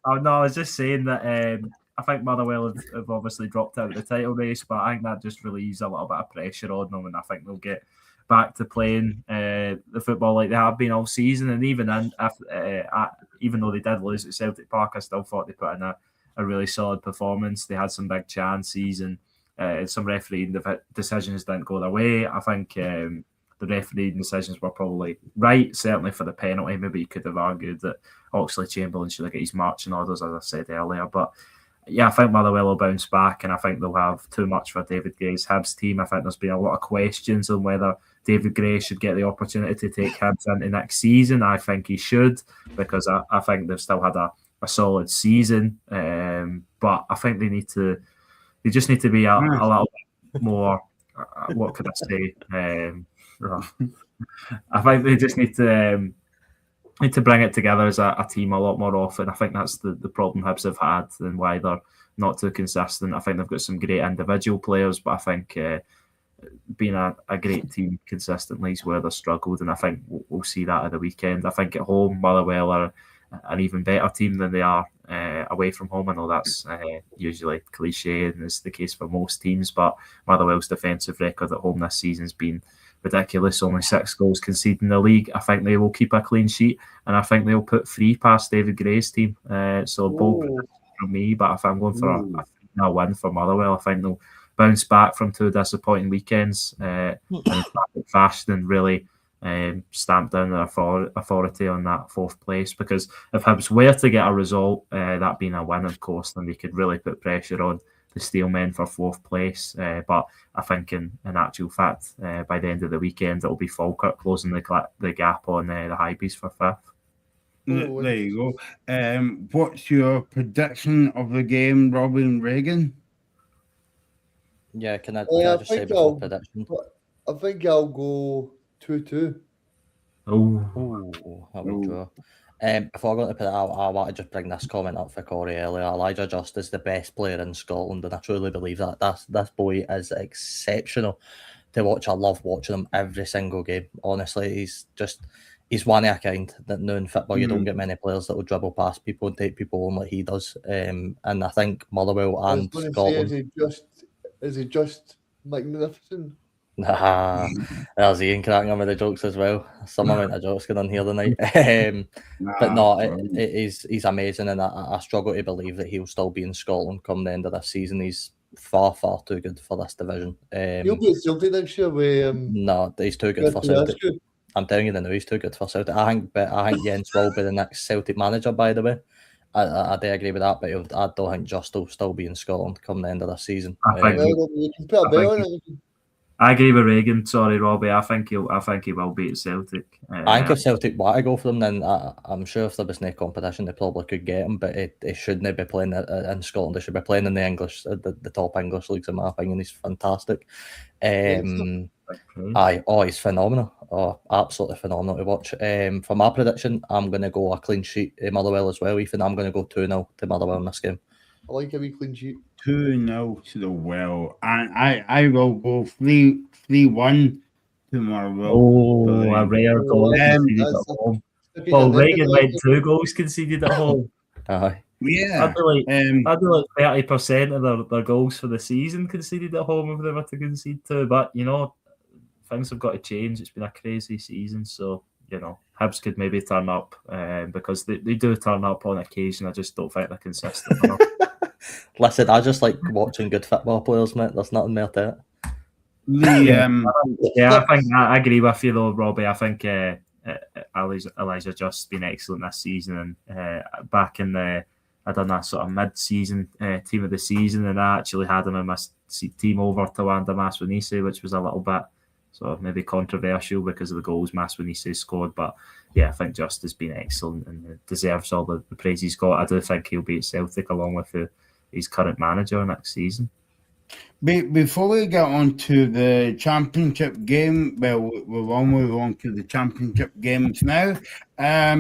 I was just saying that I think Motherwell have obviously dropped out of the title race, but I think that just relieves a little bit of pressure on them, and I think they'll get back to playing the football like they have been all season. And even though they did lose at Celtic Park, I still thought they put in a really solid performance. They had some big chances, and some refereeing decisions didn't go their way. I think the refereeing decisions were probably right, certainly for the penalty. Maybe you could have argued that Oxlade-Chamberlain should have got his marching orders, as I said earlier. But yeah, I think Motherwell will bounce back, and I think they'll have too much for David Gray's Hibs team. I think there's been a lot of questions on whether David Gray should get the opportunity to take Hibs into next season. I think he should, because I think they've still had a solid season. But I think they just need to be a little bit more, what could I say? I think they just need to bring it together as a team a lot more often. I think that's the problem Hibs have had and why they're not too consistent. I think they've got some great individual players, but I think being a great team consistently is where they've struggled, and I think we'll see that at the weekend. I think at home, Motherwell are an even better team than they are away from home. I know that's usually cliche and is the case for most teams, but Motherwell's defensive record at home this season's been ridiculous. Only 6 goals conceded in the league. I think they will keep a clean sheet, and I think they'll put 3 past David Gray's team. So bold from me, but if I'm going for a win for Motherwell, I think they'll bounce back from 2 disappointing weekends and fast and really stamp down their authority on that 4th place. Because if Hibs were to get a result, that being a win, of course, then they could really put pressure on the Steelmen for 4th place. But I think in actual fact, by the end of the weekend, it'll be Falkirk closing the gap on the Highbees for 5th. There you go. What's your prediction of the game, Robin Reagan? Yeah, can I just say before prediction? I think I'll go 2-2. Oh, that would draw. Before I go into it, I want to just bring this comment up for Corey earlier. Elijah Just is the best player in Scotland, and I truly believe that. This boy is exceptional to watch. I love watching him every single game. Honestly, he's one of a kind. That now in football, you don't get many players that will dribble past people and take people on like he does. And I think Motherwell and Scotland. Is he just magnificent? Nah, there's Ian cracking on with the jokes as well. Some amount of jokes going on here tonight. But no, he's amazing, and I struggle to believe that he'll still be in Scotland come the end of this season. He's far too good for this division. He'll be at Celtic next year. No, he's too good for Celtic. I'm telling you now, he's too good for Celtic. I think Jens will be the next Celtic manager, by the way. I do agree with that, but I don't think Just will still be in Scotland come the end of the season. I agree with Reagan. Sorry, Robbie. I think he will beat Celtic. I think if Celtic want to go for them, then I'm sure if there was no competition, they probably could get him. But they shouldn't be playing in Scotland. They should be playing in the English, the top English leagues. In my opinion, he's fantastic. He's phenomenal. Oh, absolutely phenomenal to watch. For my prediction, I'm going to go a clean sheet to Motherwell as well, Ethan. I'm going to go 2-0 to Motherwell in this game. I like a wee clean sheet. 2-0 to the Well, and I will go 3-1 to Motherwell. Oh, a rare goal conceded at home. Well, Reagan went 2 goals conceded at home. Yeah, I'd be like 30% of their goals for the season conceded at home if they were to concede 2. But you know, things have got to change. It's been a crazy season, so Hibs could maybe turn up because they do turn up on occasion. I just don't think they're consistent enough. Listen, I just like watching good football players, mate. There's nothing more to it. I think I agree with you though, Robbie. I think Elijah Just's been excellent this season, and back in I done that sort of mid-season team of the season, and I actually had him in my team over Tawanda Maswanise, which was a little bit sort of maybe controversial because of the goals Maswanise scored. But yeah, I think Just has been excellent and deserves all the praise he's got. I do think he'll be at Celtic along with his current manager next season. Before we get on to the championship game, well, we'll move on to the championship games now.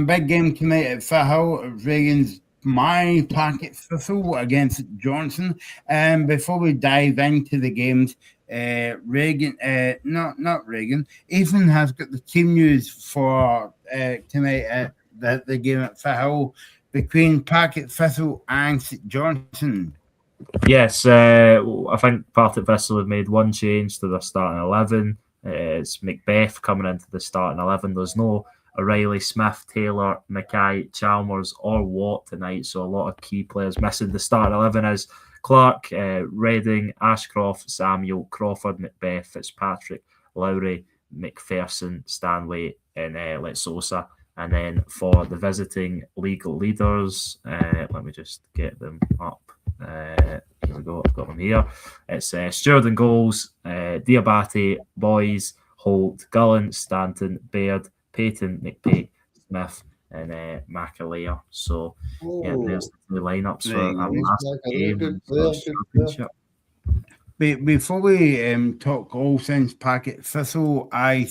Big game tonight at Firhill. Reagan's my packet Thistle against Johnson. Before we dive into the games, Reagan, not Reagan, Ethan has got the team news for tonight at the game at Firhill between Packet Thistle and St Johnson. Yes, I think Partick Thistle have made one change to their starting 11. It's Macbeth coming into the starting 11. There's no O'Reilly, Smith, Taylor, Mackay, Chalmers or Watt tonight, so a lot of key players missing. The starting 11 is Clark, Redding, Ashcroft, Samuel, Crawford, Macbeth, Fitzpatrick, Lowry, McPherson, Stanley and Letsosa. And then for the visiting legal leaders, let me just get them up. Here we go, I've got them here. It's Stewart in goals, Diabate, Boys, Holt, Gullen, Stanton, Baird, Payton, McPake, Smith, and Macalea. So yeah, there's the lineups for our last game. Championship. Before we talk all things Packet Thistle, I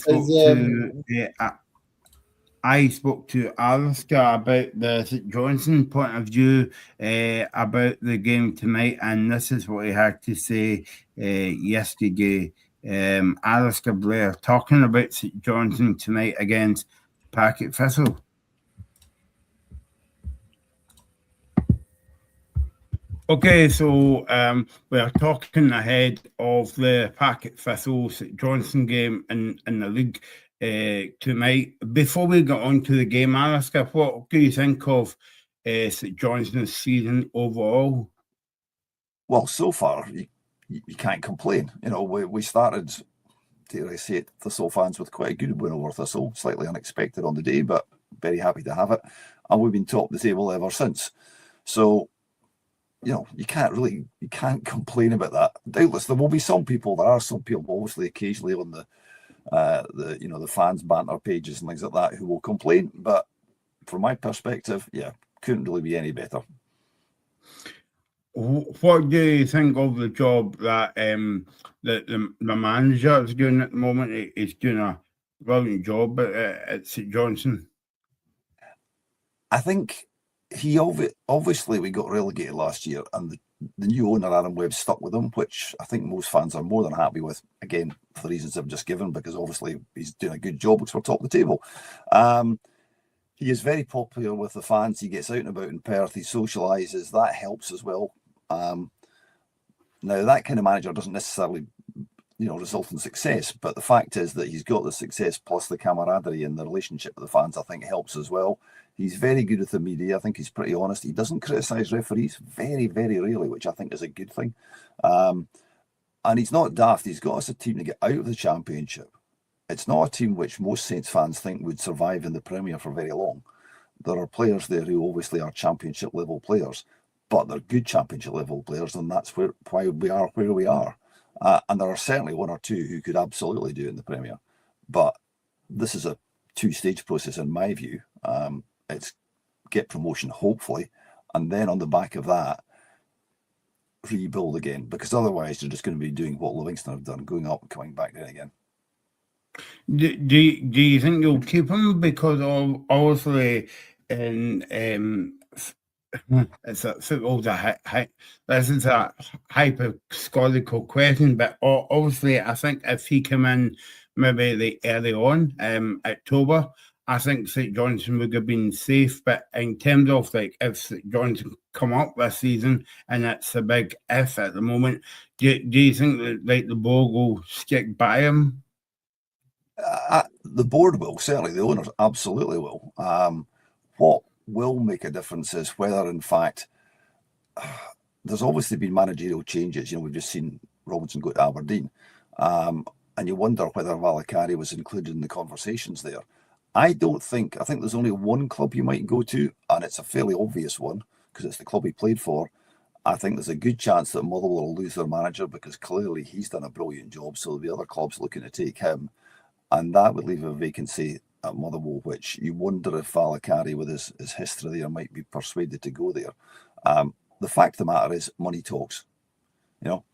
spoke to Alistair about the St Johnson point of view about the game tonight, and this is what he had to say yesterday. Alistair Blair talking about St Johnson tonight against Packet Thistle. Okay, so we're talking ahead of the Packet Thistle St Johnson game in the league tonight. Before we get on to the game, Alistair, what do you think of St Johnson's season overall? Well, so far you can't complain. We started, dare I say it, Thistle fans with quite a good win over Thistle, slightly unexpected on the day, but very happy to have it. And we've been top of the table ever since. So, you can't complain about that. Doubtless there will be some people. There are some people, obviously, occasionally on the fans banter pages and things like that who will complain. But from my perspective, couldn't really be any better. What do you think of the job that the manager is doing at the moment? He's doing a brilliant job at St Johnson. I think he obviously we got relegated last year, and the new owner Aaron Webb stuck with him, which I think most fans are more than happy with. Again, for the reasons I've just given, because obviously he's doing a good job because we're top of the table. He is very popular with the fans. He gets out and about in Perth. He socialises. That helps as well. Now that kind of manager doesn't necessarily, result in success, but the fact is that he's got the success plus the camaraderie and the relationship with the fans. I think helps as well. He's very good with the media. I think he's pretty honest. He doesn't criticise referees very, very rarely, which I think is a good thing. And he's not daft. He's got us a team to get out of the Championship. It's not a team which most Saints fans think would survive in the Premier for very long. There are players there who obviously are Championship level players, but they're good Championship level players, and that's why we are where we are. And there are certainly one or two who could absolutely do it in the Premier. But this is a two-stage process in my view. It's get promotion, hopefully, and then on the back of that, rebuild again, because otherwise you're just going to be doing what Livingston have done, going up and coming back down again. Do you think you'll keep him? Because obviously, it's a football's this is a hypothetical question, but obviously, I think if he came in maybe early on, October, I think St Johnson would have been safe. But in terms of if St Johnson come up this season, and it's a big if at the moment, do you think that the ball will stick by him? The board will, certainly the owners absolutely will. What will make a difference is whether, in fact, there's obviously been managerial changes. You know, we've just seen Robinson go to Aberdeen, and you wonder whether Valakari was included in the conversations there. I think there's only one club you might go to, and it's a fairly obvious one because it's the club he played for. I think there's a good chance that Motherwell will lose their manager because clearly he's done a brilliant job. So the other club's looking to take him, and that would leave a vacancy at Motherwell, which you wonder if Valakari, with his history there, might be persuaded to go there. The fact of the matter is, money talks. You know,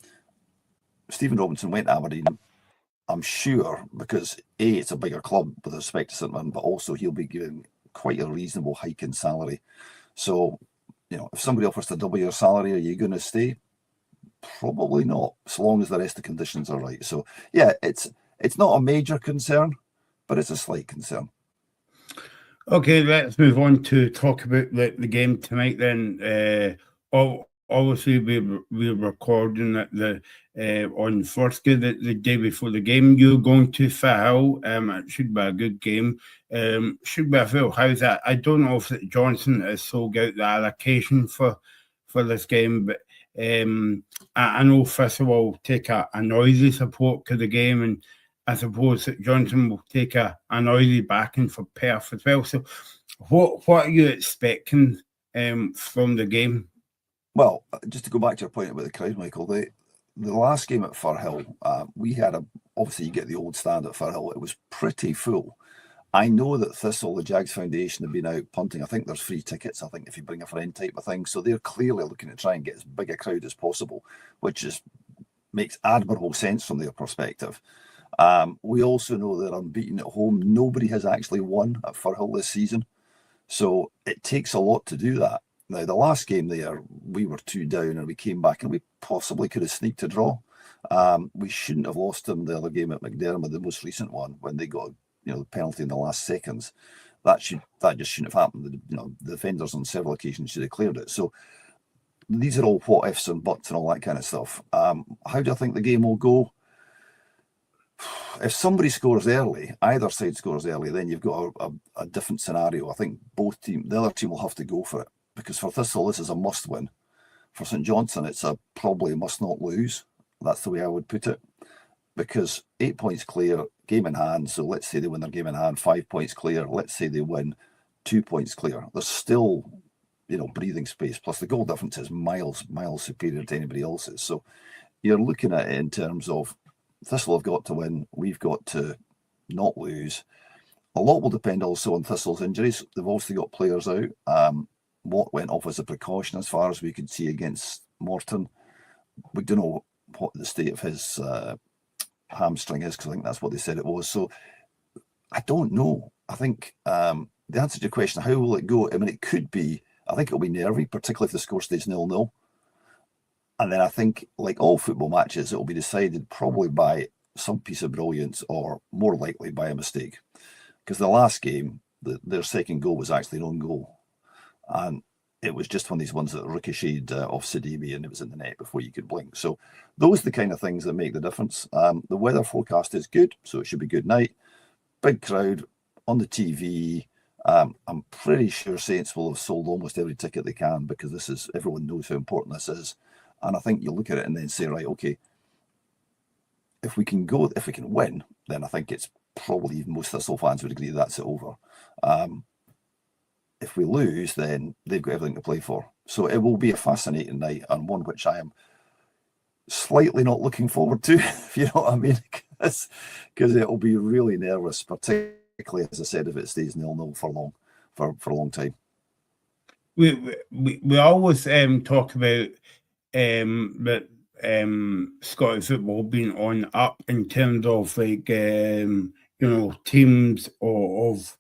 Stephen Robinson went to Aberdeen, I'm sure, because A, it's a bigger club with respect to St Mirren, but also he'll be given quite a reasonable hike in salary. So, you know, if somebody offers to double your salary, are you going to stay? Probably not, as long as the rest of the conditions are right. So, yeah, it's not a major concern, but it's a slight concern. Okay, let's move on to talk about the game tonight then. Obviously, we're recording it on Thursday, the day before the game. You're going to Firhill. It should be a good game. Should be a full house. I don't know if Johnson has sold out the allocation for this game, but I know Thistle will take a noisy support to the game, and I suppose that Johnson will take a noisy backing for Perth as well. So, what are you expecting from the game? Well, just to go back to your point about the crowd, Michael, the last game at Firhill, we had obviously you get the old stand at Firhill, it was pretty full. I know that Thistle, the Jags Foundation, have been out punting. I think there's free tickets, I think, if you bring a friend type of thing. So they're clearly looking to try and get as big a crowd as possible, which makes admirable sense from their perspective. We also know they're unbeaten at home. Nobody has actually won at Firhill this season. So it takes a lot to do that. Now, the last game there, we were 2 down and we came back and we possibly could have sneaked a draw. We shouldn't have lost them the other game at McDermott, the most recent one, when they got the penalty in the last seconds. That just shouldn't have happened. The defenders on several occasions should have cleared it. So these are all what ifs and buts and all that kind of stuff. How do I think the game will go? If somebody scores early, either side scores early, then you've got a different scenario. I think the other team will have to go for it. Because for Thistle, this is a must-win. For St Johnstone, it's probably a must-not-lose. That's the way I would put it. Because 8 points clear, game in hand. So let's say they win their game in hand, 5 points clear. Let's say they win 2 points clear. There's still, breathing space. Plus the goal difference is miles superior to anybody else's. So you're looking at it in terms of Thistle have got to win. We've got to not lose. A lot will depend also on Thistle's injuries. They've also got players out. What went off as a precaution as far as we could see against Morton. We don't know what the state of his hamstring is, because I think that's what they said it was. So I don't know. I think the answer to your question, how will it go? I mean, it could be, I think it'll be nervy, particularly if the score stays 0-0. And then I think, like all football matches, it will be decided probably by some piece of brilliance or more likely by a mistake. Because the last game, their second goal was actually an own goal. And it was just one of these ones that ricocheted off Sidimi and it was in the net before you could blink. So those are the kind of things that make the difference. The weather forecast is good, so it should be good night. Big crowd on the TV. I'm pretty sure Saints will have sold almost every ticket they can because everyone knows how important this is. And I think you look at it and then say, right, okay, if we can win, then I think it's probably most Thistle fans would agree that's it over. If we lose, then they've got everything to play for. So it will be a fascinating night and one which I am slightly not looking forward to, if you know what I mean, because it will be really nervous, particularly, as I said, if it stays 0-0 for a long time. We always talk about Scottish football being on up in terms of teams of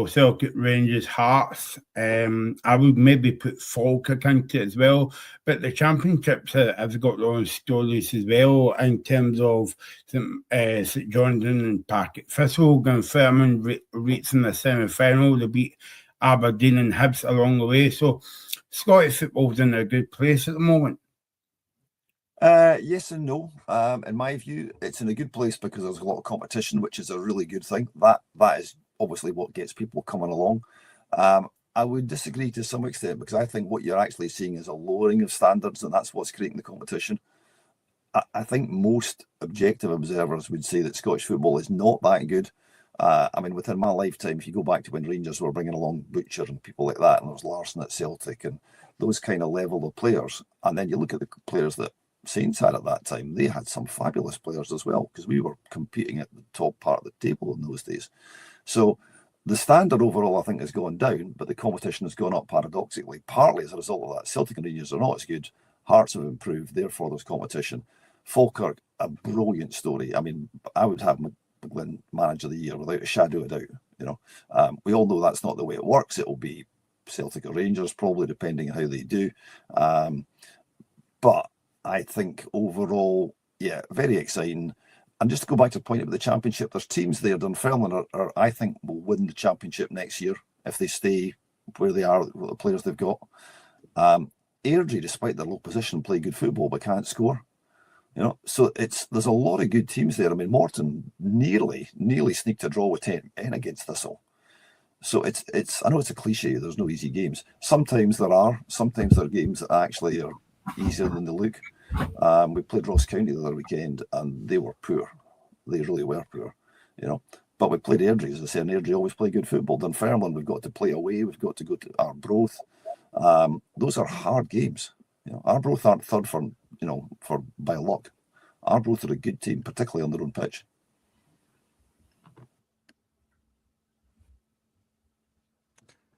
Celtic, Rangers, Hearts. I would maybe put Falkirk into it as well, but the championships have got their own stories as well in terms of St Johnstone and Partick Thistle, Glenfermon reaching the semi-final. They beat Aberdeen and Hibs along the way. So Scottish football's in a good place at the moment. Yes and no. In my view, it's in a good place because there's a lot of competition, which is a really good thing. That is obviously what gets people coming along. I would disagree to some extent because I think what you're actually seeing is a lowering of standards, and that's what's creating the competition. I think most objective observers would say that Scottish football is not that good. I mean, within my lifetime, if you go back to when Rangers were bringing along Butcher and people like that, and there was Larsson at Celtic and those kind of level of players, and then you look at the players that Saints had at that time, they had some fabulous players as well because we were competing at the top part of the table in those days. So the standard overall, I think, has gone down, but the competition has gone up paradoxically, partly as a result of that. Celtic and Rangers are not as good. Hearts have improved, therefore there's competition. Falkirk, a brilliant story. I mean, I would have McGlynn Manager of the Year without a shadow of a doubt. We all know that's not the way it works. It will be Celtic or Rangers, probably, depending on how they do. But I think overall, yeah, very exciting. And just to go back to the point about the championship, there's teams there. Dunfermline are I think, will win the championship next year if they stay where they are, with the players they've got. Airdrie, despite their low position, play good football but can't score. So there's a lot of good teams there. I mean, Morton nearly sneaked a draw with 10 against Thistle. So it's I know it's a cliche. There's no easy games. Sometimes there are. Sometimes there are games that actually are easier than they look. We played Ross County the other weekend, and they were poor. They really were poor. But we played Airdrie, as I say, and Airdrie always play good football. Dunfermline, we've got to play away. We've got to go to Arbroath. Those are hard games. Arbroath aren't third for by luck. Arbroath are a good team, particularly on their own pitch.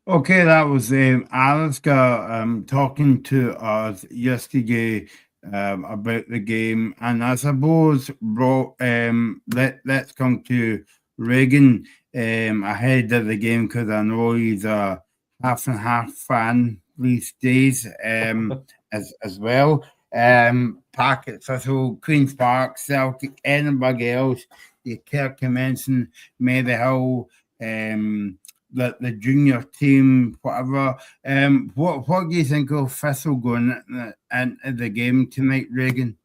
Okay, that was Alistair talking to us yesterday about the game, and I suppose let's come to Regan ahead of the game because I know he's a half and half fan these days as well. Packet, Thistle, Queen's Park, Celtic, Edinburgh Elves, the Kirkcalmenson, Maryhill, the junior team, whatever. What do you think of Thistle going into the game tonight, Regan?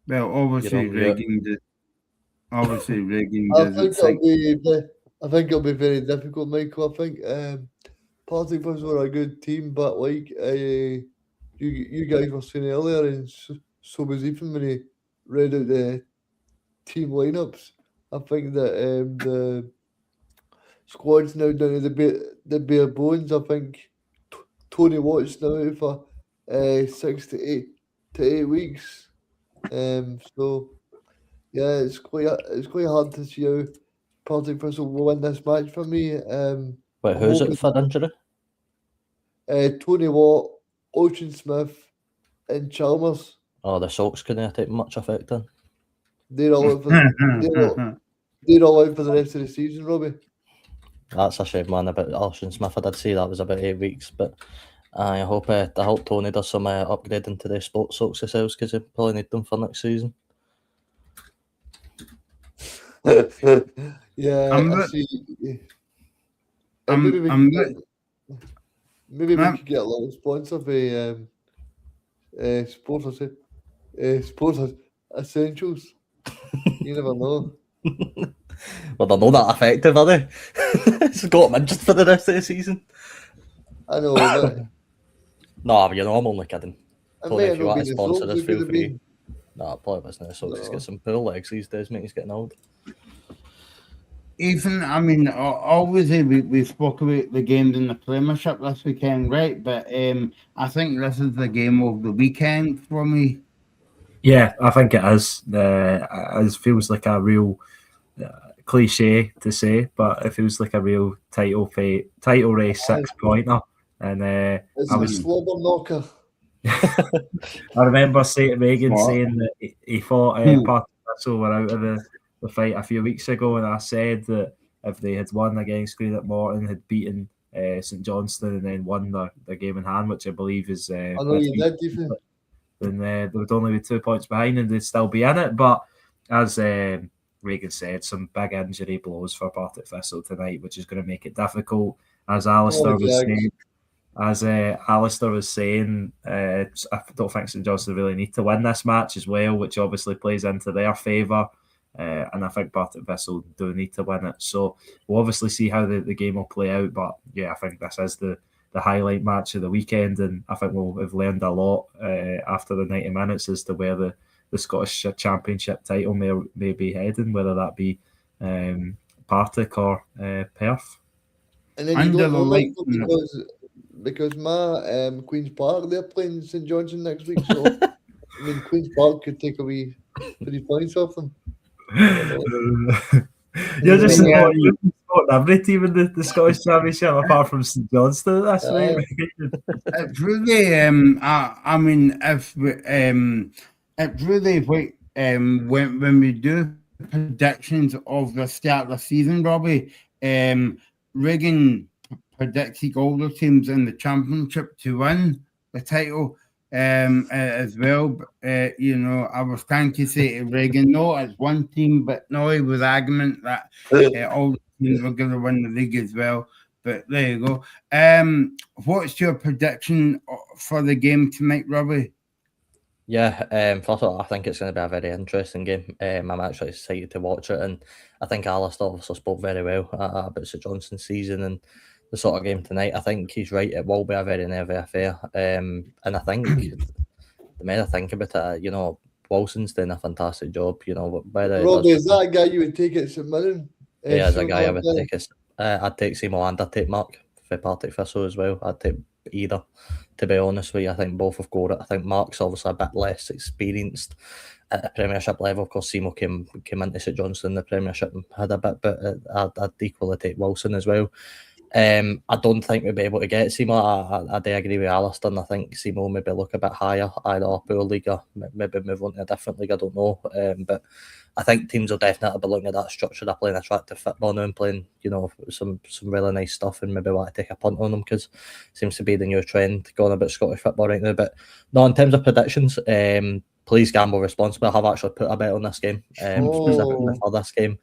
Well, obviously Regan doesn't think. I think it'll be very difficult, Michael. I think Partick Thistle are a good team, but like you guys were saying earlier, and so was Ethan when he read out the team lineups. I think that the squad's now down to the bare bones. I think Tony Watt's now out for 6 to 8 weeks. So yeah, it's quite hard to see how Partick Thistle will win this match for me. Wait, who's it for injury? Tony Watt, Ocean Smith, and Chalmers. Oh, the Sox couldn't take much effect then. They're all out for the rest of the season, Robbie. That's a shame, man. About Ocean Smith, I did say that was about 8 weeks, but I hope Tony does some upgrading to the sports Sox themselves because they probably need them for next season. Yeah, maybe we could get a little sponsor for Sports Essentials. You never know. Well, they're not that effective, are they? It's got them injured for the rest of the season. I know. But no, I'm only kidding. Tony, if you want to sponsor us, feel free. No, probably wasn't. So he's got some poor legs these days, mate. He's getting old. Ethan, I mean, obviously we spoke about the games in the Premiership this weekend, right? But I think this is the game of the weekend for me. Yeah, I think it is. It feels like a real cliche to say, but it feels like a real title race 6-pointer. And it's a slobber knocker. I remember Regan saying that he thought Partick Thistle were out of the fight a few weeks ago, and I said that if they had won against Greenock Morton, had beaten St Johnstone, and then won the game in hand, which I believe is I know you did, Ethan. Then they would only be 2 points behind, and they'd still be in it. But as Regan said, some big injury blows for Partick Thistle tonight, which is going to make it difficult. As Alistair was saying, as Alistair was saying, I don't think St Johnstone really need to win this match as well, which obviously plays into their favour. And I think Partick Thistle do need to win it. So we'll obviously see how the game will play out. But yeah, I think this is the highlight match of the weekend, and I think we'll have learned a lot after the 90 minutes as to where the Scottish Championship title may be heading, whether that be Partick or Perth. And then Under you don't the know light- because my Queen's Park, they're playing St Johnstone next week, so I mean Queen's Park could take away 3 points off them. You're just Yeah. you're supporting every team in the Scottish Championship apart from St Johnstone. That's right. It's really, I mean, if we, it's really like when we do predictions of the start of the season, Robbie, Reagan predicted all the teams in the championship to win the title as well. But, you know, I was trying to say to Reagan, no, it's one team, but no, he was adamant that all the teams were going to win the league as well. But there you go. What's your prediction for the game tonight, Robbie? Yeah, first of all, I think it's going to be a very interesting game. I'm actually excited to watch it, and I think Alistair also spoke very well about St Johnstone's season and the sort of game tonight. I think he's right; it will be a very nervy affair. And I think the more I think about it, you know, Wilson's doing a fantastic job. You know, whether he Robbie, does- is that a guy you would take at St Mirren? yeah, as a St guy, I would Mirren? take I'd take Seymour and I'd take Mark for Partick Thistle as well. I'd take either, to be honest with you. I think both have got it. I think Mark's obviously a bit less experienced at the Premiership level. Of course, Seymour came into St Johnstone in the Premiership and had a bit, but I'd equally take Wilson as well. I don't think we'll be able to get Seymour. I do agree with Alistair, and I think Seymour maybe look a bit higher, either up our league or maybe move on to a different league. I don't know. But I think teams will definitely be looking at that structure. They're playing attractive football now and playing, you know, some really nice stuff, and maybe want to take a punt on them because it seems to be the new trend going about Scottish football right now. But no, in terms of predictions, please gamble responsibly. I have actually put a bet on this game, specifically for this game.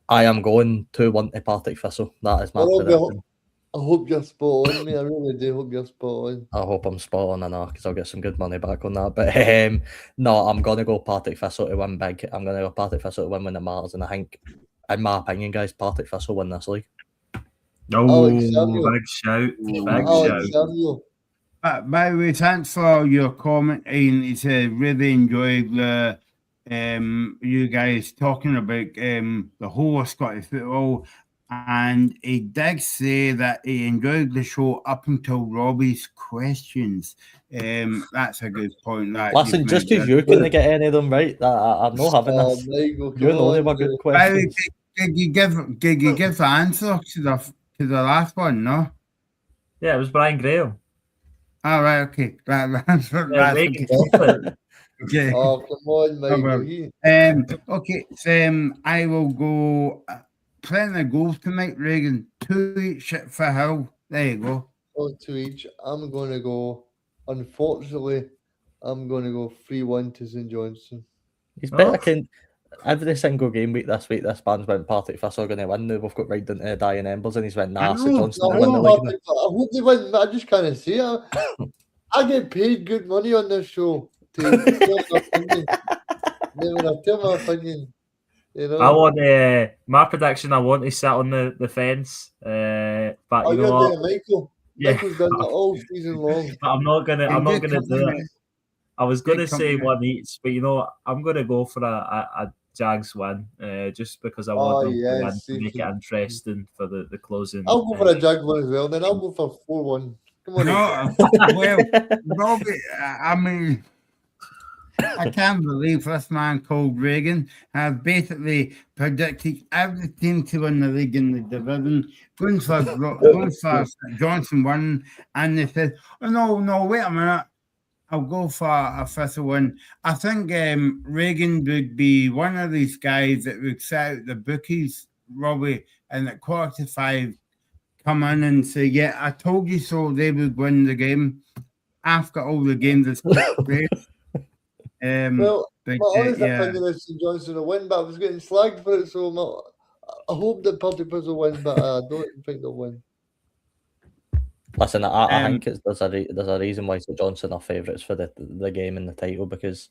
I am going 2-1 to Partick Thistle. That is my prediction. I hope you're spot on, mate. I really do hope you're spot on. I hope I'm spot on, I know, because I'll get some good money back on that. But no, I'm going to go Partick Thistle to win big. I'm going to go Partick Thistle to win when it matters. And I think, in my opinion, guys, Partick Thistle win this league. Oh, Alex Samuel. big shout. Big Alex shout. Samuel. By the way, thanks for your comment. And he said really enjoyed the you guys talking about the whole of Scottish football. And he did say that he enjoyed the show up until Robbie's questions. That's a good point. That Listen, you've just because mentioned. you couldn't get any of them right, I'm not having this. Michael, come You know they on, were good dude. By the way, questions. did you give the answer to the last one? No. Yeah, it was Brian Graham. All right. Okay. That's Reagan okay. Okay. Oh, come on, Michael. well. Okay. So I will go. Plenty of goals tonight, Reagan. 2 each for Hill. There you go. To each. I'm going to go, unfortunately, I'm going to go 3-1 to St Johnstone. He's better Oh. can every single game week this this band's went Partick Thistle are going to win now. We've got right down to dying embers, and he's went, nah, St know. Johnstone I will win the league. now." hope they win, but I just can't see it. I get paid good money on this show to tell my opinion. Then when I tell my opinion, you know. I want my prediction. I want to sit on the fence, but Oh, you you're know what? doing Michael. Yeah. Michael's done that all season long. But I'm not gonna do it. I was gonna Good say company. one each, but you know what? I'm gonna go for a Jags win, just because I want them to win yes, to make it interesting for the closing. I'll go for a Jag one as well. Then I'll go for 4-1. Come on. No, well, Robbie, I mean, I can't believe this man called Reagan has basically predicted every team to win the league in the division, going for St Johnstone one, and they said, "Oh no, wait a minute, I'll go for a Thistle win." I think Reagan would be one of these guys that would set out the bookies, Robbie, and at 4:45 come in and say, "Yeah, I told you so." They would win the game after all the games that's played. Well, but, my honest yeah. opinion is St Johnstone will win, but I was getting slagged for it, so I hope that Partick will win, but I don't think they'll win. Listen, I Um, think there's a reason why St Johnstone are favourites for the game and the title, because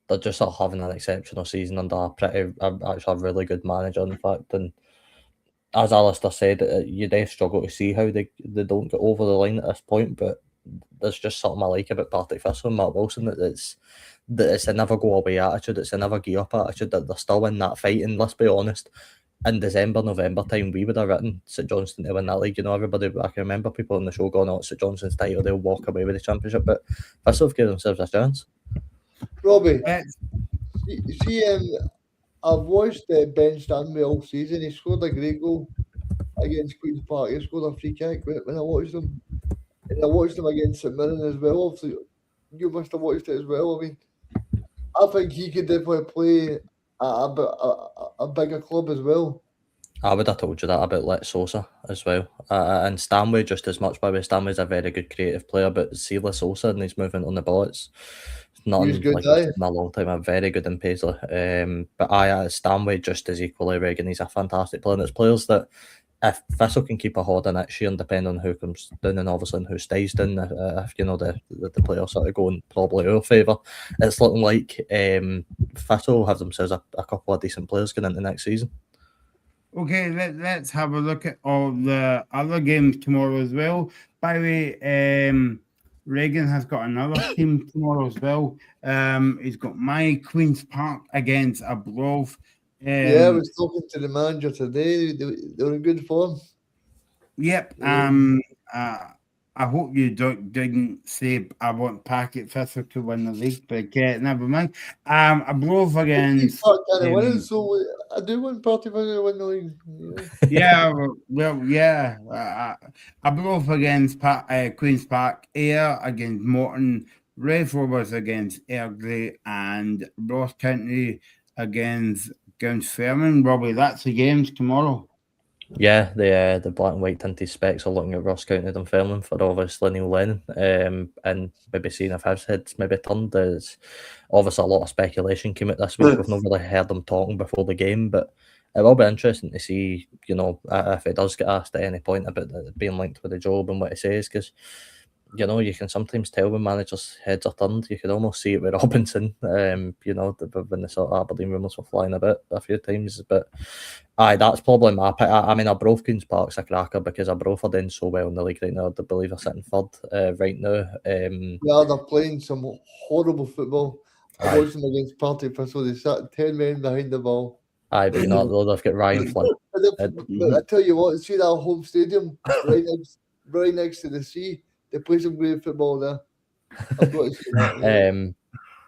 they're just all having an exceptional season under actually a really good manager, in fact. And as Alistair said, you do struggle to see how they don't get over the line at this point. But there's just something I like about Partick Thistle and Mark Wilson, that it's a never go away attitude, it's a never give up attitude, that they're still in that fight. And let's be honest, in December, November time, we would have written St Johnstone to win that league. You know, everybody, I can remember people on the show going, "Oh, it's St Johnstone's title, they'll walk away with the championship." But Thistle have given themselves a chance. Robbie, let's- I've watched Ben Stanley all season. He scored a great goal against Queen's Park. He scored a free kick when I watched him. And I watched him against St Mirren as well. Obviously, you must have watched it as well. I mean, I think he could definitely play at a bigger club as well. I would have told you that about Let Sosa as well. And Stanley just as much. By the way, Stanley's a very good creative player, but see Le Sosa and his movement on the ball, it's nothing good, like I've seen in a long time. A very good in Paisley. But Stanley just as equally, Regan. He's a fantastic player. And it's players that, if Thistle can keep a hold on next year, and depending on who comes down and obviously who stays down, if you know the playoffs sort of going probably our favour, it's looking like Thistle will have themselves a couple of decent players going into next season. Okay, let's have a look at all the other games tomorrow as well. By the way, Reagan has got another team tomorrow as well. He's got my Queen's Park against Abrov. I was talking to the manager today. They were in good form. Yep. I hope you didn't say I want Packet Thistle to win the league, but never mind. Abrov against. Kind of winning, so I do want Partick to win the league. Yeah, Abrov against Queen's Park, Ayr against Morton, Red Rovers against Erdley, and Ross County against Gownsfermline. Robbie, that's the games tomorrow. Yeah, the black and white tinted specs are looking at Ross County and Dunfermline for obviously Neil Lennon, and maybe seeing if his head's maybe turned. There's obviously a lot of speculation came out this week. We've not really heard them talking before the game, but it will be interesting to see, you know, if he does get asked at any point about being linked with the job and what he says, because, you know, you can sometimes tell when managers' heads are turned. You could almost see it with Robinson, you know, when the sort of Aberdeen rumours were flying about a few times. But that's probably my pick. I mean, Abrov Queen's Park's a cracker, because Abrov are doing so well in the league right now. I believe they're sitting third right now. Yeah, they're playing some horrible football. I watched them against Partick Thistle. They sat 10 men behind the ball. But you know, they've got Ryan Flynn. But I tell you what, see that home stadium right next to the sea? They play some great football there. I've got to see that.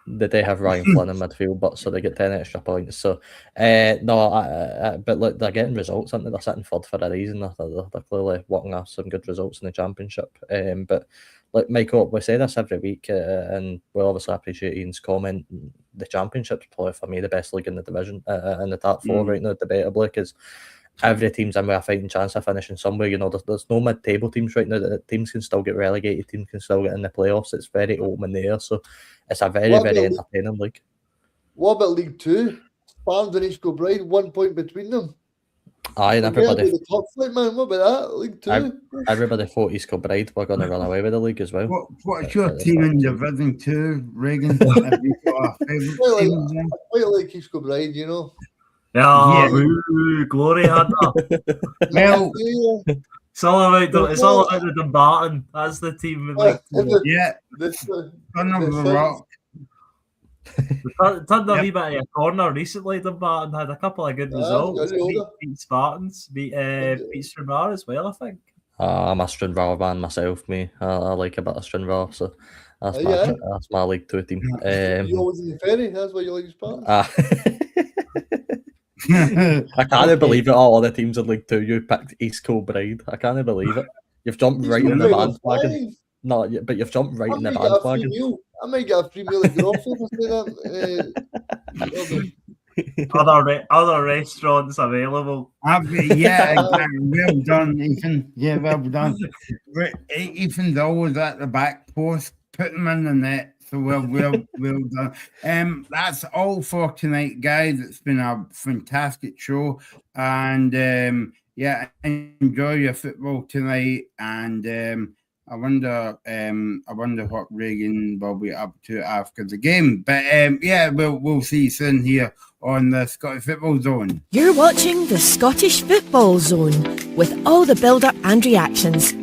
They have Ryan Flynn in midfield, but so they get 10 extra points. So, but look, they're getting results, aren't they? They're sitting third for a reason. They're clearly working off some good results in the championship. But like Michael, we say this every week, and we obviously appreciate Ian's comment. The championship's probably for me the best league in the division, in the top four right now, debatably, because every team's in with a fighting chance of finishing somewhere. You know, there's no mid-table teams right now. That teams can still get relegated, teams can still get in the playoffs. It's very open there, so it's a very entertaining league. What about League Two? Spartans and East Kilbride, 1 point between them. Aye, and everybody. The top flight, man. What about that? League Two. Everybody thought East Kilbride were going to run away with the league as well. What's your team in Division 2, Reagan? Have you got a favourite team there? I quite like East Kilbride, you know. Yeah. Ooh, glory had that. Well, It's all about the Dumbarton. That's the team. yeah, Son of the Rock. Turned a wee bit of a corner recently. Dumbarton had a couple of good results. Beat Spartans, beat Stranraer as well, I think. I'm a Stranraer man myself, me. I like a bit of Stranraer, so that's my League Two team. You always in the ferry, that's why you like Spartans. I can't believe it. All the teams in League Two, you picked East Kilbride. I can't believe it. You've jumped right in the bandwagon. No, but you've jumped right in the bandwagon. I might get a free meal at Groffield for that. Other restaurants available. Yeah, exactly. Well done, Ethan. Yeah, well done. Ethan's always at the back post, put them in the net. So well done. That's all for tonight, guys. It's been a fantastic show, and enjoy your football tonight. And I wonder what Reagan will be up to after the game. But yeah, we'll see soon here on the Scottish Football Zone. You're watching the Scottish Football Zone with all the build-up and reactions.